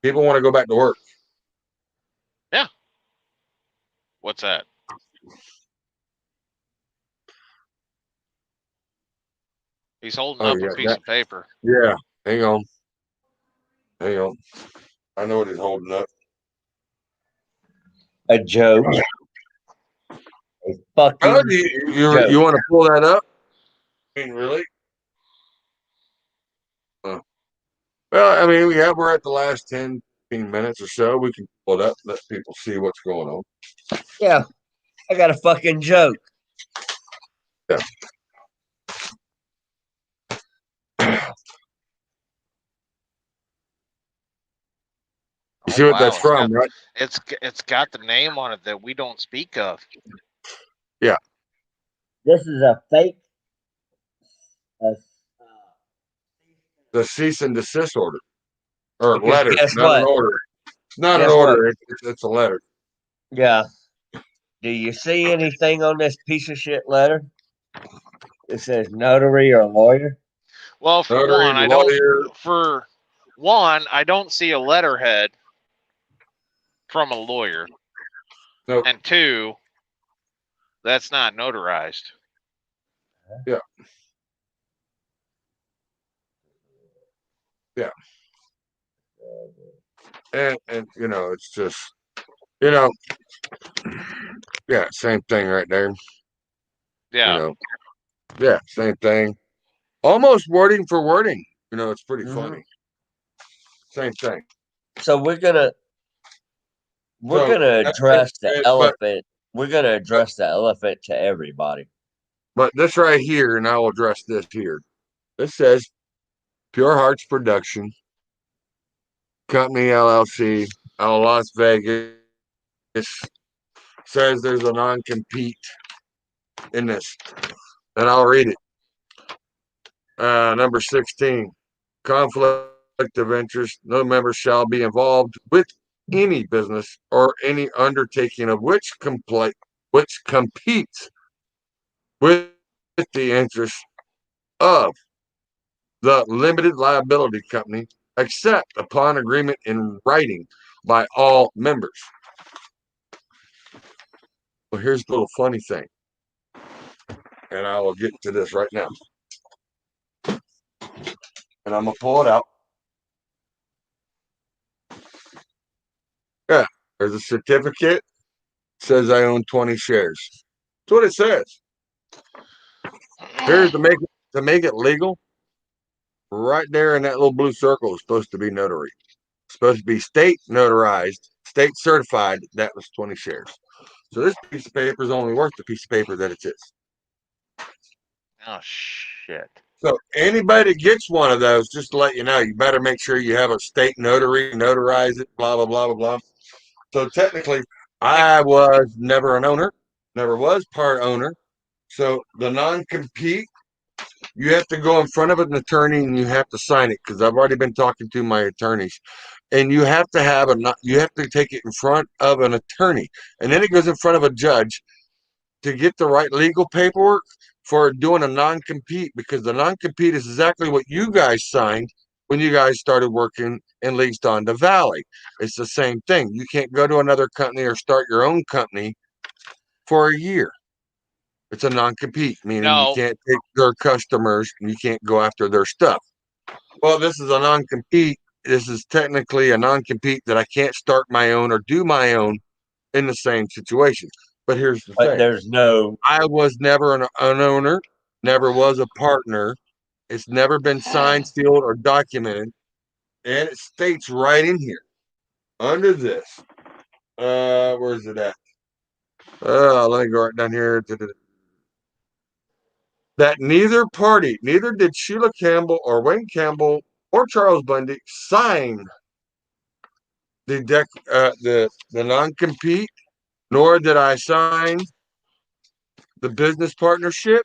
Speaker 2: people want to go back to work."
Speaker 3: What's that? He's holding
Speaker 2: Oh
Speaker 3: up
Speaker 2: yeah,
Speaker 3: a piece of paper.
Speaker 2: yeah. Hang on. Hang on. I know what he's holding up.
Speaker 4: A joke. A fucking
Speaker 2: Oh, you
Speaker 4: joke.
Speaker 2: want to pull that up? I mean, really? Well, I mean, we're at the last 10, 15 minutes or so. We can pull it up, let people see what's going on.
Speaker 4: Yeah, I got a fucking joke.
Speaker 2: Yeah. You see what that's
Speaker 3: Wow,
Speaker 2: from, right?
Speaker 3: it's got the name on it that we don't speak of.
Speaker 2: Yeah.
Speaker 4: This is a fake.
Speaker 2: The cease and desist order. Or
Speaker 4: Because
Speaker 2: letter,
Speaker 4: guess
Speaker 2: not an
Speaker 4: what?
Speaker 2: order. It's not an
Speaker 4: Guess what?
Speaker 2: order. It's a letter.
Speaker 4: Yeah. Do you see anything on this piece of shit letter? It says notary or lawyer.
Speaker 3: Well, for
Speaker 2: Notary,
Speaker 3: one, I
Speaker 2: lawyer.
Speaker 3: don't see a letterhead from a lawyer.
Speaker 2: Nope.
Speaker 3: And two, that's not notarized.
Speaker 2: Yeah. Yeah. And it's just, yeah, same thing right there.
Speaker 3: Yeah.
Speaker 2: Yeah, same thing. Almost wording for wording. It's pretty funny. Same thing.
Speaker 4: So we're gonna address the elephant. We're gonna address the elephant to everybody.
Speaker 2: But this right here, and I will address this here. This says Pure Hearts Production Company LLC out of Las Vegas. Says there's a non-compete in this, and I'll read it. Number 16, conflict of interest. No member shall be involved with any business or any undertaking of which competes with the interests of the limited liability company, except upon agreement in writing by all members. Well, here's the little funny thing, and I will get to this right now. And I'm going to pull it out. Yeah, there's a certificate. It says I own 20 shares. That's what it says. Here's to make it legal. Right there in that little blue circle is supposed to be notary. It's supposed to be state notarized, state certified. That was 20 shares. So this piece of paper is only worth the piece of paper that it is.
Speaker 3: Oh shit.
Speaker 2: So anybody that gets one of those, just to let you know, you better make sure you have a state notary, notarize it, blah, blah, blah, blah, blah. So technically, I was never an owner, never was part owner. So the non-compete, you have to go in front of an attorney and you have to sign it, because I've already been talking to my attorneys. And you have to take it in front of an attorney. And then it goes in front of a judge to get the right legal paperwork for doing a non-compete, because the non-compete is exactly what you guys signed when you guys started working and leased on the Valley. It's the same thing. You can't go to another company or start your own company for a year. It's a non-compete, meaning you can't take their customers and you can't go after their stuff. Well, this is a non-compete. This is technically a non-compete that I can't start my own or do my own in the same situation. But here's the thing. I was never an owner, never was a partner. It's never been signed, sealed, or documented. And it states right in here, under this, where's it at? Let me go right down here. That neither party, neither did Sheila Campbell or Wayne Campbell or Charles Bundy sign the non-compete, nor did I sign the business partnership,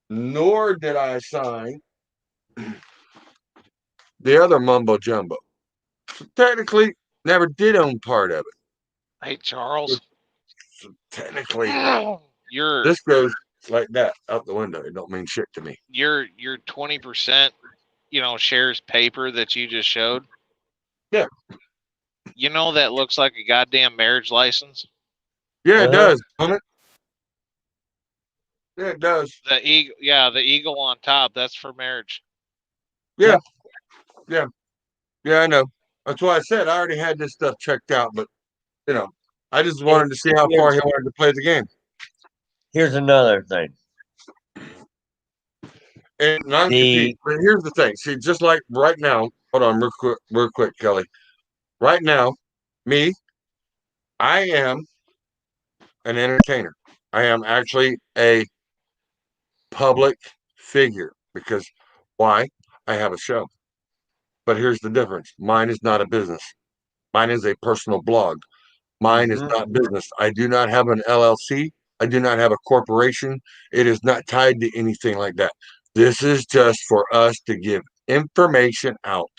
Speaker 2: nor did I sign the other mumbo jumbo. So technically, never did own part of it.
Speaker 3: Hey, Charles.
Speaker 2: So technically,
Speaker 3: You're
Speaker 2: this goes like that out the window. It don't mean shit to me.
Speaker 3: Your 20%, shares paper that you just showed.
Speaker 2: Yeah.
Speaker 3: That looks like a goddamn marriage license.
Speaker 2: Yeah, it does. Yeah, it does.
Speaker 3: The eagle, yeah, the eagle on top. That's for marriage.
Speaker 2: Yeah, yeah, yeah. I know. That's why I said I already had this stuff checked out, but you know, I just wanted to see how far he wanted to play the game.
Speaker 4: Here's another thing.
Speaker 2: And non-compete. But here's the thing. See, just like right now, hold on, real quick, Kelly. Right now, me, I am an entertainer. I am actually a public figure because why? I have a show. But here's the difference. Mine is not a business. Mine is a personal blog. Mine is not business. I do not have an LLC. I do not have a corporation. It is not tied to anything like that. This is just for us to give information out.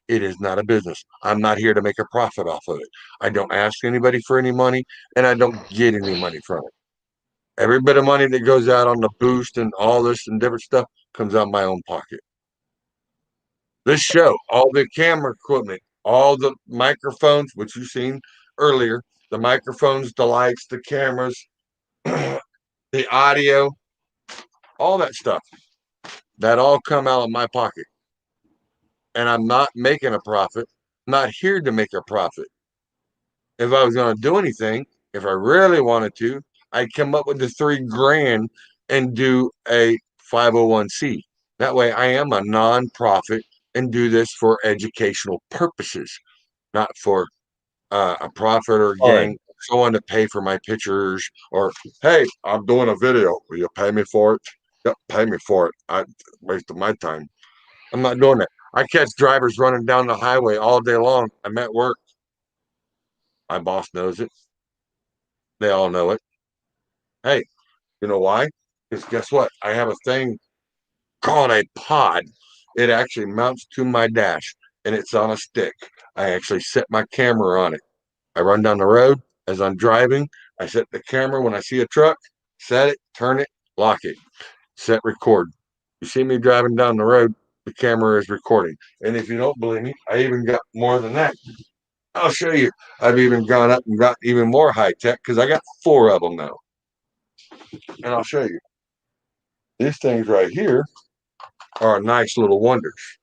Speaker 2: It is not a business. I'm not here to make a profit off of it. I don't ask anybody for any money and I don't get any money from it. Every bit of money that goes out on the boost and all this and different stuff comes out of my own pocket. This show, all the camera equipment, all the microphones, which you've seen earlier, the microphones, the lights, the cameras, the audio, all that stuff, that all come out of my pocket. And I'm not making a profit. I'm not here to make a profit. If I was going to do anything, if I really wanted to, I'd come up with the $3,000 and do a 501c. That way I am a nonprofit and do this for educational purposes, not for a profit or getting someone to pay for my pictures or, hey, I'm doing a video. Will you pay me for it? Yep, pay me for it. I wasted my time. I'm not doing that. I catch drivers running down the highway all day long. I'm at work. My boss knows it. They all know it. Hey, you know why? Because guess what? I have a thing called a pod. It actually mounts to my dash and it's on a stick. I actually set my camera on it. I run down the road as I'm driving. I set the camera when I see a truck, set it, turn it, lock it, set record. You see me driving down the road, the camera is recording. And if you don't believe me, I even got more than that. I'll show you. I've even gone up and got even more high tech because I got 4 of them now. And I'll show you. These things right here are nice little wonders.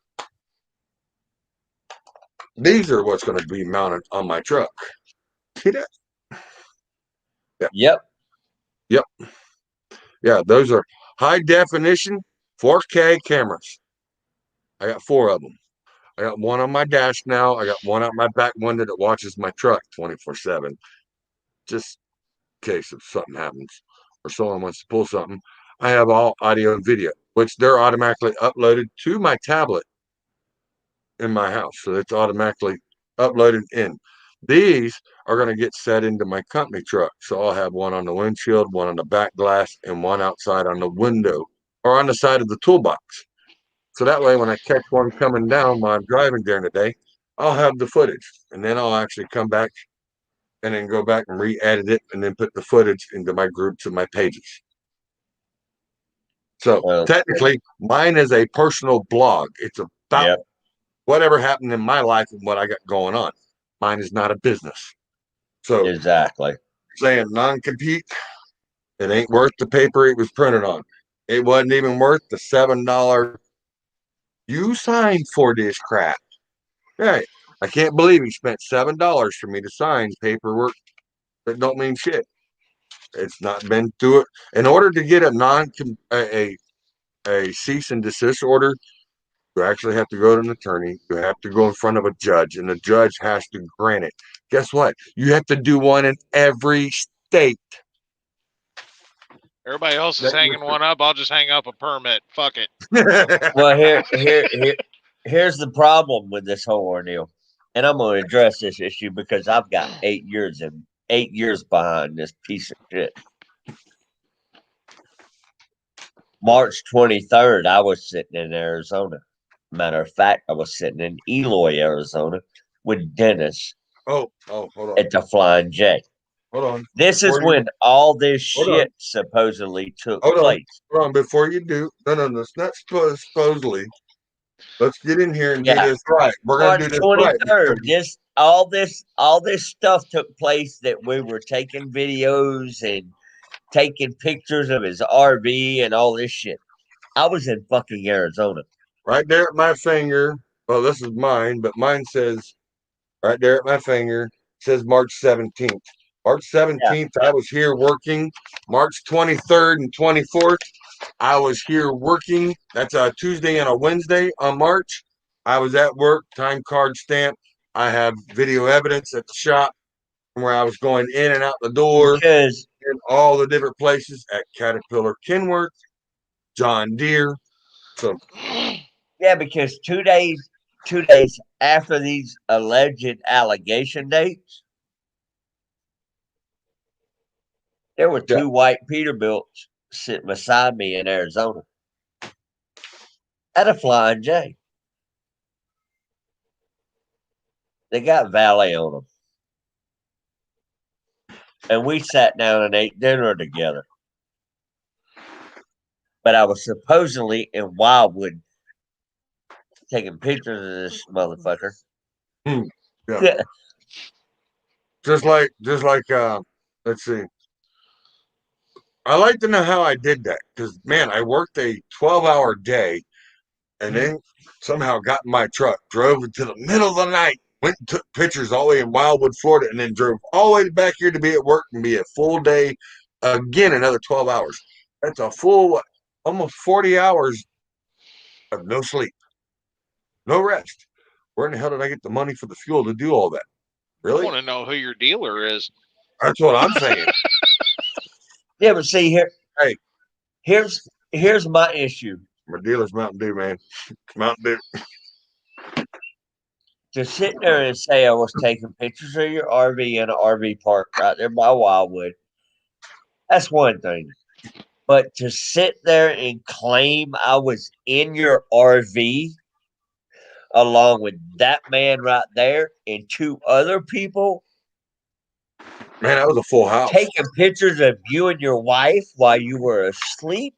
Speaker 2: These are what's going to be mounted on my truck. See that?
Speaker 4: Yep.
Speaker 2: Yep. Yeah, those are high definition 4K cameras. I got 4 of them. I got one on my dash now. I got one out my back window that watches my truck 24/7. Just in case if something happens or someone wants to pull something. I have all audio and video, which they're automatically uploaded to my tablet in my house. So it's automatically uploaded in. These are going to get set into my company truck. So I'll have one on the windshield, one on the back glass, and one outside on the window or on the side of the toolbox. So that way, when I catch one coming down while I'm driving during the day, I'll have the footage. And then I'll actually come back and then go back and re-edit it and then put the footage into my groups and my pages. So technically, mine is a personal blog. It's about whatever happened in my life and what I got going on. Mine is not a business. So
Speaker 4: exactly.
Speaker 2: Saying non-compete, it ain't worth the paper it was printed on. It wasn't even worth the $7 you signed for this crap. Hey, I can't believe he spent $7 for me to sign paperwork that don't mean shit. It's not been through it. In order to get a cease and desist order, you actually have to go to an attorney. You have to go in front of a judge, and the judge has to grant it. Guess what? You have to do one in every state.
Speaker 3: Everybody else is hanging one up. I'll just hang up a permit. Fuck it.
Speaker 4: Well, here's the problem with this whole ordeal, and I'm going to address this issue because I've got 8 years behind this piece of shit. March 23rd, I was sitting in Arizona. Matter of fact, I was sitting in Eloy, Arizona, with Dennis.
Speaker 2: Hold on.
Speaker 4: At the Flying J.
Speaker 2: Hold on.
Speaker 4: This is when all this shit supposedly took place.
Speaker 2: Hold on. Before you do, no, it's not supposedly. Let's get in here and do this right. We're gonna do this right.
Speaker 4: 23rd. All this stuff took place that we were taking videos and taking pictures of his RV and all this shit. I was in fucking Arizona.
Speaker 2: Right there at my finger. Well, this is mine, but mine says right there at my finger says March 17th. March 17th, I was here working. March 23rd and 24th, I was here working. That's a Tuesday and a Wednesday on March. I was at work, time card stamp. I have video evidence at the shop where I was going in and out the door
Speaker 4: Because
Speaker 2: in all the different places at Caterpillar Kenworth, John Deere. So
Speaker 4: yeah, because 2 days after these alleged allegation dates, there were
Speaker 2: Yeah.
Speaker 4: two white Peterbilts sitting beside me in Arizona at a Flying J. They got valet on them. And we sat down and ate dinner together. But I was supposedly in Wildwood taking pictures of this motherfucker.
Speaker 2: Yeah. just like let's see. I like to know how I did that because man, I worked a 12-hour day and then somehow got in my truck, drove into the middle of the night, went and took pictures all the way in Wildwood, Florida, and then drove all the way back here to be at work and be a full day again, another 12 hours. That's a full almost 40 hours of no sleep, no rest. Where in the hell did I get the money for the fuel to do all that?
Speaker 3: I
Speaker 2: Really?
Speaker 3: want to know who your dealer is.
Speaker 2: That's what I'm saying.
Speaker 4: Yeah, but see here.
Speaker 2: Hey.
Speaker 4: Here's my issue.
Speaker 2: My dealer's Mountain Dew, man. Mountain Dew.
Speaker 4: To sit there and say I was taking pictures of your RV in an RV park right there by Wildwood, that's one thing. But to sit there and claim I was in your RV along with that man right there and two other people,
Speaker 2: man, that was a full house.
Speaker 4: Taking pictures of you and your wife while you were asleep.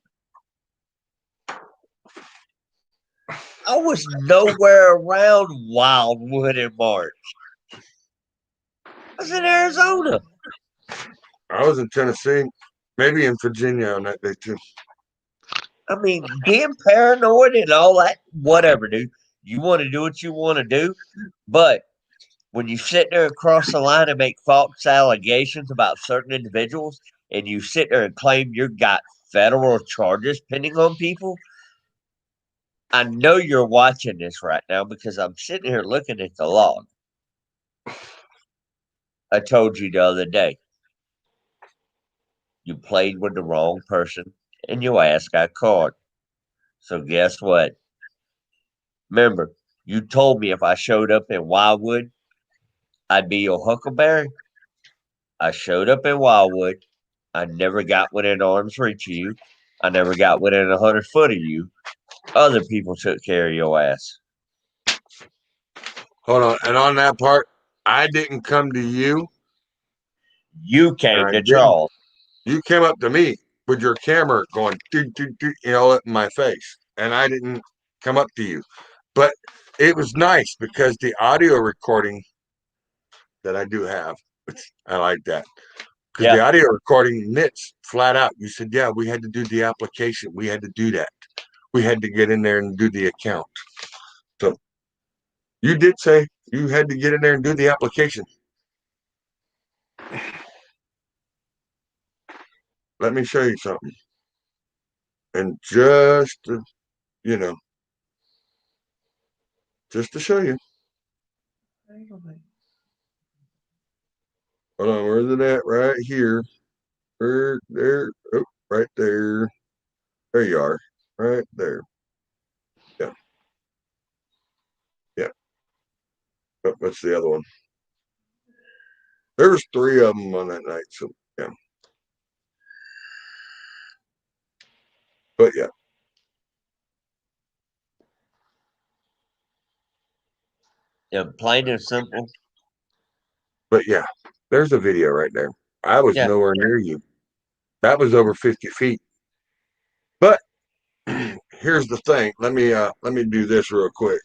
Speaker 4: I was nowhere around Wildwood in March. I was in Arizona.
Speaker 2: I was in Tennessee, maybe in Virginia on that day too.
Speaker 4: I mean, being paranoid and all that, whatever, dude. You want to do what you want to do, but when you sit there and cross the line and make false allegations about certain individuals, and you sit there and claim you got federal charges pending on people, I know you're watching this right now because I'm sitting here looking at the log. I told you the other day, you played with the wrong person and your ass got caught. So guess what? Remember, you told me if I showed up in Wildwood, I'd be your huckleberry. I showed up in Wildwood. I never got within arm's reach of you. I never got within 100 foot of you. Other people took care of your ass.
Speaker 2: Hold on. And on that part, I didn't come to you.
Speaker 4: You came to Charles.
Speaker 2: You came up to me with your camera going, doo, doo, doo, you know, in my face. And I didn't come up to you. But it was nice because the audio recording that I do have, I like that. Because the audio recording knits flat out. You said, yeah, we had to do the application. We had to do that. We had to get in there and do the account. So you did say you had to get in there and do the application. Let me show you something. And just to, you know, just to show you. Hold on, where's it at? Right here. Right there. Oh, right there. There you are. Right there. Yeah. Yeah. Oh, what's the other one? There was 3 of them on that night. So, yeah. But, yeah.
Speaker 4: Yeah, plain and simple.
Speaker 2: But, yeah, there's a video right there. I was nowhere near you. That was over 50 feet. But here's the thing. Let me do this real quick.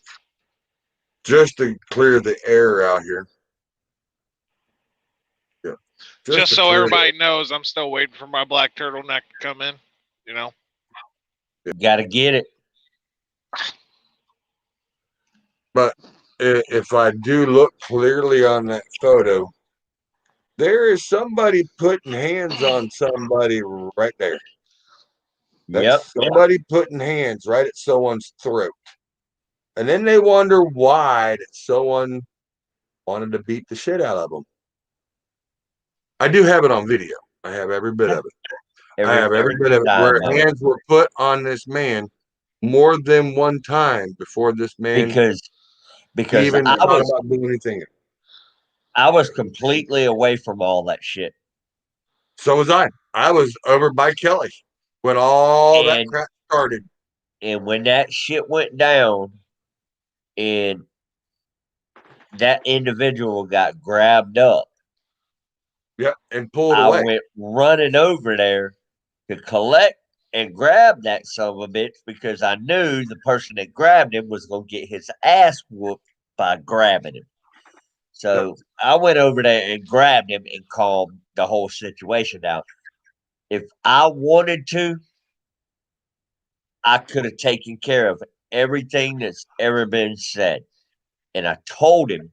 Speaker 2: Just to clear the air out here. Yeah.
Speaker 3: Just
Speaker 2: to
Speaker 3: so
Speaker 2: clear it
Speaker 3: everybody knows, I'm still waiting for my black turtleneck to come in. You know,
Speaker 4: Got to get it.
Speaker 2: But if I do look clearly on that photo, there is somebody putting hands on somebody right there.
Speaker 4: Yep.
Speaker 2: That's somebody putting hands right at someone's throat. And then they wonder why that someone wanted to beat the shit out of them. I do have it on video. I have every bit of it. I have every bit of it where hands were put on this man more than one time before this man
Speaker 4: because
Speaker 2: even
Speaker 4: I
Speaker 2: thought
Speaker 4: was
Speaker 2: about doing anything.
Speaker 4: I was completely away from all that shit.
Speaker 2: So was I. I was over by Kelly when all that
Speaker 4: And
Speaker 2: crap started.
Speaker 4: and when that shit went down and that individual got grabbed up,
Speaker 2: Yep, and pulled
Speaker 4: I
Speaker 2: away.
Speaker 4: went running over there to collect and grab that son of a bitch because I knew the person that grabbed him was going to get his ass whooped by grabbing him. So I went over there and grabbed him and calmed the whole situation down. If I wanted to, I could have taken care of everything that's ever been said. And I told him,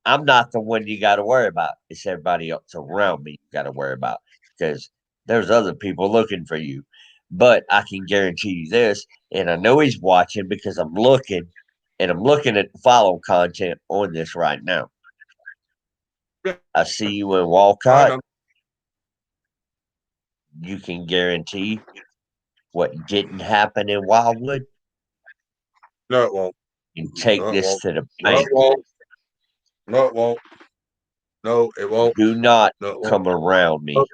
Speaker 4: I'm not the one you got to worry about. It's everybody else around me you got to worry about because there's other people looking for you. But I can guarantee you this, and I know he's watching because I'm looking, and I'm looking at the follow content on this right now. I see you in Walcott. You can guarantee what didn't happen in Wildwood.
Speaker 2: No, it won't.
Speaker 4: And take
Speaker 2: No, it
Speaker 4: this
Speaker 2: won't.
Speaker 4: to the
Speaker 2: No,
Speaker 4: bank.
Speaker 2: it won't. No, it won't. No, it won't.
Speaker 4: Do not
Speaker 2: No, it won't.
Speaker 4: come around me.
Speaker 2: Nope.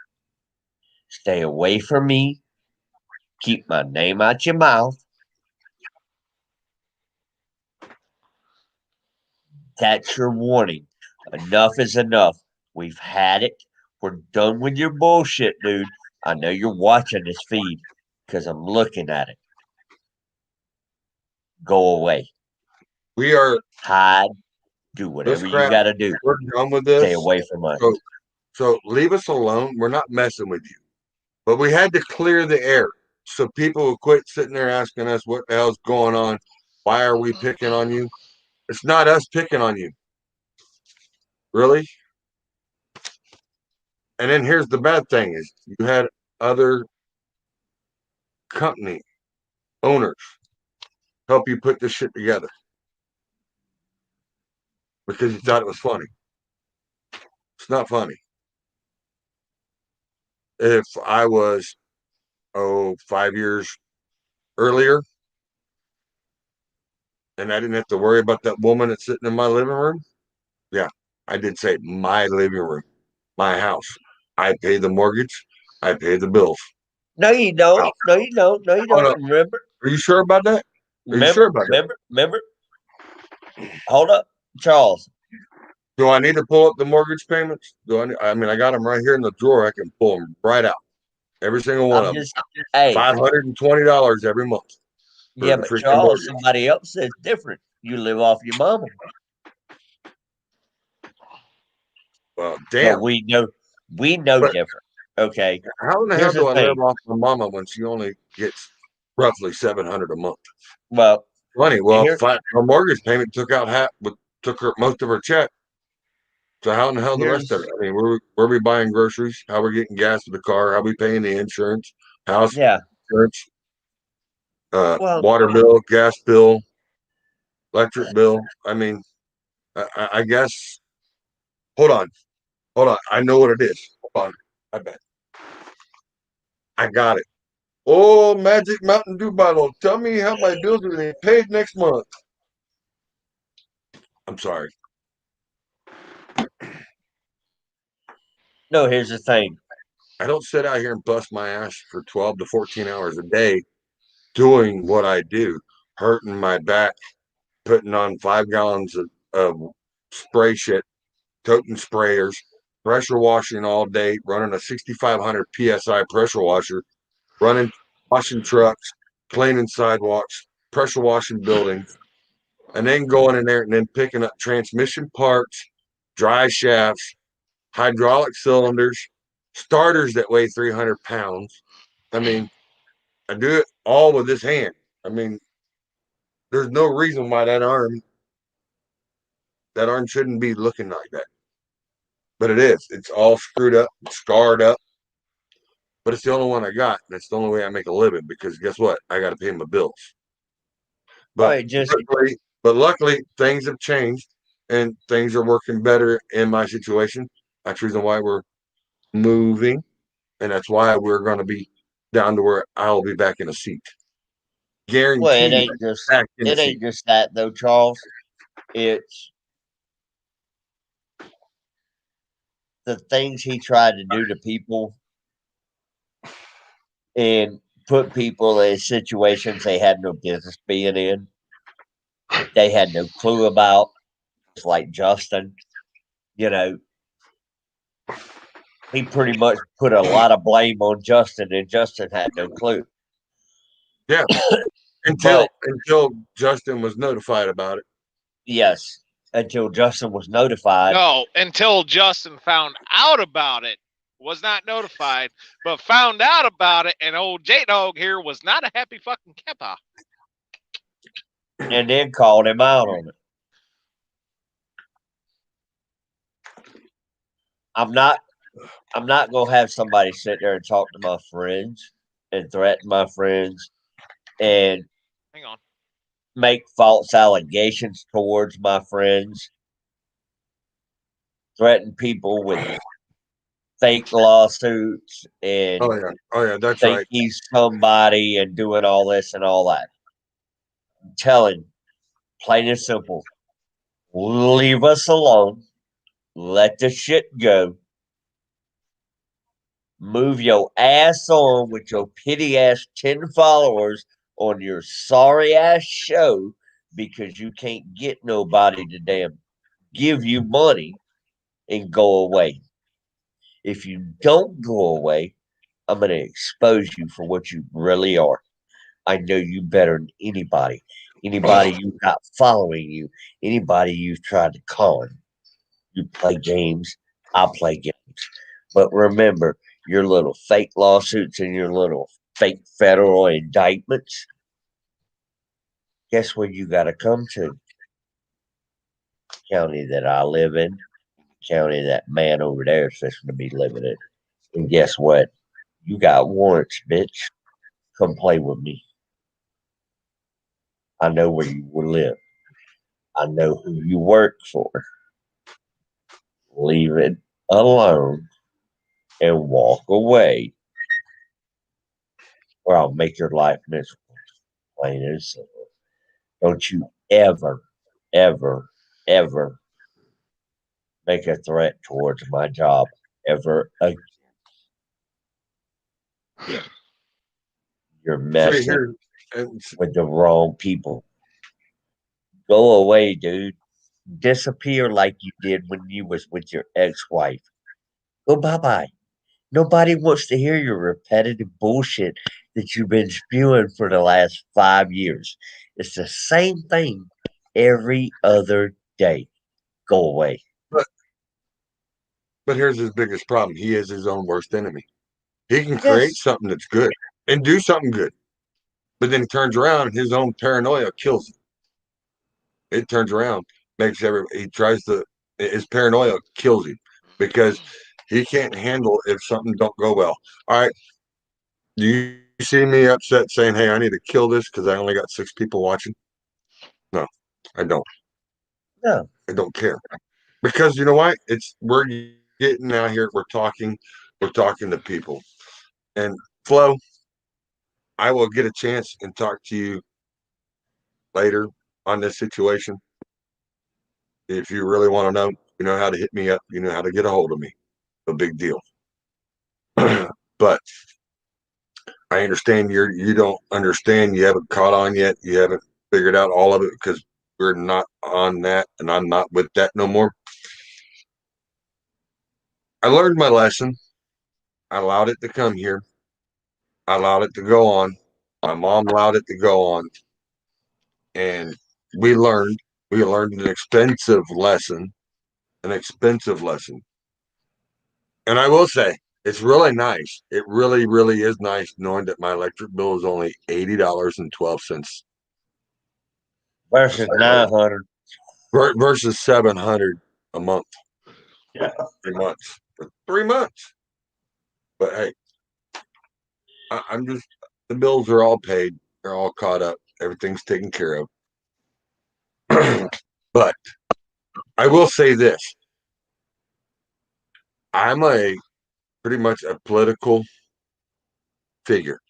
Speaker 4: Stay away from me. Keep my name out your mouth. That's your warning. Enough is enough. We've had it. We're done with your bullshit, dude. I know you're watching this feed because I'm looking at it. Go away.
Speaker 2: We are
Speaker 4: Hide. Do whatever you got to do.
Speaker 2: We're done with this.
Speaker 4: Stay away from us.
Speaker 2: So leave us alone. We're not messing with you. But we had to clear the air so people will quit sitting there asking us what the hell's going on. Why are we picking on you? It's not us picking on you. Really? And then here's the bad thing is you had other company owners help you put this shit together because you thought it was funny. It's not funny. If I was 5 years earlier and I didn't have to worry about that woman that's sitting in my living room, yeah, I did say my living room, my house. I pay the mortgage. I pay the bills.
Speaker 4: No, you don't.
Speaker 2: Wow.
Speaker 4: No, you don't. No, you
Speaker 2: Oh,
Speaker 4: don't.
Speaker 2: no.
Speaker 4: Remember?
Speaker 2: Are you sure about that? Are you sure about that?
Speaker 4: Remember? Hold up, Charles.
Speaker 2: Do I need to pull up the mortgage payments? I mean, I got them right here in the drawer. I can pull them right out. Every single one of them.
Speaker 4: Hey,
Speaker 2: $520 every month.
Speaker 4: yeah, but Charles, somebody else says different. You live off your mama.
Speaker 2: Well, damn.
Speaker 4: But we know different. Okay.
Speaker 2: How in the hell do I live off my mama when she only gets roughly $700 a month?
Speaker 4: Well,
Speaker 2: funny. Well, her mortgage payment took her most of her check. So how in the hell the rest of it? I mean, where we buying groceries? How we're getting gas for the car? How we paying the insurance? House insurance? Water bill, gas bill, electric bill. I mean, I guess. Hold on. I know what it is. Hold on. I bet. I got it. Oh, Magic Mountain Dew bottle. Tell me how my bills are going to be paid next month. I'm sorry.
Speaker 4: No, here's the thing.
Speaker 2: I don't sit out here and bust my ass for 12 to 14 hours a day doing what I do, hurting my back, putting on 5 gallons of spray shit, toting sprayers, pressure washing all day, running a 6,500 PSI pressure washer, washing trucks, cleaning sidewalks, pressure washing buildings, and then going in there and then picking up transmission parts, dry shafts, hydraulic cylinders, starters that weigh 300 pounds. I mean, I do it all with this hand. I mean, there's no reason why that arm shouldn't be looking like that. But it is. It's all screwed up, scarred up. But it's the only one I got. And it's the only way I make a living because guess what? I got to pay my bills. But
Speaker 4: Right, just
Speaker 2: luckily, things have changed and things are working better in my situation. That's the reason why we're moving. And that's why we're going to be down to where I'll be back in a seat.
Speaker 4: well,
Speaker 2: Guaranteed back in the
Speaker 4: it
Speaker 2: seat.
Speaker 4: ain't just that though, Charles. It's the things he tried to do to people and put people in situations they had no business being in. They had no clue about. It's like Justin, you know, he pretty much put a lot of blame on Justin, and Justin had no clue.
Speaker 2: Yeah. Until Justin was notified about it.
Speaker 4: Yes, until Justin was notified.
Speaker 3: No, until Justin found out about it. Was not notified, but found out about it, and old J-Dog here was not a happy fucking camper.
Speaker 4: And then called him out on it. I'm not gonna have somebody sit there and talk to my friends and threaten my friends and
Speaker 3: Hang on.
Speaker 4: make false allegations towards my friends, threaten people with fake lawsuits and
Speaker 2: Oh yeah, that's
Speaker 4: think
Speaker 2: right.
Speaker 4: he's somebody and doing all this and all that. I'm telling, plain and simple, leave us alone. Let the shit go. Move your ass on with your pity ass 10 followers on your sorry ass show because you can't get nobody to damn give you money and go away. If you don't go away, I'm going to expose you for what you really are. I know you better than anybody. Anybody you got following you, anybody you've tried to con. You play games, I play games. But remember, your little fake lawsuits and your little fake federal indictments, guess where you got to come to? County that I live in, county that man over there is supposed to be living in. And guess what? You got warrants, bitch. Come play with me. I know where you will live. I know who you work for. Leave it alone and walk away, or I'll make your life miserable. Plain and simple. Don't you ever, ever, ever make a threat towards my job ever again. You're messing with the wrong people. Go away, dude. Disappear like you did when you was with your ex-wife. Go bye-bye. Nobody wants to hear your repetitive bullshit that you've been spewing for the last 5 years. It's the same thing every other day. Go away.
Speaker 2: But here's his biggest problem. He is his own worst enemy. He can create something that's good and do something good. But then he turns around and his own paranoia kills him. It turns around, his paranoia kills him because he can't handle if something don't go well. All right. Do you see me upset saying, hey, I need to kill this because I only got 6 people watching? No, I don't.
Speaker 4: No.
Speaker 2: I don't care. Because you know what? We're getting out here, we're talking to people. And Flo, I will get a chance and talk to you later on this situation. If you really want to know, you know how to hit me up. You know how to get a hold of me. No big deal. But I understand you don't understand. You haven't caught on yet. You haven't figured out all of it because we're not on that and I'm not with that no more. I learned my lesson. I allowed it to come here. I allowed it to go on. My mom allowed it to go on. And we learned an expensive lesson. And I will say, it's really nice. It really, really is nice knowing that my electric bill is only $80.12
Speaker 4: versus 900.
Speaker 2: versus 700 a month.
Speaker 4: Yeah.
Speaker 2: 3 months. For 3 months. But hey, I'm just, the bills are all paid. They're all caught up. Everything's taken care of. But I will say this. I'm pretty much a political figure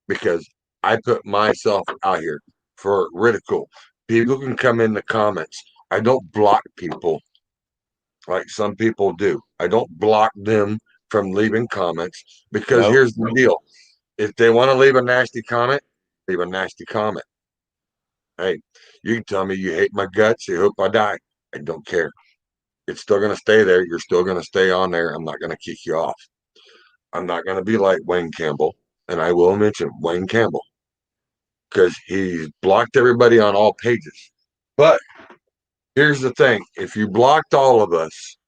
Speaker 2: because I put myself out here for ridicule. People can come in the comments. I don't block people like some people do. I don't block them from leaving comments because
Speaker 4: Nope.
Speaker 2: here's the deal. If they want to leave a nasty comment, leave a nasty comment. Hey, you can tell me you hate my guts. You hope I die. I don't care. It's still going to stay there. You're still going to stay on there. I'm not going to kick you off. I'm not going to be like Wayne Campbell. And I will mention Wayne Campbell because he's blocked everybody on all pages. But here's the thing. If you blocked all of us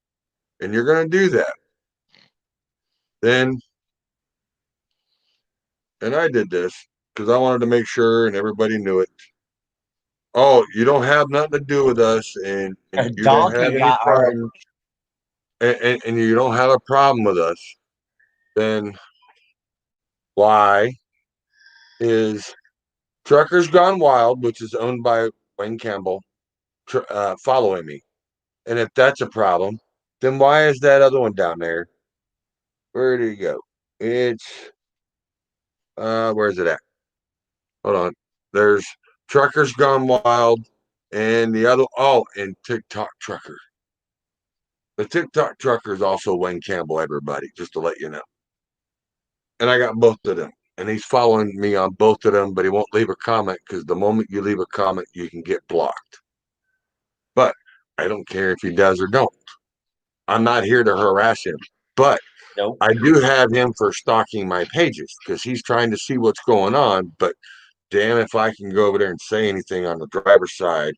Speaker 2: and you're going to do that, then, and I did this because I wanted to make sure and everybody knew it. Oh, you don't have nothing to do with us and
Speaker 4: A
Speaker 2: you don't
Speaker 4: donkey
Speaker 2: have any
Speaker 4: got hurt.
Speaker 2: problems and you don't have a problem with us, then why is Truckers Gone Wild, which is owned by Wayne Campbell, following me? And if that's a problem, then why is that other one down there? Where do you go? It's where's it at? Hold on. There's Truckers Gone Wild and the other and TikTok Trucker. The TikTok Trucker is also Wayne Campbell, everybody, just to let you know. And I got both of them. And he's following me on both of them, but he won't leave a comment because the moment you leave a comment, you can get blocked. But I don't care if he does or don't. I'm not here to harass him. But
Speaker 4: Nope.
Speaker 2: I do have him for stalking my pages because he's trying to see what's going on. But damn if I can go over there and say anything on the driver's side.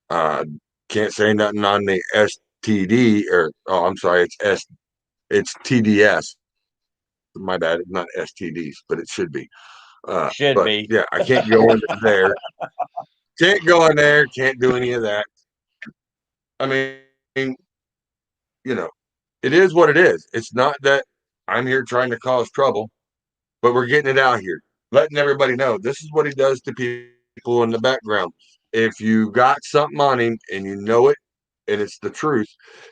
Speaker 2: Can't say nothing on the STD I'm sorry, it's TDS. My bad, it's not STDs, but it should be.
Speaker 4: Should
Speaker 2: but
Speaker 4: be.
Speaker 2: yeah, I can't go in there. Can't go in there. Can't do any of that. I mean, it is what it is. It's not that I'm here trying to cause trouble, but we're getting it out here, letting everybody know this is what he does to people in the background. If you got something on him and you know it, and it's the truth,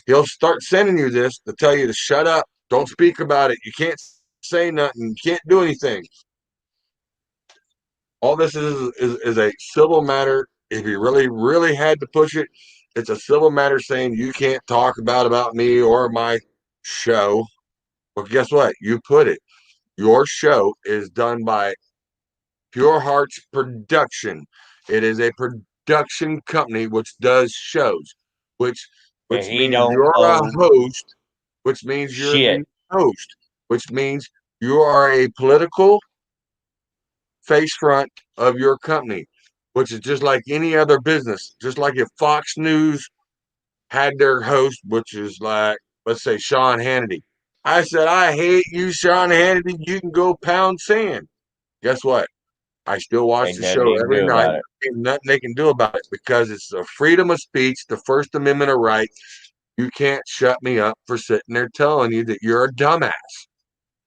Speaker 2: he'll start sending you this to tell you to shut up, don't speak about it. You can't say nothing. You can't do anything. All this is a civil matter. If you really, really had to push it, it's a civil matter saying you can't talk about me or my show. Well, guess what? You put it. Your show is done by Pure Hearts Production. It is a production company which does shows, which
Speaker 4: And he
Speaker 2: means
Speaker 4: don't
Speaker 2: you're a
Speaker 4: own
Speaker 2: host, which means you're
Speaker 4: shit.
Speaker 2: the host, which means you are a political face front of your company, which is just like any other business. Just like if Fox News had their host, which is like, let's say, Sean Hannity. I said, I hate you, Sean Hannity. You can go pound sand. Guess what? I still watch
Speaker 4: Ain't
Speaker 2: the
Speaker 4: nothing
Speaker 2: show
Speaker 4: you can
Speaker 2: every
Speaker 4: do
Speaker 2: night.
Speaker 4: about it.
Speaker 2: Ain't nothing they can do about it because it's the freedom of speech, the First Amendment of rights. You can't shut me up for sitting there telling you that you're a dumbass.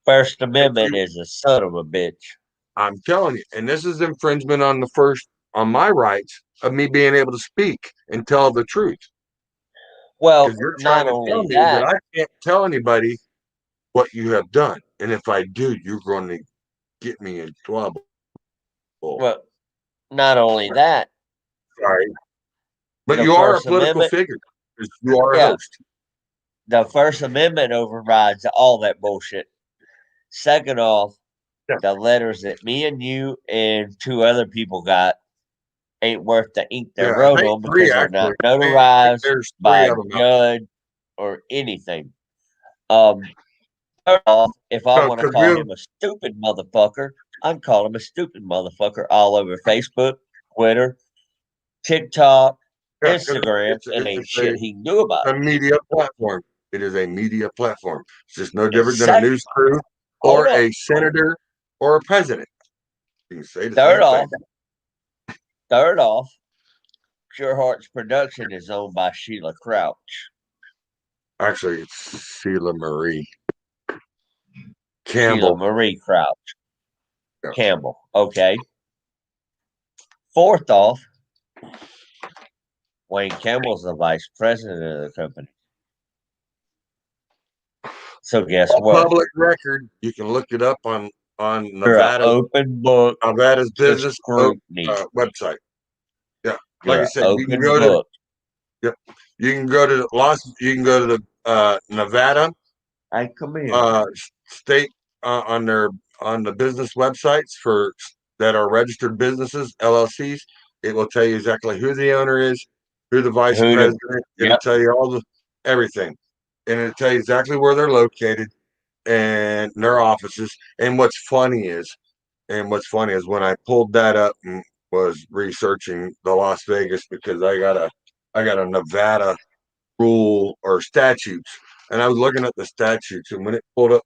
Speaker 4: First Amendment is a son of a bitch.
Speaker 2: I'm telling you, and this is infringement on my rights of me being able to speak and tell the truth.
Speaker 4: Well,
Speaker 2: Because you're trying
Speaker 4: not
Speaker 2: to tell
Speaker 4: only
Speaker 2: me that
Speaker 4: that,
Speaker 2: I can't tell anybody what you have done, and if I do, you're going to get me in trouble.
Speaker 4: well, not only that,
Speaker 2: Sorry, but
Speaker 4: the
Speaker 2: you are a
Speaker 4: First
Speaker 2: political
Speaker 4: Amendment,
Speaker 2: figure. You are a
Speaker 4: yeah,
Speaker 2: host.
Speaker 4: the First Amendment overrides all that bullshit. Second off,
Speaker 2: Yeah.
Speaker 4: the letters that me and you and two other people got ain't worth the ink they
Speaker 2: Yeah, I
Speaker 4: wrote
Speaker 2: think
Speaker 4: on
Speaker 2: three
Speaker 4: because they're not
Speaker 2: actually. I think
Speaker 4: notarized
Speaker 2: there's
Speaker 4: by
Speaker 2: three
Speaker 4: a
Speaker 2: of them.
Speaker 4: judge or anything. Third off, if I want to
Speaker 2: Because
Speaker 4: call him a stupid motherfucker, I'd call him a stupid motherfucker all over Facebook, Twitter, TikTok, Instagram, and ain't shit he can do about
Speaker 2: a
Speaker 4: it.
Speaker 2: media platform. It is a media platform. It's just no
Speaker 4: And
Speaker 2: different than a
Speaker 4: second,
Speaker 2: news crew
Speaker 4: hold
Speaker 2: or
Speaker 4: on.
Speaker 2: a senator or a president. You can say the
Speaker 4: Third
Speaker 2: same thing.
Speaker 4: off, Pure Hearts Production is owned by Sheila Crouch.
Speaker 2: Actually, it's Sheila Marie
Speaker 4: Sheila
Speaker 2: Campbell.
Speaker 4: Marie Crouch.
Speaker 2: Yeah.
Speaker 4: Campbell. Okay. Fourth off, Wayne Campbell's the vice president of the company. So guess what?
Speaker 2: Public record. You can look it up on
Speaker 4: You're an
Speaker 2: Nevada's
Speaker 4: open book
Speaker 2: business
Speaker 4: scrutiny.
Speaker 2: website. Yeah,
Speaker 4: You're
Speaker 2: like I
Speaker 4: an
Speaker 2: said, you can
Speaker 4: open
Speaker 2: go
Speaker 4: book.
Speaker 2: to you can go to the Nevada
Speaker 4: Hey, come here.
Speaker 2: state on the business websites for that are registered businesses, LLCs. It will tell you exactly who the owner is, who the vice
Speaker 4: Who the-
Speaker 2: president. It'll
Speaker 4: Yep.
Speaker 2: tell you all everything, and it'll tell you exactly where they're located and their offices. And what's funny is when I pulled that up and was researching the Las Vegas, because I got a Nevada rule or statutes, and I was looking at the statutes, and when it pulled up,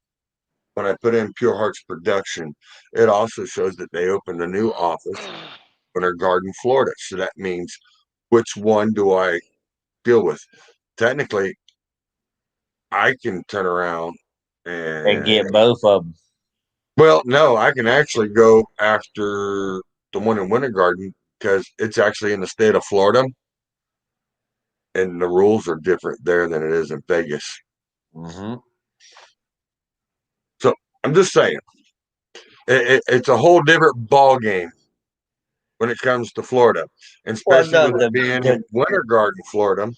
Speaker 2: when I put in Pure Hearts Production, it also shows that they opened a new office in their Garden, Florida. So that means, which one do I deal with? Technically, I can turn around
Speaker 4: And get
Speaker 2: and
Speaker 4: both of them.
Speaker 2: well, no, I can actually go after the one in Winter Garden because it's actually in the state of Florida, and the rules are different there than it is in Vegas.
Speaker 4: Mm-hmm.
Speaker 2: So I'm just saying, it's a whole different ball game when it comes to Florida, and especially with it being in Winter Garden, Florida.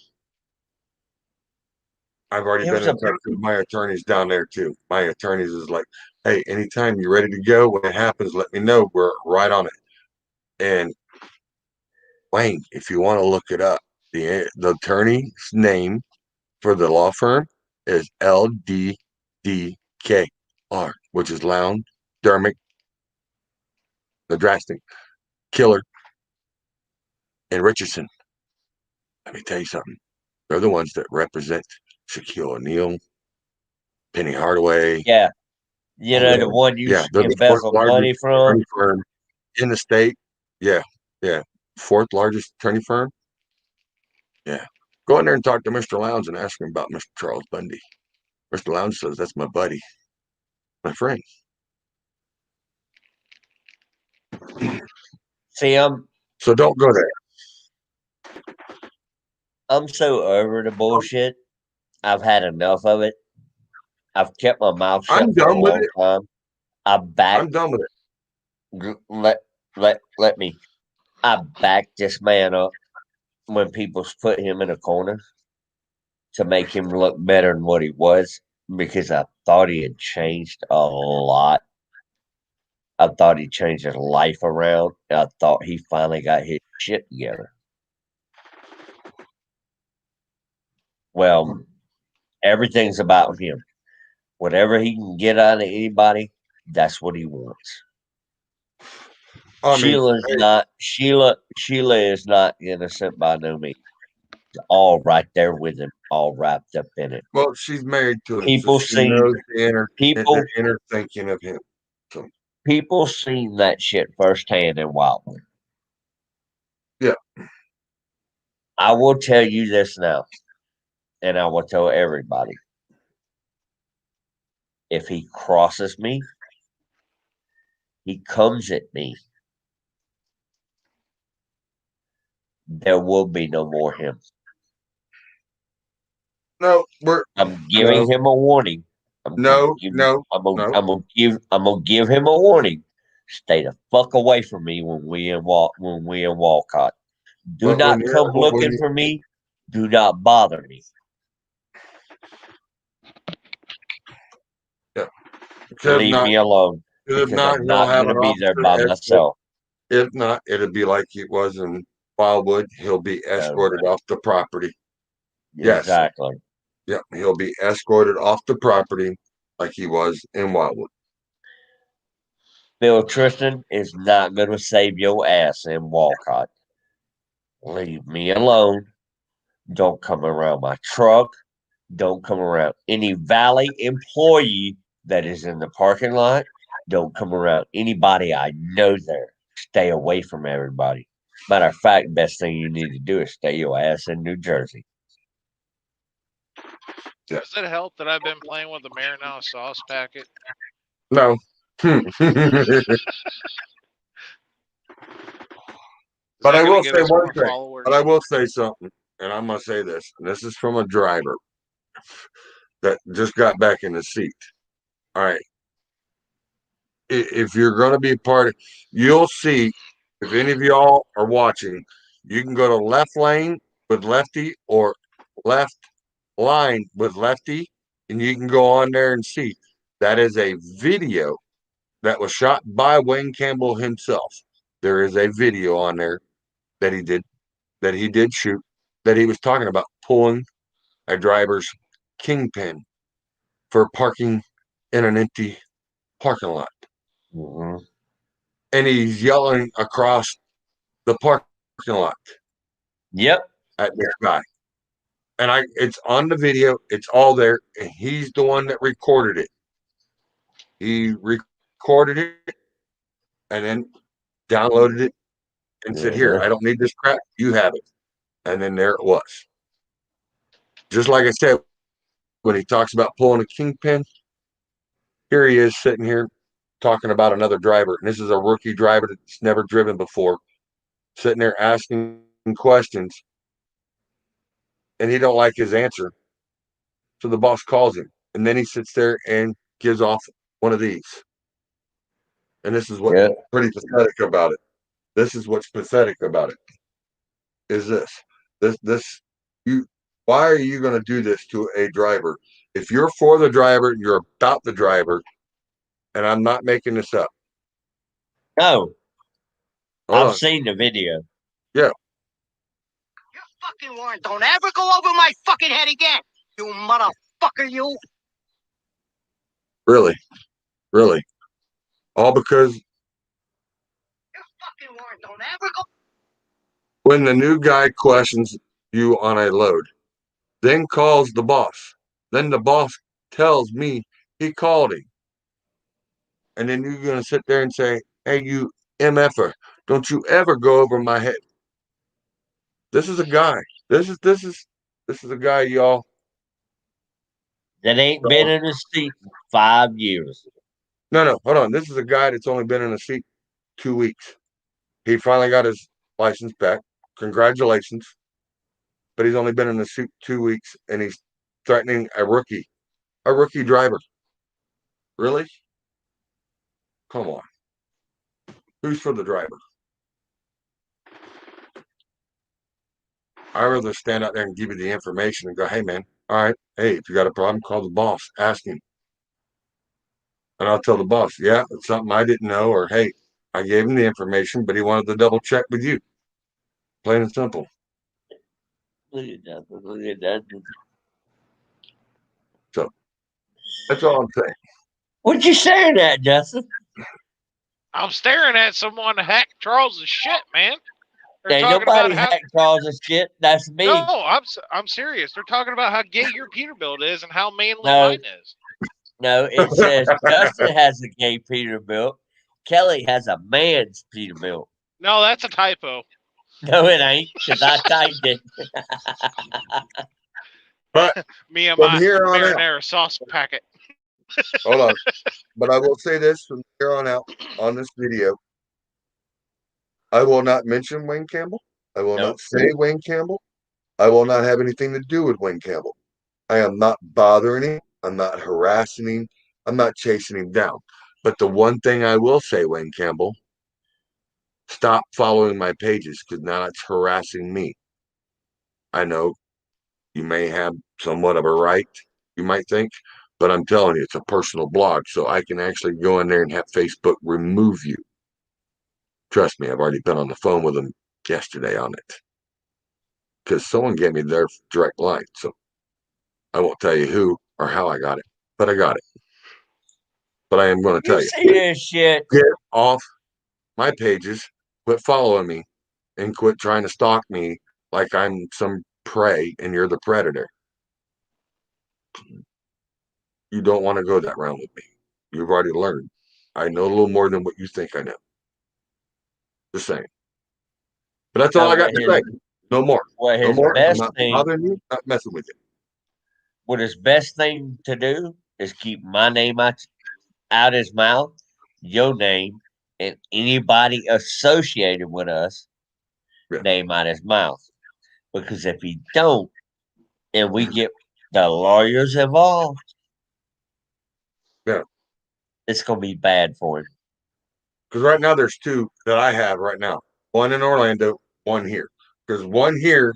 Speaker 2: I've already been in touch with my attorneys down there too. My attorneys is like, hey, anytime you're ready to go, when it happens, let me know. We're right on it. And Wayne, if you want to look it up, the attorney's name for the law firm is LDDKR, which is Lown, Dermick, the drastic killer, and Richardson. Let me tell you something. They're the ones that represent Shaquille O'Neal, Penny Hardaway.
Speaker 4: Yeah. You know, the one you embezzled money from?
Speaker 2: Firm in the state. Yeah. Yeah. Fourth largest attorney firm. Yeah. Go in there and talk to Mr. Lowndes and ask him about Mr. Charles Bundy. Mr. Lowndes says, that's my buddy, my friend.
Speaker 4: See,
Speaker 2: so don't go there.
Speaker 4: I'm so over the bullshit. I've had enough of it. I've kept my mouth shut
Speaker 2: I'm
Speaker 4: for
Speaker 2: done
Speaker 4: a
Speaker 2: with
Speaker 4: long
Speaker 2: it.
Speaker 4: time.
Speaker 2: I'm done with it.
Speaker 4: Let me. I backed this man up when people put him in a corner to make him look better than what he was, because I thought he had changed a lot. I thought he changed his life around. I thought he finally got his shit together. Well, everything's about him. Whatever he can get out of anybody, that's what he wants. Sheila is not innocent by no means. All right there with him, all wrapped up in it.
Speaker 2: Well, she's married to him.
Speaker 4: People
Speaker 2: so she knows the inner thinking of him. So
Speaker 4: people seen that shit firsthand in Wildwood.
Speaker 2: Yeah.
Speaker 4: I will tell you this now, and I will tell everybody. If he crosses me, he comes at me, there will be no more him.
Speaker 2: No,
Speaker 4: I'm giving him a warning. I'm gonna give him a warning. Stay the fuck away from me when we in Walcott. Do not come looking for me. Do not bother me.
Speaker 2: Yeah.
Speaker 4: Leave me alone.
Speaker 2: If not,
Speaker 4: I'm not going to be there by myself.
Speaker 2: If not, it'll be like it was in Wildwood. He'll be escorted off the property.
Speaker 4: Exactly.
Speaker 2: Yes. Yeah, he'll be escorted off the property like he was in Wildwood.
Speaker 4: Bill Tristan is not going to save your ass in Walcott. Leave me alone. Don't come around my truck. don't come around. Any Valley employee that is in the parking lot, don't come around. Anybody I know there, stay away from everybody. Matter of fact, best thing you need to do is stay your ass in New Jersey.
Speaker 3: Does it help that I've been playing with the marinara sauce packet?
Speaker 2: No. But I will say one thing. But I will say something, and I'm gonna say this. And this is from a driver that just got back in the seat. All right. If you're gonna be a part of, you'll see. If any of y'all are watching, you can go to left lane with lefty or left line with lefty, and you can go on there and see. That is a video that was shot by Wayne Campbell himself. There is a video on there that he did shoot, that he was talking about pulling a driver's kingpin for parking in an empty parking lot.
Speaker 4: Mm-hmm.
Speaker 2: And he's yelling across the parking lot
Speaker 4: Yep.
Speaker 2: at this guy. And it's on the video, it's all there, and he's the one that recorded it. He recorded it and then downloaded it and said, "Here, I don't need this crap, you have it." And then there it was. Just like I said, when he talks about pulling a kingpin, here he is sitting here talking about another driver. And this is a rookie driver that's never driven before, sitting there asking questions, and he don't like his answer. So the boss calls him, and then he sits there and gives off one of these. And this is what's pretty pathetic about it. This is what's pathetic about it. Is this you? Why are you going to do this to a driver? If you're for the driver, you're about the driver, and I'm not making this up.
Speaker 4: No,
Speaker 2: Hold
Speaker 4: I've
Speaker 2: on.
Speaker 4: seen the video.
Speaker 2: Yeah.
Speaker 7: Your fucking warrant don't ever go over my fucking head again, you motherfucker, you.
Speaker 2: Really? Really? All because
Speaker 7: Your fucking warrant don't ever go.
Speaker 2: when the new guy questions you on a load, then calls the boss, then the boss tells me he called him. And then you're going to sit there and say, "Hey, you MFer, don't you ever go over my head." This is a guy. This is a guy, y'all.
Speaker 4: That ain't been in the seat in 5 years.
Speaker 2: No, hold on. This is a guy that's only been in the seat 2 weeks. He finally got his license back. Congratulations. But he's only been in the seat 2 weeks, and he's threatening a rookie driver. Really? Come on. Who's for the driver? I'd rather stand out there and give you the information and go, "Hey, man, all right. Hey, if you got a problem, call the boss. Ask him." And I'll tell the boss, "Yeah, it's something I didn't know," or, "Hey, I gave him the information, but he wanted to double check with you." Plain and simple.
Speaker 4: Look at that. Look at that.
Speaker 2: So that's all I'm saying.
Speaker 4: What you staring at, Justin?
Speaker 3: I'm staring at someone hack Charles' shit, man. They're
Speaker 4: Ain't
Speaker 3: talking
Speaker 4: nobody
Speaker 3: about
Speaker 4: hack Charles' shit. That's me.
Speaker 3: No, I'm serious. They're talking about how gay your Peterbilt is and how manly
Speaker 4: No.
Speaker 3: mine is.
Speaker 4: No, it says Justin has a gay Peterbilt. Kelly has a man's Peterbilt.
Speaker 3: No, that's a typo.
Speaker 4: No, it ain't, because I typed it.
Speaker 2: But
Speaker 3: Me and
Speaker 2: from
Speaker 3: my
Speaker 2: here on out,
Speaker 3: marinara sauce packet.
Speaker 2: hold on. But I will say this from here on out on this video. I will not mention Wayne Campbell. I will not say Wayne Campbell. I will not have anything to do with Wayne Campbell. I am not bothering him. I'm not harassing him. I'm not chasing him down. But the one thing I will say, Wayne Campbell, stop following my pages, because now it's harassing me. I know you may have somewhat of a right, you might think, but I'm telling you, it's a personal blog, so I can actually go in there and have Facebook remove you. Trust me, I've already been on the phone with them yesterday on it, because someone gave me their direct line. So I won't tell you who or how I got it, but I got it. But I am going to tell you,
Speaker 4: see this shit.
Speaker 2: Get off my pages, quit following me, and quit trying to stalk me like I'm some prey and you're the predator. you don't want to go that round with me. You've already learned. I know a little more than what you think I know. Just saying. But that's all I got to say. No more.
Speaker 4: What
Speaker 2: No
Speaker 4: his
Speaker 2: more. I'm
Speaker 4: best
Speaker 2: not
Speaker 4: thing,
Speaker 2: bothering you. Not messing with you.
Speaker 4: what his best thing to do is keep my name out his mouth, your name, and anybody associated with us
Speaker 2: Yeah.
Speaker 4: name out his mouth. Because if he don't, and we get the lawyers involved,
Speaker 2: Yeah.
Speaker 4: it's gonna be bad for him.
Speaker 2: Because right now there's two that I have right now. One in Orlando, one here. Because one here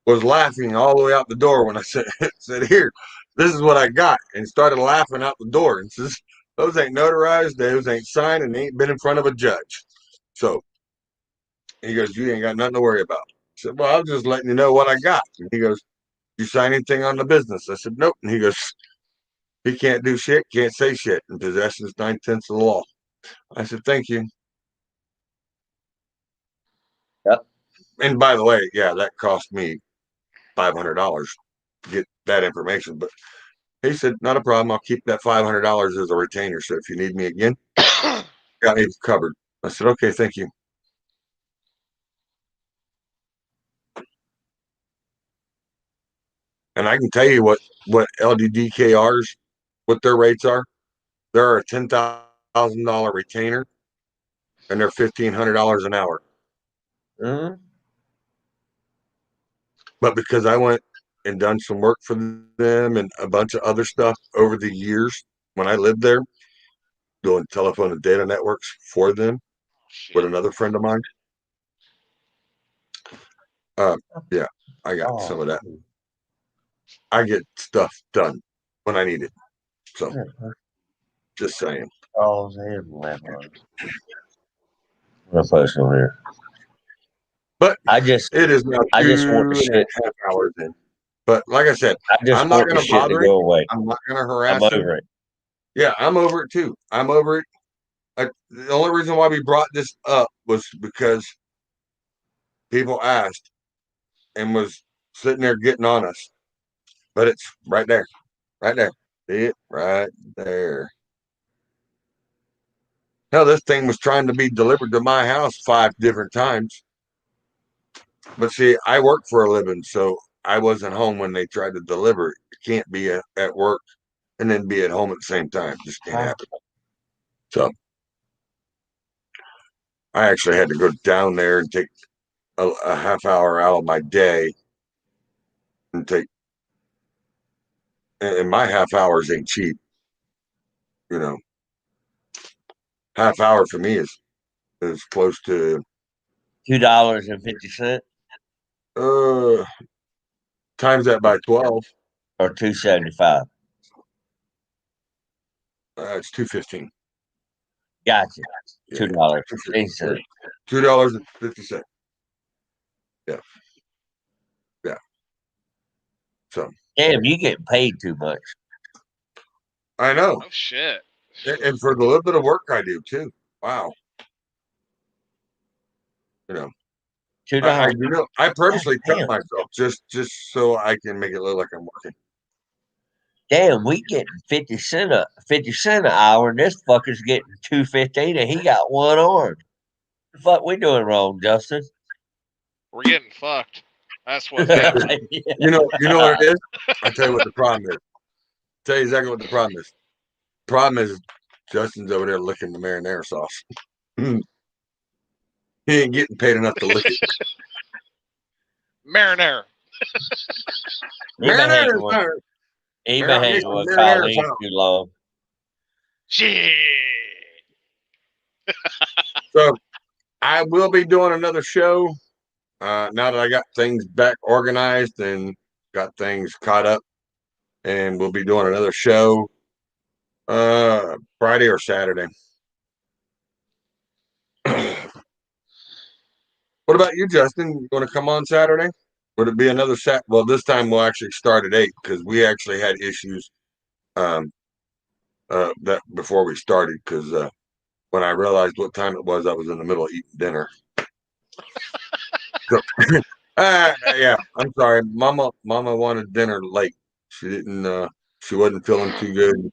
Speaker 2: was laughing all the way out the door when I said, here, this is what I got, and started laughing out the door and says, those ain't notarized, those ain't signed, and they ain't been in front of a judge. So he goes, you ain't got nothing to worry about. I said, well, I was just letting you know what I got. And he goes, you sign anything on the business? I said, nope. And he goes, he can't do shit, can't say shit. And possession is 9/10 of the law. I said, thank you.
Speaker 4: Yep.
Speaker 2: And by the way, yeah, that cost me $500 to get that information. But he said, not a problem. I'll keep that $500 as a retainer. So if you need me again, got me covered. I said, okay, thank you. And I can tell you what LDDKRs, what their rates are. They're a $10,000 retainer, and they're $1,500 an hour.
Speaker 4: Mhm.
Speaker 2: But because I went and done some work for them and a bunch of other stuff over the years when I lived there, doing telephone and data networks for them with another friend of mine. Yeah, I got some of that. I get stuff done when I need it. So, just saying.
Speaker 4: Charles and Lamar. I'm gonna post on here.
Speaker 2: But
Speaker 4: I just
Speaker 2: it is now
Speaker 4: I just want the
Speaker 2: 2.5
Speaker 4: shit.
Speaker 2: hours in. But like I said,
Speaker 4: I just
Speaker 2: I'm not
Speaker 4: want the
Speaker 2: going to
Speaker 4: shit to
Speaker 2: bother
Speaker 4: go
Speaker 2: him.
Speaker 4: away.
Speaker 2: I'm not going to
Speaker 4: I'm
Speaker 2: harass him.
Speaker 4: over it.
Speaker 2: Yeah, I'm over it too. I'm over it. The only reason why we brought this up was because people asked and was sitting there getting on us. But it's right there. Right there. See it? Right there. Hell, this thing was trying to be delivered to my house 5 different times. But see, I work for a living, so I wasn't home when they tried to deliver it. You can't be at work and then be at home at the same time. Just can't happen. So I actually had to go down there and take a half hour out of my day and take, and my half hours ain't cheap. You know, half hour for me is close to
Speaker 4: $2.50
Speaker 2: uh times that by 12.
Speaker 4: or $2.75.
Speaker 2: It's $2.15.
Speaker 4: Gotcha.
Speaker 2: Yeah,
Speaker 4: $2.50.
Speaker 2: $2.50. Yeah. Yeah. So
Speaker 4: Damn, you getting paid too much.
Speaker 2: I know.
Speaker 3: Oh shit.
Speaker 2: And for the little bit of work I do too. Wow. You know,
Speaker 4: $2.
Speaker 2: I purposely cut
Speaker 4: Damn.
Speaker 2: myself just so I can make it look like I'm working.
Speaker 4: Damn, we getting 50 cent an hour, and this fucker's getting $2.15, and he got one arm. The fuck we doing wrong, Justin?
Speaker 3: We're getting fucked. That's what's
Speaker 4: Yeah.
Speaker 3: happening.
Speaker 2: You know what it is? I'll tell you what the problem is. Tell you exactly what the problem is. Problem is Justin's over there licking the marinara sauce. He ain't getting paid enough to lick it.
Speaker 3: Marinara.
Speaker 4: He been hanging
Speaker 2: Marinara.
Speaker 4: with, he
Speaker 2: Marinara,
Speaker 4: been hanging with
Speaker 2: marinara
Speaker 4: Colleen
Speaker 2: sauce.
Speaker 4: too long.
Speaker 3: Shit.
Speaker 2: So I will be doing another show now that I got things back organized and got things caught up, and we'll be doing another show Friday or Saturday. What about you, Justin? You want to come on Saturday? Would it be another set? Well, this time we'll actually start at 8 because we actually had issues that before we started because when I realized what time it was, I was in the middle of eating dinner. So, yeah, I'm sorry. Mama wanted dinner late. She didn't She wasn't feeling too good.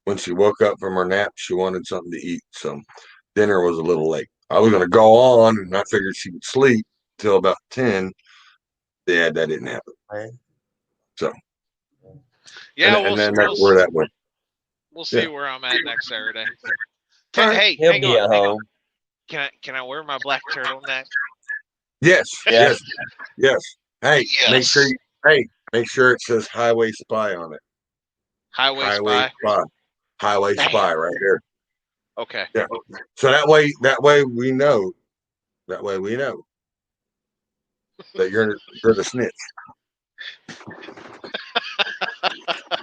Speaker 2: When she woke up from her nap, she wanted something to eat. So dinner was a little late. I was going to go on, and I figured she would sleep till about 10. Yeah, that didn't happen.
Speaker 4: Right.
Speaker 2: So,
Speaker 3: Yeah,
Speaker 2: and then that's where that went.
Speaker 3: we'll see
Speaker 2: Yeah.
Speaker 3: where I'm at next Saturday.
Speaker 2: All right.
Speaker 3: Hey,
Speaker 4: He'll
Speaker 3: hang
Speaker 4: be
Speaker 3: on,
Speaker 4: at
Speaker 3: hang on.
Speaker 4: home.
Speaker 3: Can I wear my black turtleneck?
Speaker 2: Yes,
Speaker 4: Yeah.
Speaker 2: yes. Hey,
Speaker 3: Yes.
Speaker 2: make sure it says Highway Spy on it.
Speaker 3: Highway Spy.
Speaker 2: Highway
Speaker 3: Damn.
Speaker 2: Spy right there.
Speaker 3: Okay.
Speaker 2: Yeah. So that way we know. That way we know that you're the snitch.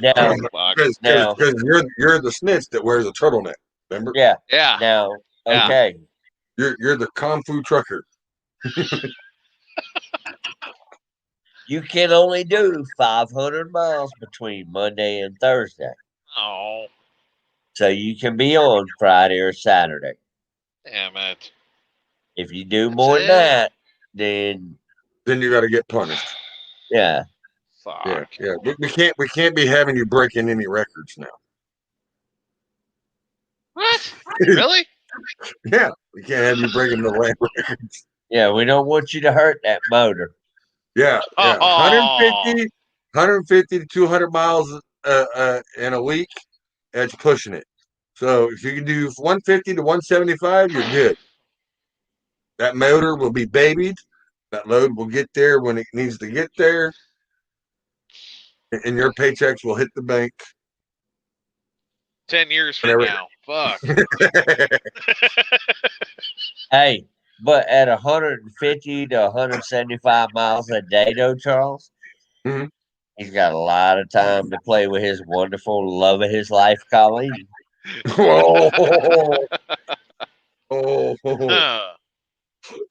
Speaker 4: Now,
Speaker 3: Fuck.
Speaker 4: now,
Speaker 2: Because you're the snitch that wears a turtleneck. Remember?
Speaker 4: yeah.
Speaker 3: Yeah.
Speaker 4: Now,
Speaker 3: Yeah.
Speaker 4: okay.
Speaker 2: You're the Kung Fu trucker.
Speaker 4: You can only do 500 miles between Monday and Thursday.
Speaker 3: Oh,
Speaker 4: So you can be on Friday or Saturday.
Speaker 3: damn it.
Speaker 4: If you do
Speaker 3: That's
Speaker 4: more
Speaker 3: it?
Speaker 4: than that, then
Speaker 2: Then you got to get punished.
Speaker 4: yeah.
Speaker 3: Fuck.
Speaker 2: Yeah. We can't be having you breaking any records now.
Speaker 3: What? Really?
Speaker 2: Yeah, we can't have you breaking the land records.
Speaker 4: Yeah, we don't want you to hurt that motor.
Speaker 2: Yeah.
Speaker 3: Oh.
Speaker 2: 150 to 200 miles in a week. That's pushing it. So if you can do 150 to 175, you're good. That motor will be babied. That load will get there when it needs to get there. And your paychecks will hit the bank.
Speaker 3: 10 years from
Speaker 2: Whatever.
Speaker 3: now. Fuck.
Speaker 4: Hey, but at 150 to 175 miles a day, though, Charles,
Speaker 2: Mhm.
Speaker 4: he's got a lot of time to play with his wonderful love of his life, Colleen.
Speaker 2: Oh, oh,
Speaker 3: Huh.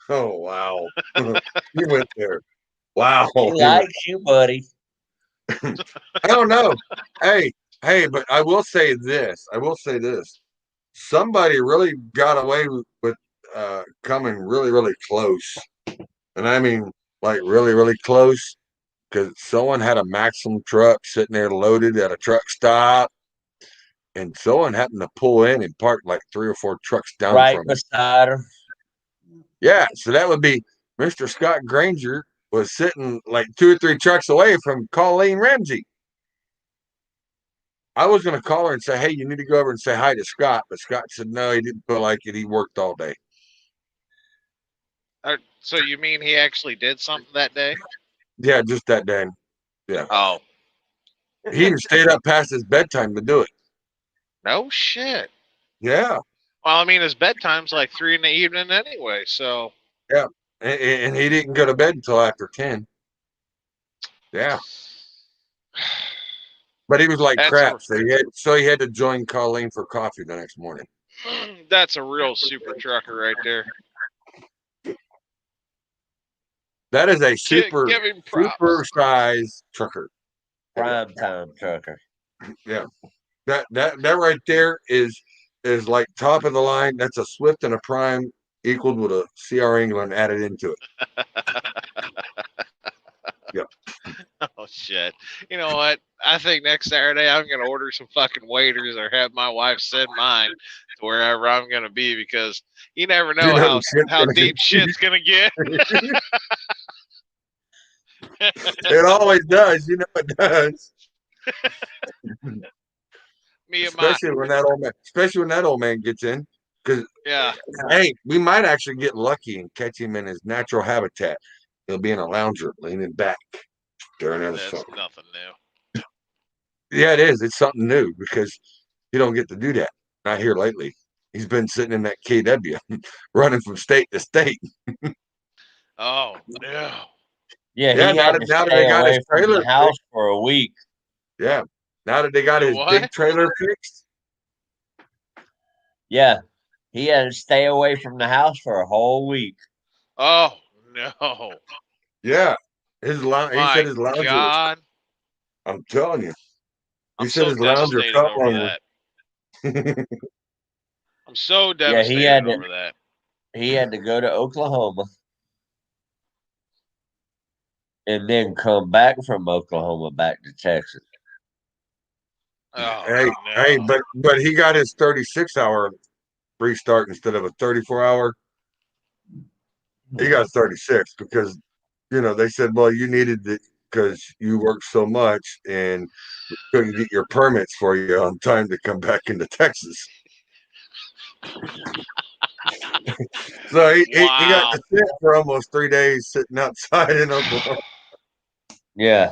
Speaker 2: oh, wow. You went there. Wow.
Speaker 4: He likes you, buddy.
Speaker 2: I don't know. Hey, but I will say this. Somebody really got away with coming really, really close. And I mean, like, really, really close. Because someone had a Maxim truck sitting there loaded at a truck stop. And someone happened to pull in and park like 3 or 4 trucks down
Speaker 4: Right
Speaker 2: from it.
Speaker 4: beside her.
Speaker 2: Yeah, so that would be Mr. Scott Granger was sitting like 2 or 3 trucks away from Colleen Ramsey. I was going to call her and say, hey, you need to go over and say hi to Scott. But Scott said, no, he didn't feel like it. He worked all day.
Speaker 3: So you mean he actually did something that day?
Speaker 2: Yeah, just that day. Yeah.
Speaker 3: Oh,
Speaker 2: He even stayed up past his bedtime to do it.
Speaker 3: no shit.
Speaker 2: Yeah.
Speaker 3: Well, I mean, his bedtime's like 3 in the evening anyway, so.
Speaker 2: And he didn't go to bed until after 10. Yeah. But he was like
Speaker 3: That's
Speaker 2: crap.
Speaker 3: a-
Speaker 2: So he had to join Colleen for coffee the next morning.
Speaker 3: That's a real super trucker right there.
Speaker 2: That is a super
Speaker 3: Give him props.
Speaker 2: size trucker.
Speaker 4: Prime time trucker.
Speaker 2: Yeah. That right there is like top of the line. That's a Swift and a Prime equaled with a CR England added into it. Yeah.
Speaker 3: Oh shit! You know what? I think next Saturday I'm gonna order some fucking waiters or have my wife send mine to wherever I'm gonna be because you never know how deep shit's gonna get.
Speaker 2: It always does. You know it does.
Speaker 3: Me and my
Speaker 2: Especially when that old man gets in. Because
Speaker 3: yeah.
Speaker 2: hey, we might actually get lucky and catch him in his natural habitat. He'll be in a lounger, leaning back, staring at his
Speaker 3: That's
Speaker 2: phone.
Speaker 3: nothing new.
Speaker 2: Yeah, it is. It's something new because you don't get to do that. Not here lately. He's been sitting in that KW, running from state to state.
Speaker 3: Oh no!
Speaker 4: Yeah,
Speaker 2: Yeah,
Speaker 4: he
Speaker 2: now
Speaker 4: had
Speaker 2: that-
Speaker 4: to
Speaker 2: now that
Speaker 4: stay
Speaker 2: they got
Speaker 4: away
Speaker 2: his
Speaker 4: from
Speaker 2: trailer
Speaker 4: the house for a week.
Speaker 2: Yeah, now that they got
Speaker 3: You
Speaker 2: his
Speaker 3: what?
Speaker 2: big trailer fixed.
Speaker 4: Yeah, he had to stay away from the house for a whole week.
Speaker 3: Oh no!
Speaker 2: Yeah, he said
Speaker 3: My
Speaker 2: his lounger.
Speaker 3: God!
Speaker 2: I'm telling you, he
Speaker 3: I'm
Speaker 2: said
Speaker 3: so
Speaker 2: his lounger
Speaker 3: devastated
Speaker 2: felt
Speaker 3: over
Speaker 2: lonely.
Speaker 3: that. I'm so
Speaker 4: Yeah,
Speaker 3: devastated
Speaker 4: he had
Speaker 3: over
Speaker 4: to.
Speaker 3: that.
Speaker 4: He had to go to Oklahoma and then come back from Oklahoma back to Texas.
Speaker 3: Oh
Speaker 2: Hey,
Speaker 3: no.
Speaker 2: but he got his 36-hour restart instead of a 34-hour. He got 36 because they said, well, you needed it because you worked so much and couldn't get your permits for you on time to come back into Texas. So he got
Speaker 3: Wow.
Speaker 2: to sit for almost 3 days sitting outside in Oklahoma.
Speaker 4: Yeah,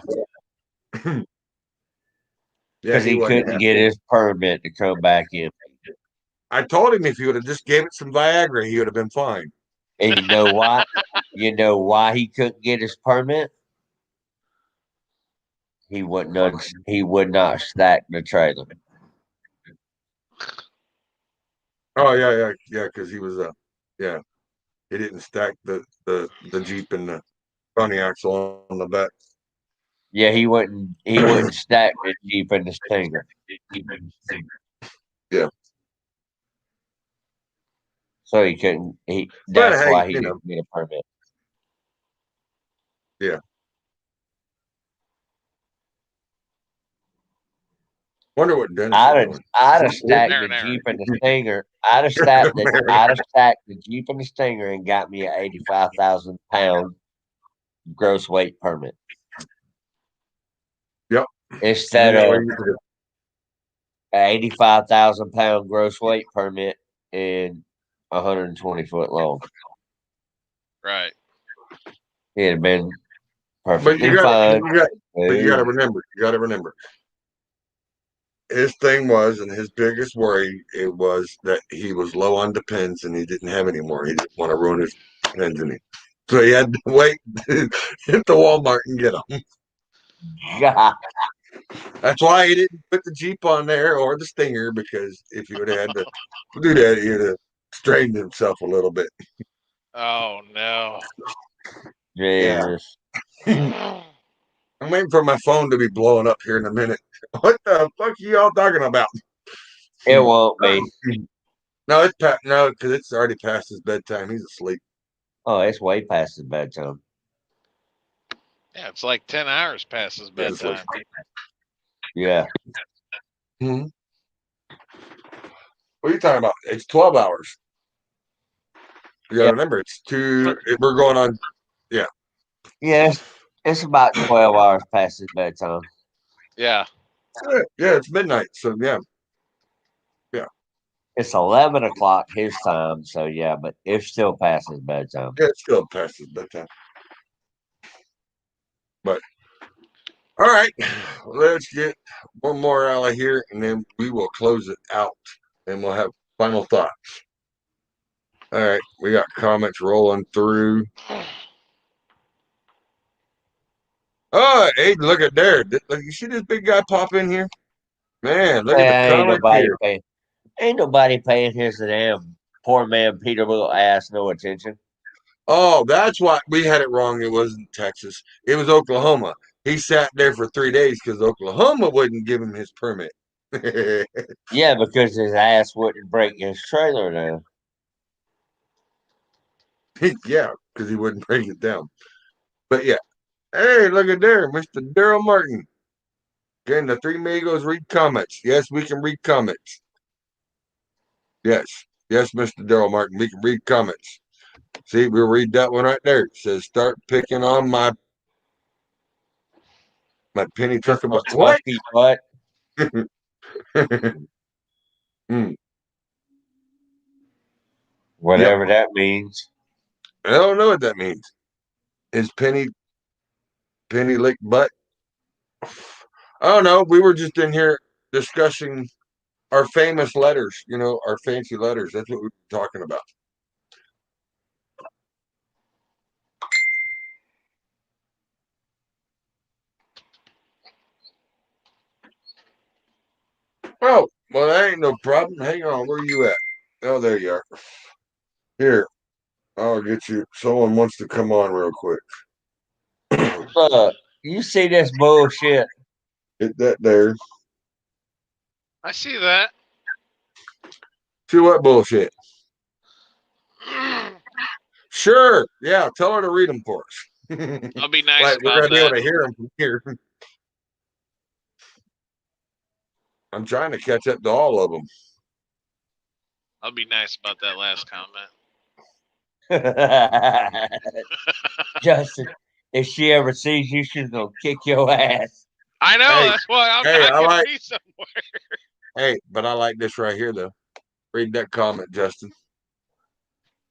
Speaker 2: Yeah,
Speaker 4: because he
Speaker 2: wasn't
Speaker 4: couldn't get
Speaker 2: happy.
Speaker 4: his permit to come back in.
Speaker 2: I told him if he would have just gave it some Viagra, he would have been fine.
Speaker 4: And you know why? You know why he couldn't get his permit? He would not stack the trailer.
Speaker 2: Oh yeah, because he was yeah, he didn't stack the Jeep and the funny axle on the back.
Speaker 4: Yeah, he wouldn't stack the Jeep and the Stinger.
Speaker 2: Yeah,
Speaker 4: So he couldn't.
Speaker 2: but
Speaker 4: That's
Speaker 2: hey,
Speaker 4: why he didn't get a permit.
Speaker 2: yeah. Wonder what Dennis is doing.
Speaker 4: I'd have stacked
Speaker 3: There,
Speaker 4: the
Speaker 3: there.
Speaker 4: Jeep and the Stinger. I'd have stacked the Jeep and the Stinger and got me an 85,000 pound gross weight permit.
Speaker 2: Yep.
Speaker 4: Instead
Speaker 2: Yeah,
Speaker 4: of
Speaker 2: what you could do.
Speaker 4: an 85,000 pound gross weight permit and 120 foot long.
Speaker 3: Right.
Speaker 4: It'd have been
Speaker 2: But
Speaker 4: perfectly
Speaker 2: you got
Speaker 4: fine.
Speaker 2: but you got to remember. His thing was, and his biggest worry, it was that he was low on depends and he didn't have any more. He didn't want to ruin his depends any. So he had to wait, hit the Walmart and get them.
Speaker 4: God,
Speaker 2: That's why he didn't put the Jeep on there or the Stinger, because if he would have had to do that, he'd have strained himself a little bit.
Speaker 3: Oh no.
Speaker 2: Yeah.
Speaker 4: Jesus.
Speaker 2: I'm waiting for my phone to be blowing up here in a minute. What the fuck are y'all talking about?
Speaker 4: It won't be.
Speaker 2: No, no, because it's already past his bedtime. He's asleep.
Speaker 4: Oh, it's way past his bedtime.
Speaker 3: Yeah, it's like 10 hours past his
Speaker 2: He's asleep.
Speaker 3: bedtime.
Speaker 4: Yeah.
Speaker 2: Hmm. What are you talking about? It's 12 hours. You gotta
Speaker 4: Yeah.
Speaker 2: remember, we're going on.
Speaker 4: Yes. It's about 12 hours past his bedtime.
Speaker 3: Yeah.
Speaker 2: Yeah, it's midnight. So yeah.
Speaker 4: It's 11 o'clock his time. So, yeah, but it's still past his bedtime.
Speaker 2: Yeah, it's still past his bedtime. But all right, let's get one more out of here and then we will close it out and we'll have final thoughts. All right, we got comments rolling through. Oh, hey, look at there. Look, you see this big guy pop in here? Man, look at the
Speaker 4: Ain't
Speaker 2: comments here.
Speaker 4: nobody paying his damn poor man Peter Little ass no attention.
Speaker 2: Oh, that's why we had it wrong. It wasn't Texas. It was Oklahoma. He sat there for 3 days because Oklahoma wouldn't give him his permit.
Speaker 4: Yeah, because his ass wouldn't break his trailer down.
Speaker 2: Yeah, because he wouldn't break it down. But yeah. Hey, look at there, Mr. Daryl Martin. Again, the Three Migos read comments. Yes, we can read comments. Yes. Yes, Mr. Daryl Martin, we can read comments. See, we'll read that one right there. It says, start picking on my penny trucker butt. What?
Speaker 4: Monkey butt.
Speaker 2: Hmm.
Speaker 4: Whatever that means.
Speaker 2: I don't know what that means. Is penny lick butt? I don't know. We were just in here discussing our famous letters, our fancy letters. That's what we were talking about. Oh, well, that ain't no problem. Hang on. Where you at? Oh, there you are. Here, I'll get you. Someone wants to come on real quick.
Speaker 4: Look, you see this bullshit?
Speaker 2: Hit that there.
Speaker 3: I see that.
Speaker 2: See what bullshit? Sure. Yeah, tell her to read them for us.
Speaker 3: I'll be nice
Speaker 2: Like, we're
Speaker 3: about
Speaker 2: going to be able
Speaker 3: that.
Speaker 2: to hear them from here. I'm trying to catch up to all of them.
Speaker 3: I'll be nice about that last comment.
Speaker 4: Justin, if she ever sees you, she's gonna kick your ass.
Speaker 3: I know.
Speaker 2: Hey,
Speaker 3: that's why I'm
Speaker 2: hey,
Speaker 3: not
Speaker 2: I
Speaker 3: going
Speaker 2: like-
Speaker 3: to be somewhere.
Speaker 2: Hey, but I like this right here though. Read that comment, Justin.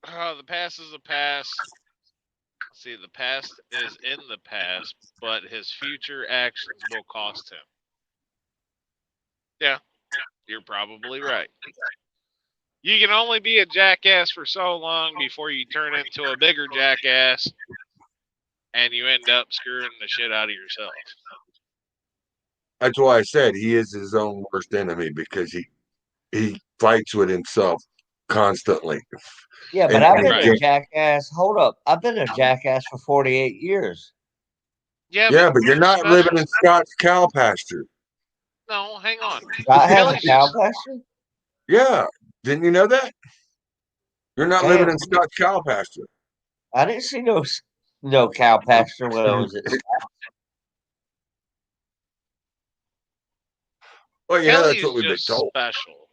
Speaker 3: The past is the past. See, the past is in the past, but his future actions will cost him. Yeah, you're probably right. You can only be a jackass for so long before you turn into a bigger jackass and you end up screwing the shit out of yourself.
Speaker 2: That's why I said he is his own worst enemy, because he fights with himself constantly.
Speaker 4: Yeah, but
Speaker 2: And-
Speaker 4: I've
Speaker 2: and
Speaker 4: been
Speaker 2: again-
Speaker 4: a jackass. Hold up. I've been a jackass for 48 years.
Speaker 3: Yeah,
Speaker 2: Yeah, but you're not
Speaker 3: special.
Speaker 2: living in Scott's cow pasture.
Speaker 3: No, hang on.
Speaker 4: I have a
Speaker 3: Kelly's
Speaker 4: cow
Speaker 3: just-
Speaker 4: pasture.
Speaker 2: Yeah, didn't you know that? You're not
Speaker 4: Damn.
Speaker 2: living in Scott's cow pasture.
Speaker 4: I didn't see no cow pasture when I was at
Speaker 2: Well, yeah,
Speaker 3: Kelly's
Speaker 2: that's what we've been
Speaker 3: just
Speaker 2: told.
Speaker 3: special.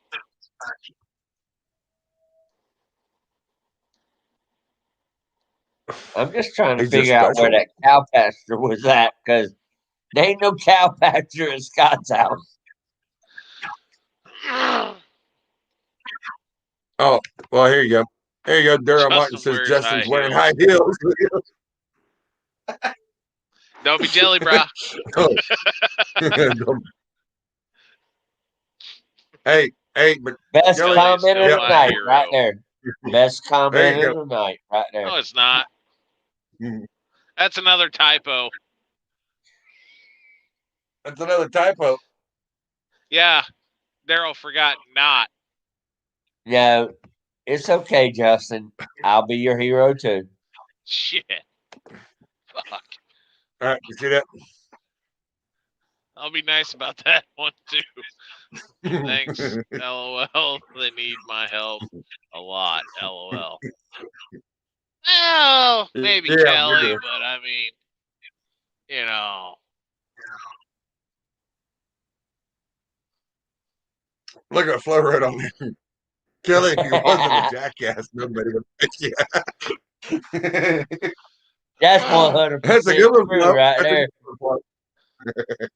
Speaker 4: I'm just trying to
Speaker 2: He's just
Speaker 4: figure out where
Speaker 2: special.
Speaker 4: that cow pasture was at, because there ain't no cow pasture in Scott's house.
Speaker 2: Oh, well, here you go. Here you go. Daryl Martin
Speaker 3: Justin
Speaker 2: says
Speaker 3: wears
Speaker 2: Justin's
Speaker 3: high
Speaker 2: wearing
Speaker 3: heels.
Speaker 2: high heels.
Speaker 3: Don't be jelly, brah.
Speaker 2: hey, but
Speaker 4: Best
Speaker 2: Kelly-
Speaker 4: comment of
Speaker 3: still
Speaker 4: the
Speaker 3: my
Speaker 4: night,
Speaker 3: hero.
Speaker 4: right there. Best comment
Speaker 2: you
Speaker 4: of the night, right there.
Speaker 3: No, it's not.
Speaker 2: Mhm.
Speaker 3: That's another typo.
Speaker 2: that's another typo.
Speaker 3: Yeah, Daryl forgot not.
Speaker 4: No, it's okay, Justin. I'll be your hero too.
Speaker 3: Shit. Fuck.
Speaker 2: All right, you see that?
Speaker 3: I'll be nice about that one too. Thanks. LOL. They need my help a lot. LOL. Well, maybe
Speaker 2: Yeah, we
Speaker 3: Kelly,
Speaker 2: do.
Speaker 3: but I mean, you know.
Speaker 2: Look at Flo right on there. Kelly, if you wasn't a jackass, nobody would pick you.
Speaker 4: That's 100%
Speaker 2: That's a good one,
Speaker 4: true
Speaker 2: Flo.
Speaker 4: right
Speaker 2: That's a
Speaker 4: there.
Speaker 2: good one, Flo.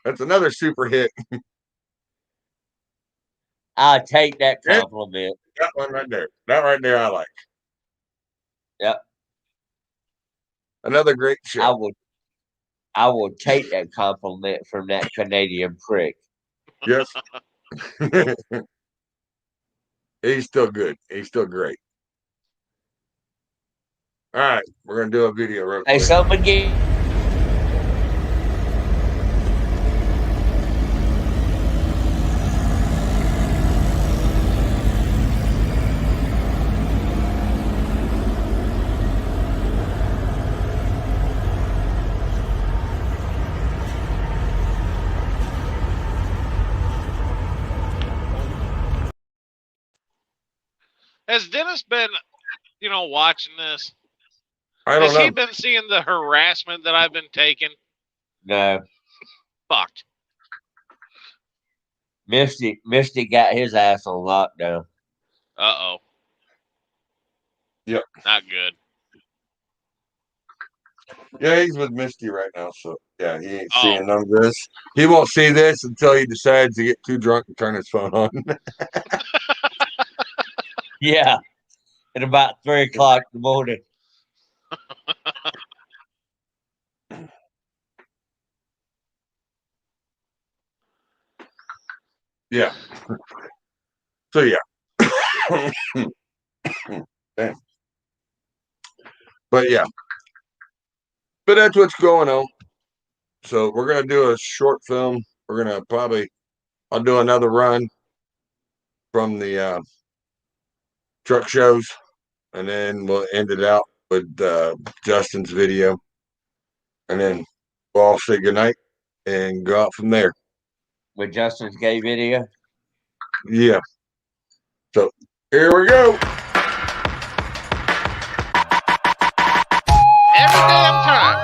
Speaker 2: That's another super hit.
Speaker 4: I'll take that
Speaker 2: Yeah.
Speaker 4: compliment.
Speaker 2: That one right there. That right there, I like.
Speaker 4: Yep.
Speaker 2: Another great
Speaker 4: I
Speaker 2: show.
Speaker 4: will take that compliment from that Canadian prick.
Speaker 2: Yes. He's still good. He's still great. All right, we're gonna do a video real
Speaker 4: Hey,
Speaker 2: quick.
Speaker 4: something again.
Speaker 3: Has Dennis been, watching this?
Speaker 2: I don't
Speaker 3: Has he
Speaker 2: know.
Speaker 3: been seeing the harassment that I've been taking?
Speaker 4: No,
Speaker 3: Fucked.
Speaker 4: Misty got his ass on lockdown.
Speaker 3: Uh-oh.
Speaker 2: Yep.
Speaker 3: Not good.
Speaker 2: Yeah, he's with Misty right now, so yeah, he ain't
Speaker 3: Oh.
Speaker 2: seeing none of this. He won't see this until he decides to get too drunk and turn his phone on.
Speaker 4: Yeah, at about 3:00 in the morning.
Speaker 2: Yeah. So yeah. Damn. But yeah. But that's what's going on. So we're gonna do a short film. We're gonna I'll do another run from the truck shows, and then we'll end it out with Justin's video, and then we'll all say goodnight and go out from there.
Speaker 4: With Justin's gay video.
Speaker 2: Yeah. So here we go.
Speaker 3: Every damn time.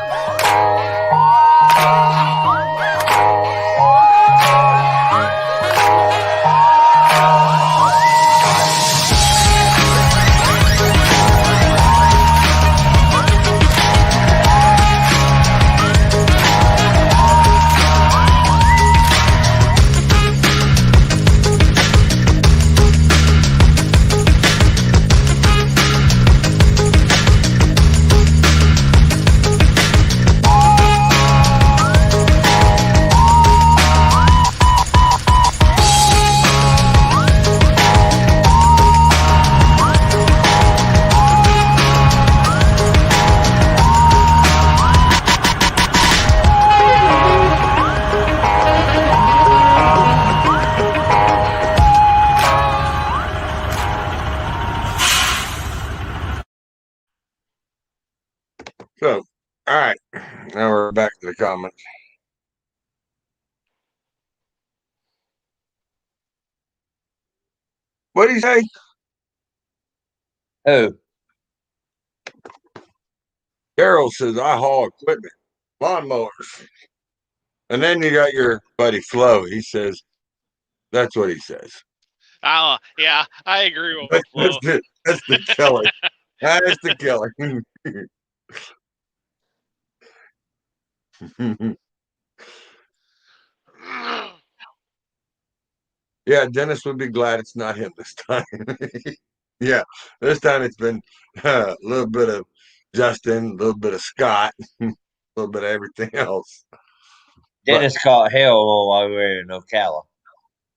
Speaker 2: So, all right, now we're back to the comments. What do you say?
Speaker 4: Who?
Speaker 2: Daryl says I haul equipment, lawnmowers. And then you got your buddy Flo. He says, that's what he says.
Speaker 3: Oh, yeah, I agree with Flo.
Speaker 2: That's the killer. That's the killer. Yeah, Dennis would be glad it's not him this time. Yeah, this time it's been a little bit of Justin, a little bit of Scott, a little bit of everything else.
Speaker 4: Dennis caught hell while we were in Ocala.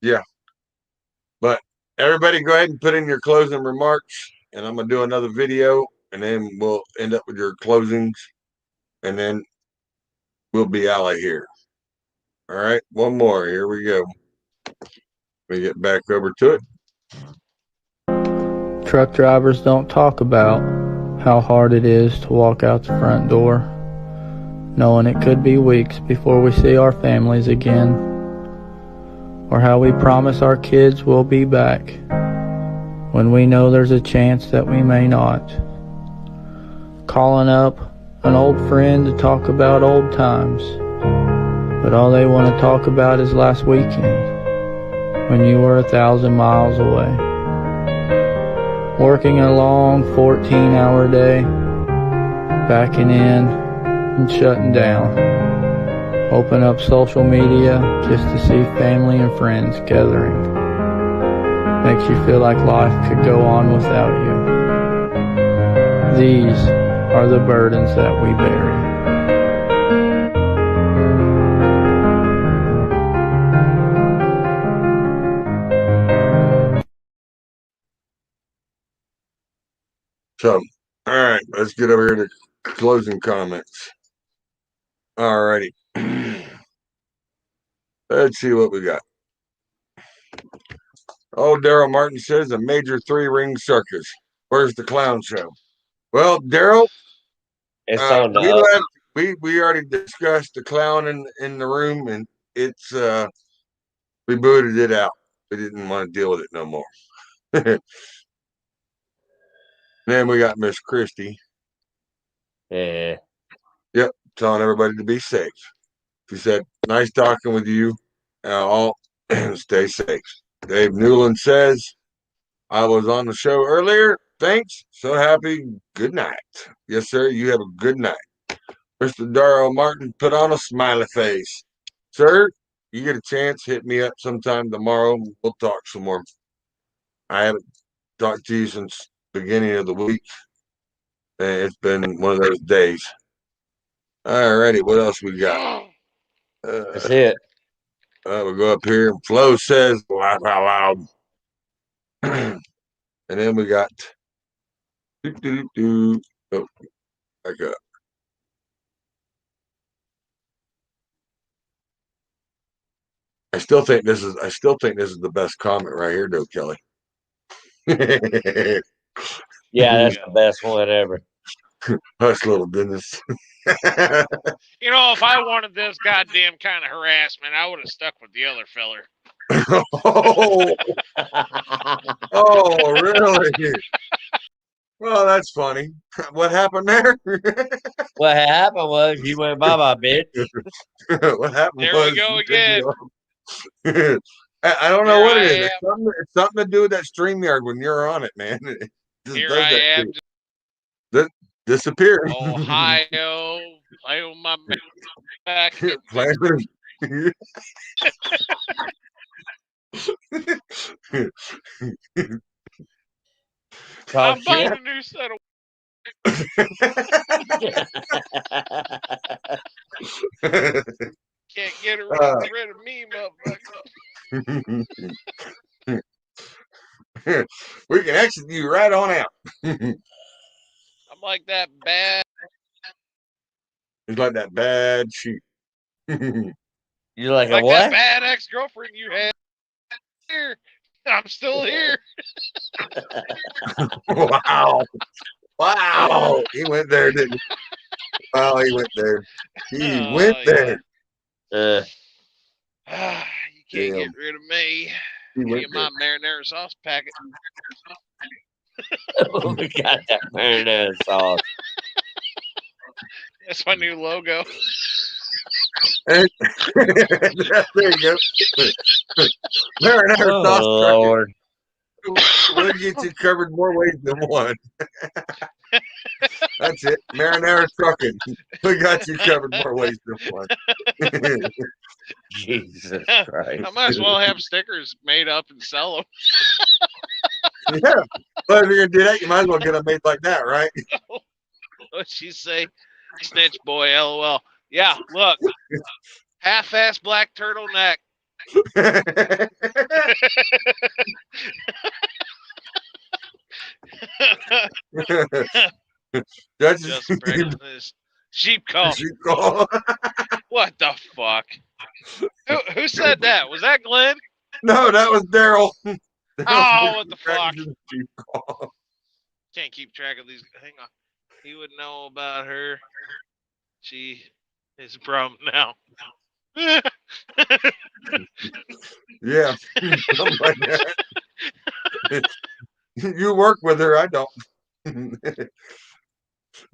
Speaker 2: Yeah. But everybody go ahead and put in your closing remarks, and I'm going to do another video, and then we'll end up with your closings, and then we'll be out of here. All right, one more. Here we go. We get back over to it.
Speaker 1: Truck drivers don't talk about how hard it is to walk out the front door, knowing it could be weeks before we see our families again, or how we promise our kids we'll be back when we know there's a chance that we may not. Calling up an old friend to talk about old times, but all they want to talk about is last weekend when you were 1,000 miles away. Working a long 14-hour day, backing in and shutting down. Open up social media just to see family and friends gathering. Makes you feel like life could go on without you. These are the burdens that we bury.
Speaker 2: So, all right, let's get over here to closing comments. All righty. Let's see what we got. Oh, Daryl Martin says a major 3-ring circus. Where's the clown show? Well, Daryl,
Speaker 4: It's on the
Speaker 2: we
Speaker 4: up.
Speaker 2: left. We already discussed the clown in the room, and it's we booted it out. We didn't want to deal with it no more. Then we got Miss Christie.
Speaker 4: Yeah.
Speaker 2: Yep, telling everybody to be safe. She said, "Nice talking with you. All stay safe." Dave Newland says, "I was on the show earlier. Thanks. So happy. Good night." Yes, sir. You have a good night. Mr. Daryl Martin put on a smiley face. Sir, you get a chance, hit me up sometime tomorrow. We'll talk some more. I haven't talked to you since beginning of the week. And it's been one of those days. All righty, what else we got?
Speaker 4: That's it.
Speaker 2: We'll go up here. Flo says, laugh out loud. And then we got oh, back up. I still think this is the best comment right here, though, Kelly.
Speaker 4: Yeah, that's the best one ever.
Speaker 2: Hush, little Dennis.
Speaker 3: You know, if I wanted this goddamn kind of harassment, I would have stuck with the other feller.
Speaker 2: Oh, really? Well, that's funny. What happened there?
Speaker 4: What happened was you went bye-bye, bitch.
Speaker 2: What happened
Speaker 3: There
Speaker 2: was
Speaker 3: we go again.
Speaker 2: I don't know
Speaker 3: Here
Speaker 2: what it
Speaker 3: I
Speaker 2: is. It's something to do with that StreamYard when you're on it, man. It just
Speaker 3: Here
Speaker 2: does
Speaker 3: I
Speaker 2: that
Speaker 3: am,
Speaker 2: to you. Disappear.
Speaker 3: Ohio, play on my back. I'm buying a new set of. Can't get rid of me, motherfucker.
Speaker 2: We can exit you right on out.
Speaker 3: I'm like that bad.
Speaker 2: He's like that bad sheep.
Speaker 4: You're like a
Speaker 3: Like
Speaker 4: what?
Speaker 3: that bad ex-girlfriend you had here. I'm still here.
Speaker 2: Wow. Wow. He went there, didn't he? Oh, he went there. He
Speaker 3: Oh,
Speaker 2: went there.
Speaker 4: Uh,
Speaker 3: You can't
Speaker 2: Damn.
Speaker 3: get rid of me.
Speaker 2: He
Speaker 3: Give
Speaker 2: went
Speaker 3: me my marinara sauce packet.
Speaker 4: we got that marinara sauce.
Speaker 3: That's my new logo.
Speaker 2: there. There you go. Marinara
Speaker 4: Oh,
Speaker 2: sauce trucking.
Speaker 4: Lord.
Speaker 2: We'll get you covered more ways than one. That's it. Marinara trucking. We got you covered more ways than one.
Speaker 4: Jesus Christ.
Speaker 3: I might as well have stickers made up and sell them.
Speaker 2: Yeah. But if you're gonna do that, you might as well get them made like that, right?
Speaker 3: What'd she say? Snitch boy, LOL. Yeah, look. Half-ass black turtleneck.
Speaker 2: That's
Speaker 3: Just pregnant. Sheep call.
Speaker 2: sheep call.
Speaker 3: What the fuck? Who said that? Was that Glenn?
Speaker 2: No, that was Daryl.
Speaker 3: Oh, what the fuck?
Speaker 2: Sheep call.
Speaker 3: Can't keep track of these. Hang on. He would know about her. She is a problem now.
Speaker 2: Yeah, something like that. You work with her, I don't.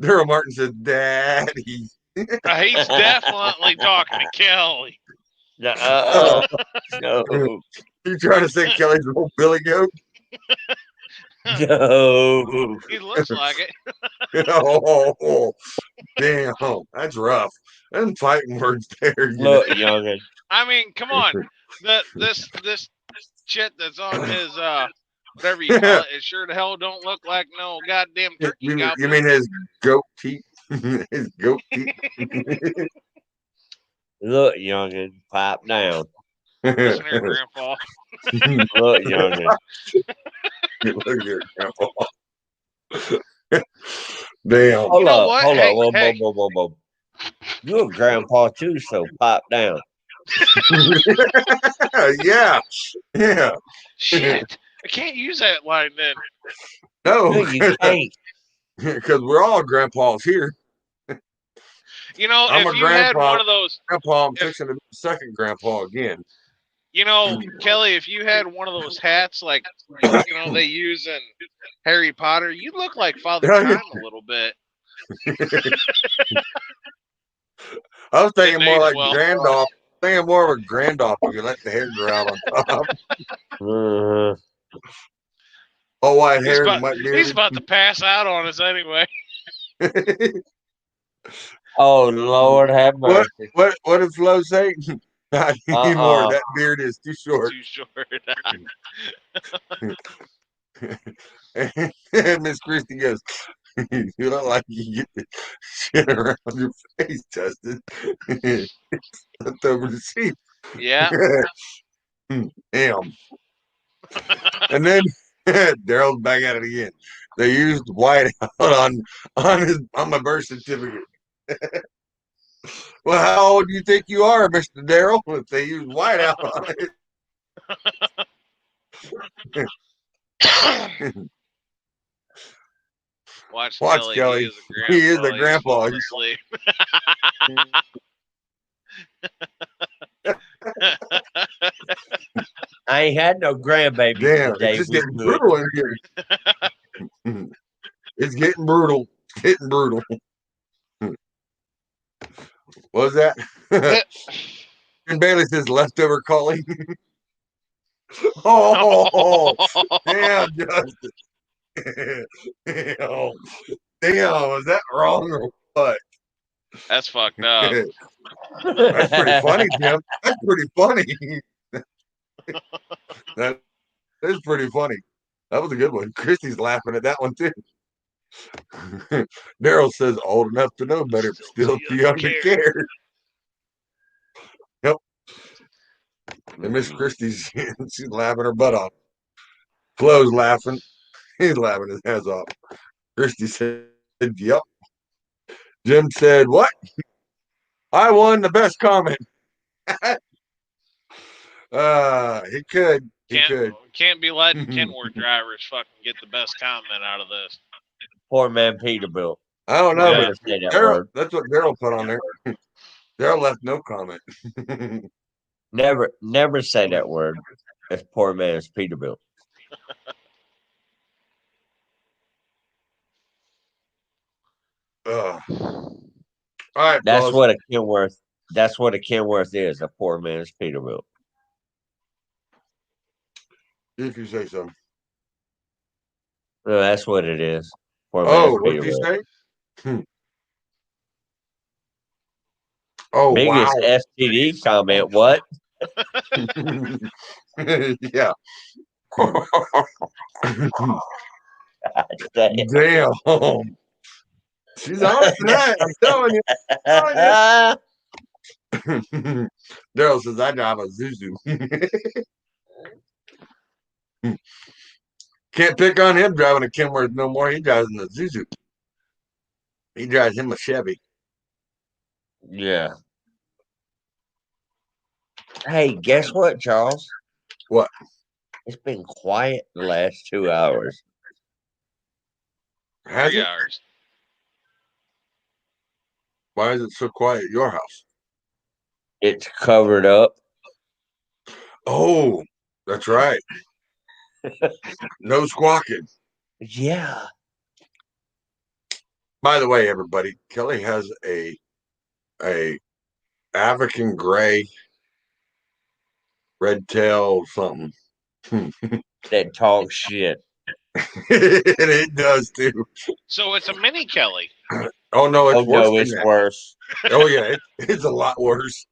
Speaker 2: Daryl Martin said, "Daddy."
Speaker 3: He's definitely talking to Kelly.
Speaker 4: No.
Speaker 2: You trying to say Kelly's an old Billy Goat?
Speaker 4: No.
Speaker 3: He looks like it.
Speaker 2: Oh, damn, that's rough. Them fighting words there. You
Speaker 4: Look, youngin.
Speaker 3: I mean, come on. This shit that's on his whatever you call it, it sure the hell don't look like no goddamn turkey
Speaker 2: you
Speaker 3: gobbler.
Speaker 2: mean his goat teeth? His goat teeth.
Speaker 4: Look, youngin. Pipe down.
Speaker 3: Listen here, Grandpa.
Speaker 4: Look, youngin.
Speaker 2: Look at your grandpa. Damn.
Speaker 4: Hold
Speaker 3: You know
Speaker 4: up.
Speaker 3: what?
Speaker 4: Hold
Speaker 3: Hey,
Speaker 4: up.
Speaker 3: hey.
Speaker 4: Whoa. You're a grandpa too, so pipe down.
Speaker 2: Yeah.
Speaker 3: Shit. I can't use that line then.
Speaker 4: No,
Speaker 2: No,
Speaker 4: you can't.
Speaker 2: because we're all grandpas here.
Speaker 3: You know,
Speaker 2: I'm
Speaker 3: if
Speaker 2: a
Speaker 3: you had
Speaker 2: grandpa.
Speaker 3: one of those,
Speaker 2: Grandpa, I'm fixing to be a second grandpa again.
Speaker 3: you know, Kelly, if you had one of those hats like they use in Harry Potter, you look like Father Time a little bit.
Speaker 2: I was thinking
Speaker 3: Didn't
Speaker 2: more
Speaker 3: age
Speaker 2: like
Speaker 3: well.
Speaker 2: Gandalf. Thinking more of a Gandalf if you let the hair grow out on top. All white hair and white beard.
Speaker 3: He's about to pass out on us anyway.
Speaker 4: Oh, Lord have mercy.
Speaker 2: What did Flo say? Not anymore. That beard is too short.
Speaker 3: Too short.
Speaker 2: And Miss Christie goes, "You look like you get the shit around your face, Justin." Left over the seat.
Speaker 3: Yeah.
Speaker 2: Damn. And then Daryl's back at it again. They used white out on my birth certificate. Well, how old do you think you are, Mr. Daryl? If they use white out on it.
Speaker 3: Watch
Speaker 2: Kelly. He is a grandpa.
Speaker 3: He's asleep.
Speaker 4: I ain't had no grandbaby
Speaker 2: Damn,
Speaker 4: today.
Speaker 2: it's just
Speaker 4: We
Speaker 2: getting
Speaker 4: good.
Speaker 2: brutal in here. It's getting brutal. It's getting brutal. What was that? And Bailey says leftover calling. Oh, damn, Justin. Damn, is that wrong or what?
Speaker 3: That's fucked up.
Speaker 2: That's pretty funny, Jim. That's pretty funny. That is pretty funny. That was a good one. Christy's laughing at that one too. Daryl says old enough to know better, but still too young to care. Yep. And Miss Christie's she's laughing her butt off. Flo's laughing. He's laughing his ass off. Christy said, "Yep." Jim said, "What? I won the best comment." He could.
Speaker 3: Can't be letting Kenworth drivers fucking get the best comment out of this.
Speaker 4: Poor man Peterbilt.
Speaker 2: I don't know,
Speaker 4: Never
Speaker 2: but
Speaker 4: say that
Speaker 2: Daryl,
Speaker 4: word.
Speaker 2: that's what Daryl put on there. Daryl left no comment.
Speaker 4: Never say that word. As poor man's Peterbilt.
Speaker 2: All right,
Speaker 4: That's
Speaker 2: fellas.
Speaker 4: what a Kenworth. That's what a Kenworth is. A poor man's Peterbilt.
Speaker 2: If you say so.
Speaker 4: No, that's what it is. Poor
Speaker 2: Oh,
Speaker 4: man's
Speaker 2: what'd you
Speaker 4: Peterbilt.
Speaker 2: say? Oh,
Speaker 4: Biggest
Speaker 2: wow.
Speaker 4: STD comment. What?
Speaker 2: Yeah.
Speaker 4: Damn.
Speaker 2: Damn. She's on it tonight. I'm telling you. Daryl says I drive a Zuzu. Can't pick on him driving a Kenworth no more. He drives in a Zuzu. He drives him a Chevy.
Speaker 4: Yeah. Hey, guess what, Charles?
Speaker 2: What?
Speaker 4: It's been quiet the last 2 hours.
Speaker 2: Has
Speaker 3: 3
Speaker 2: it?
Speaker 3: hours.
Speaker 2: Why is it so quiet at your house?
Speaker 4: It's covered up.
Speaker 2: Oh, that's right. No squawking.
Speaker 4: Yeah.
Speaker 2: By the way, everybody, Kelly has a African gray red tail something.
Speaker 4: That talk shit.
Speaker 2: And it does too.
Speaker 3: So it's a mini Kelly.
Speaker 2: Oh no, it's
Speaker 4: Oh
Speaker 2: worse
Speaker 4: no,
Speaker 2: than
Speaker 4: it's
Speaker 2: that.
Speaker 4: worse.
Speaker 2: Oh yeah, it's a lot worse.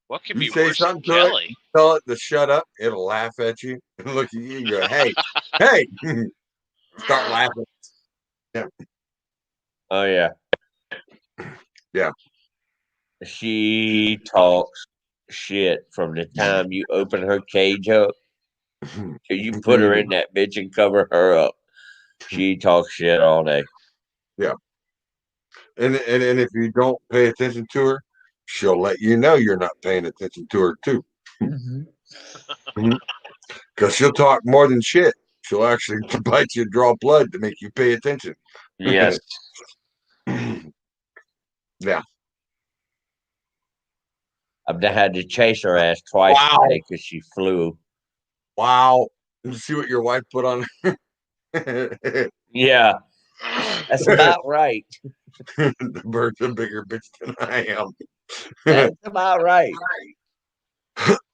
Speaker 3: What could
Speaker 2: You
Speaker 3: be
Speaker 2: say
Speaker 3: worse than
Speaker 2: something to it,
Speaker 3: Kelly?
Speaker 2: tell it to shut up, it'll laugh at you and look at you and go, hey, hey, start laughing.
Speaker 4: Oh yeah.
Speaker 2: Yeah.
Speaker 4: She talks shit from the time you open her cage up till you put her in that bitch and cover her up. She talks shit all day.
Speaker 2: And if you don't pay attention to her, she'll let you know you're not paying attention to her too. Because she'll talk more than shit. She'll actually bite you, draw blood to make you pay attention.
Speaker 4: Yes.
Speaker 2: Yeah.
Speaker 4: I've had to chase her ass twice
Speaker 2: Wow.
Speaker 4: today because she flew.
Speaker 2: Wow. You see what your wife put on?
Speaker 4: Yeah, that's about right.
Speaker 2: The bird's a bigger bitch than I am.
Speaker 4: That's about right.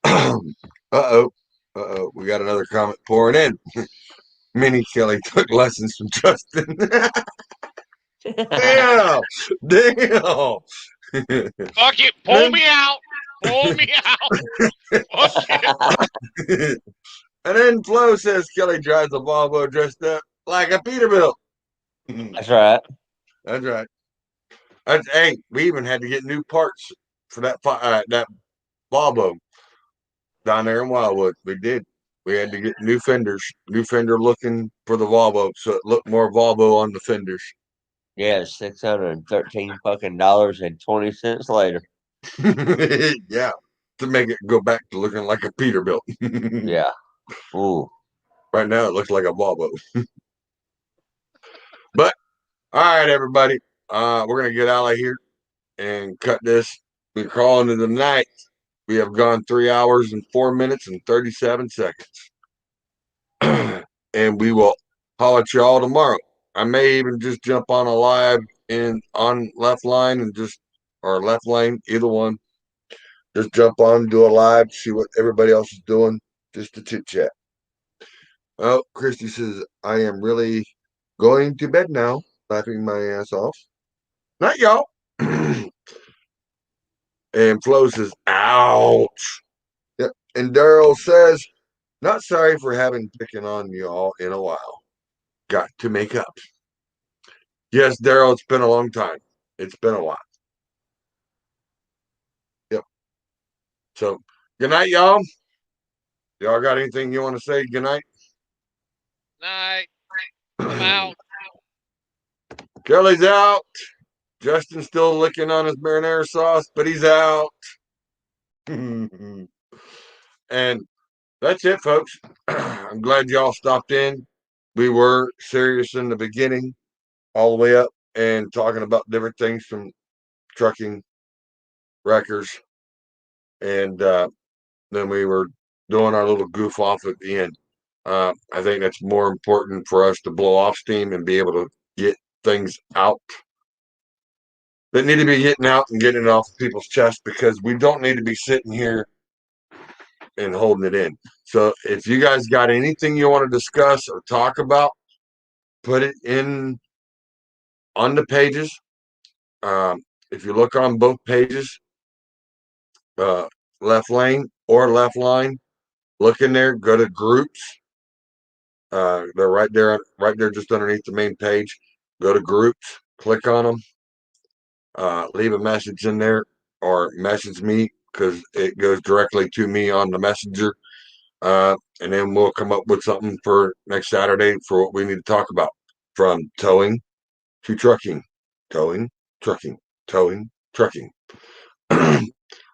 Speaker 2: Uh-oh. Uh-oh. We got another comment pouring in. Minnie Kelly took lessons from Justin. Damn. Damn.
Speaker 3: Fuck it, pull me out. Pull me out. Fuck it.
Speaker 2: And then Flo says Kelly drives a Volvo dressed up like a Peterbilt.
Speaker 4: That's right.
Speaker 2: That's right. Hey, we even had to get new parts for that Volvo down there in Wildwood. We did. We had to get new fender looking for the Volvo, so it looked more Volvo on the fenders.
Speaker 4: Yeah, $613 fucking dollars and 20 cents later.
Speaker 2: Yeah, to make it go back to looking like a Peterbilt.
Speaker 4: Yeah. Ooh.
Speaker 2: Right now, it looks like a Volvo. But all right, everybody, we're gonna get out of here and cut this. We're calling it a night. We have gone 3 hours and 4 minutes and 37 seconds. And we will holler at y'all tomorrow. I may even just jump on a live on left line and or left lane, either one. Just jump on, do a live, see what everybody else is doing, just to chit chat. Oh, Christy says, I am really going to bed now, laughing my ass off. Not y'all. And Flo says, ouch. Yep. And Daryl says, not sorry for having picking on y'all in a while. Got to make up. Yes, Daryl, it's been a long time. It's been a while. Yep. So, good night, y'all. Y'all got anything you want to say? Good night.
Speaker 3: Night. I'm out.
Speaker 2: Kelly's out. Justin's still licking on his marinara sauce, but he's out. And that's it, folks. I'm glad y'all stopped in. We were serious in the beginning. all the way up and talking about different things from trucking, wreckers, and then we were doing our little goof off at the end. I think that's more important for us to blow off steam and be able to get things out that need to be getting out and getting it off people's chest, because we don't need to be sitting here and holding it in. So if you guys got anything you want to discuss or talk about, put it in on the pages. If you look on both pages, left lane or left line, look in there, go to groups. They're right there, just underneath the main page. Go to groups, click on them, leave a message in there or message me, because it goes directly to me on the messenger. And then we'll come up with something for next Saturday for what we need to talk about, from towing to trucking, towing, trucking, towing, trucking,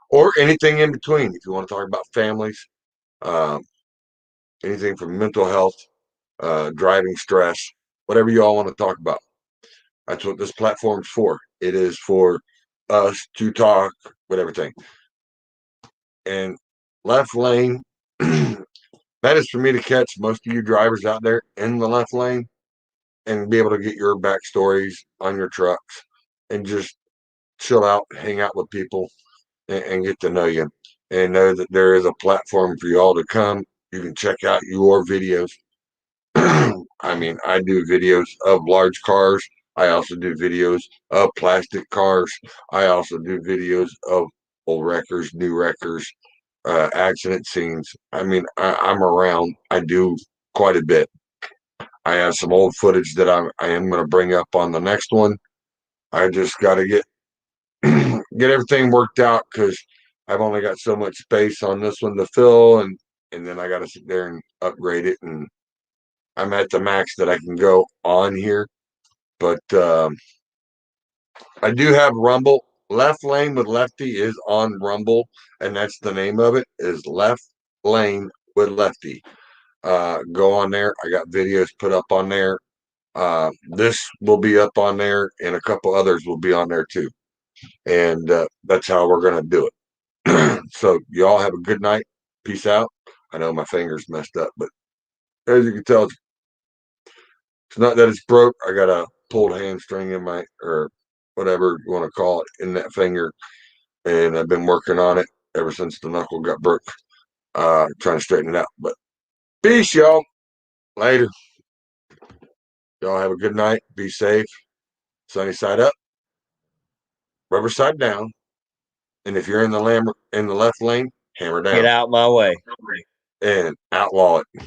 Speaker 2: or anything in between. If you want to talk about families, anything from mental health, driving stress, whatever you all want to talk about. That's what this platform's for. It is for us to talk with everything. And left lane, that is for me to catch most of you drivers out there in the left lane and be able to get your backstories on your trucks and just chill out, hang out with people, and get to know you, and know that there is a platform for you all to come. You can check out your videos. I mean, I do videos of large cars. I also do videos of plastic cars. I also do videos of old wreckers, new wreckers, accident scenes. I mean, I'm around. I do quite a bit. I have some old footage that I am going to bring up on the next one. I just got to get get everything worked out, because I've only got so much space on this one to fill, and then I got to sit there and upgrade it, and I'm at the max that I can go on here. But I do have Rumble. Left Lane with Lefty is on Rumble, and that's the name of it, is Left Lane with Lefty. Go on there. I got videos put up on there. This will be up on there, and a couple others will be on there too. And that's how we're going to do it. So you all have a good night. Peace out. I know my finger's messed up, but as you can tell, it's not that it's broke. I got a pulled hamstring in my, or whatever you want to call it, in that finger, and I've been working on it ever since the knuckle got broke. Trying to straighten it out. But peace, y'all. Later. Y'all have a good night. Be safe. Sunny side up. Rubber side down. And if you're in the left lane, hammer down.
Speaker 4: Get out my way.
Speaker 2: And outlaw it.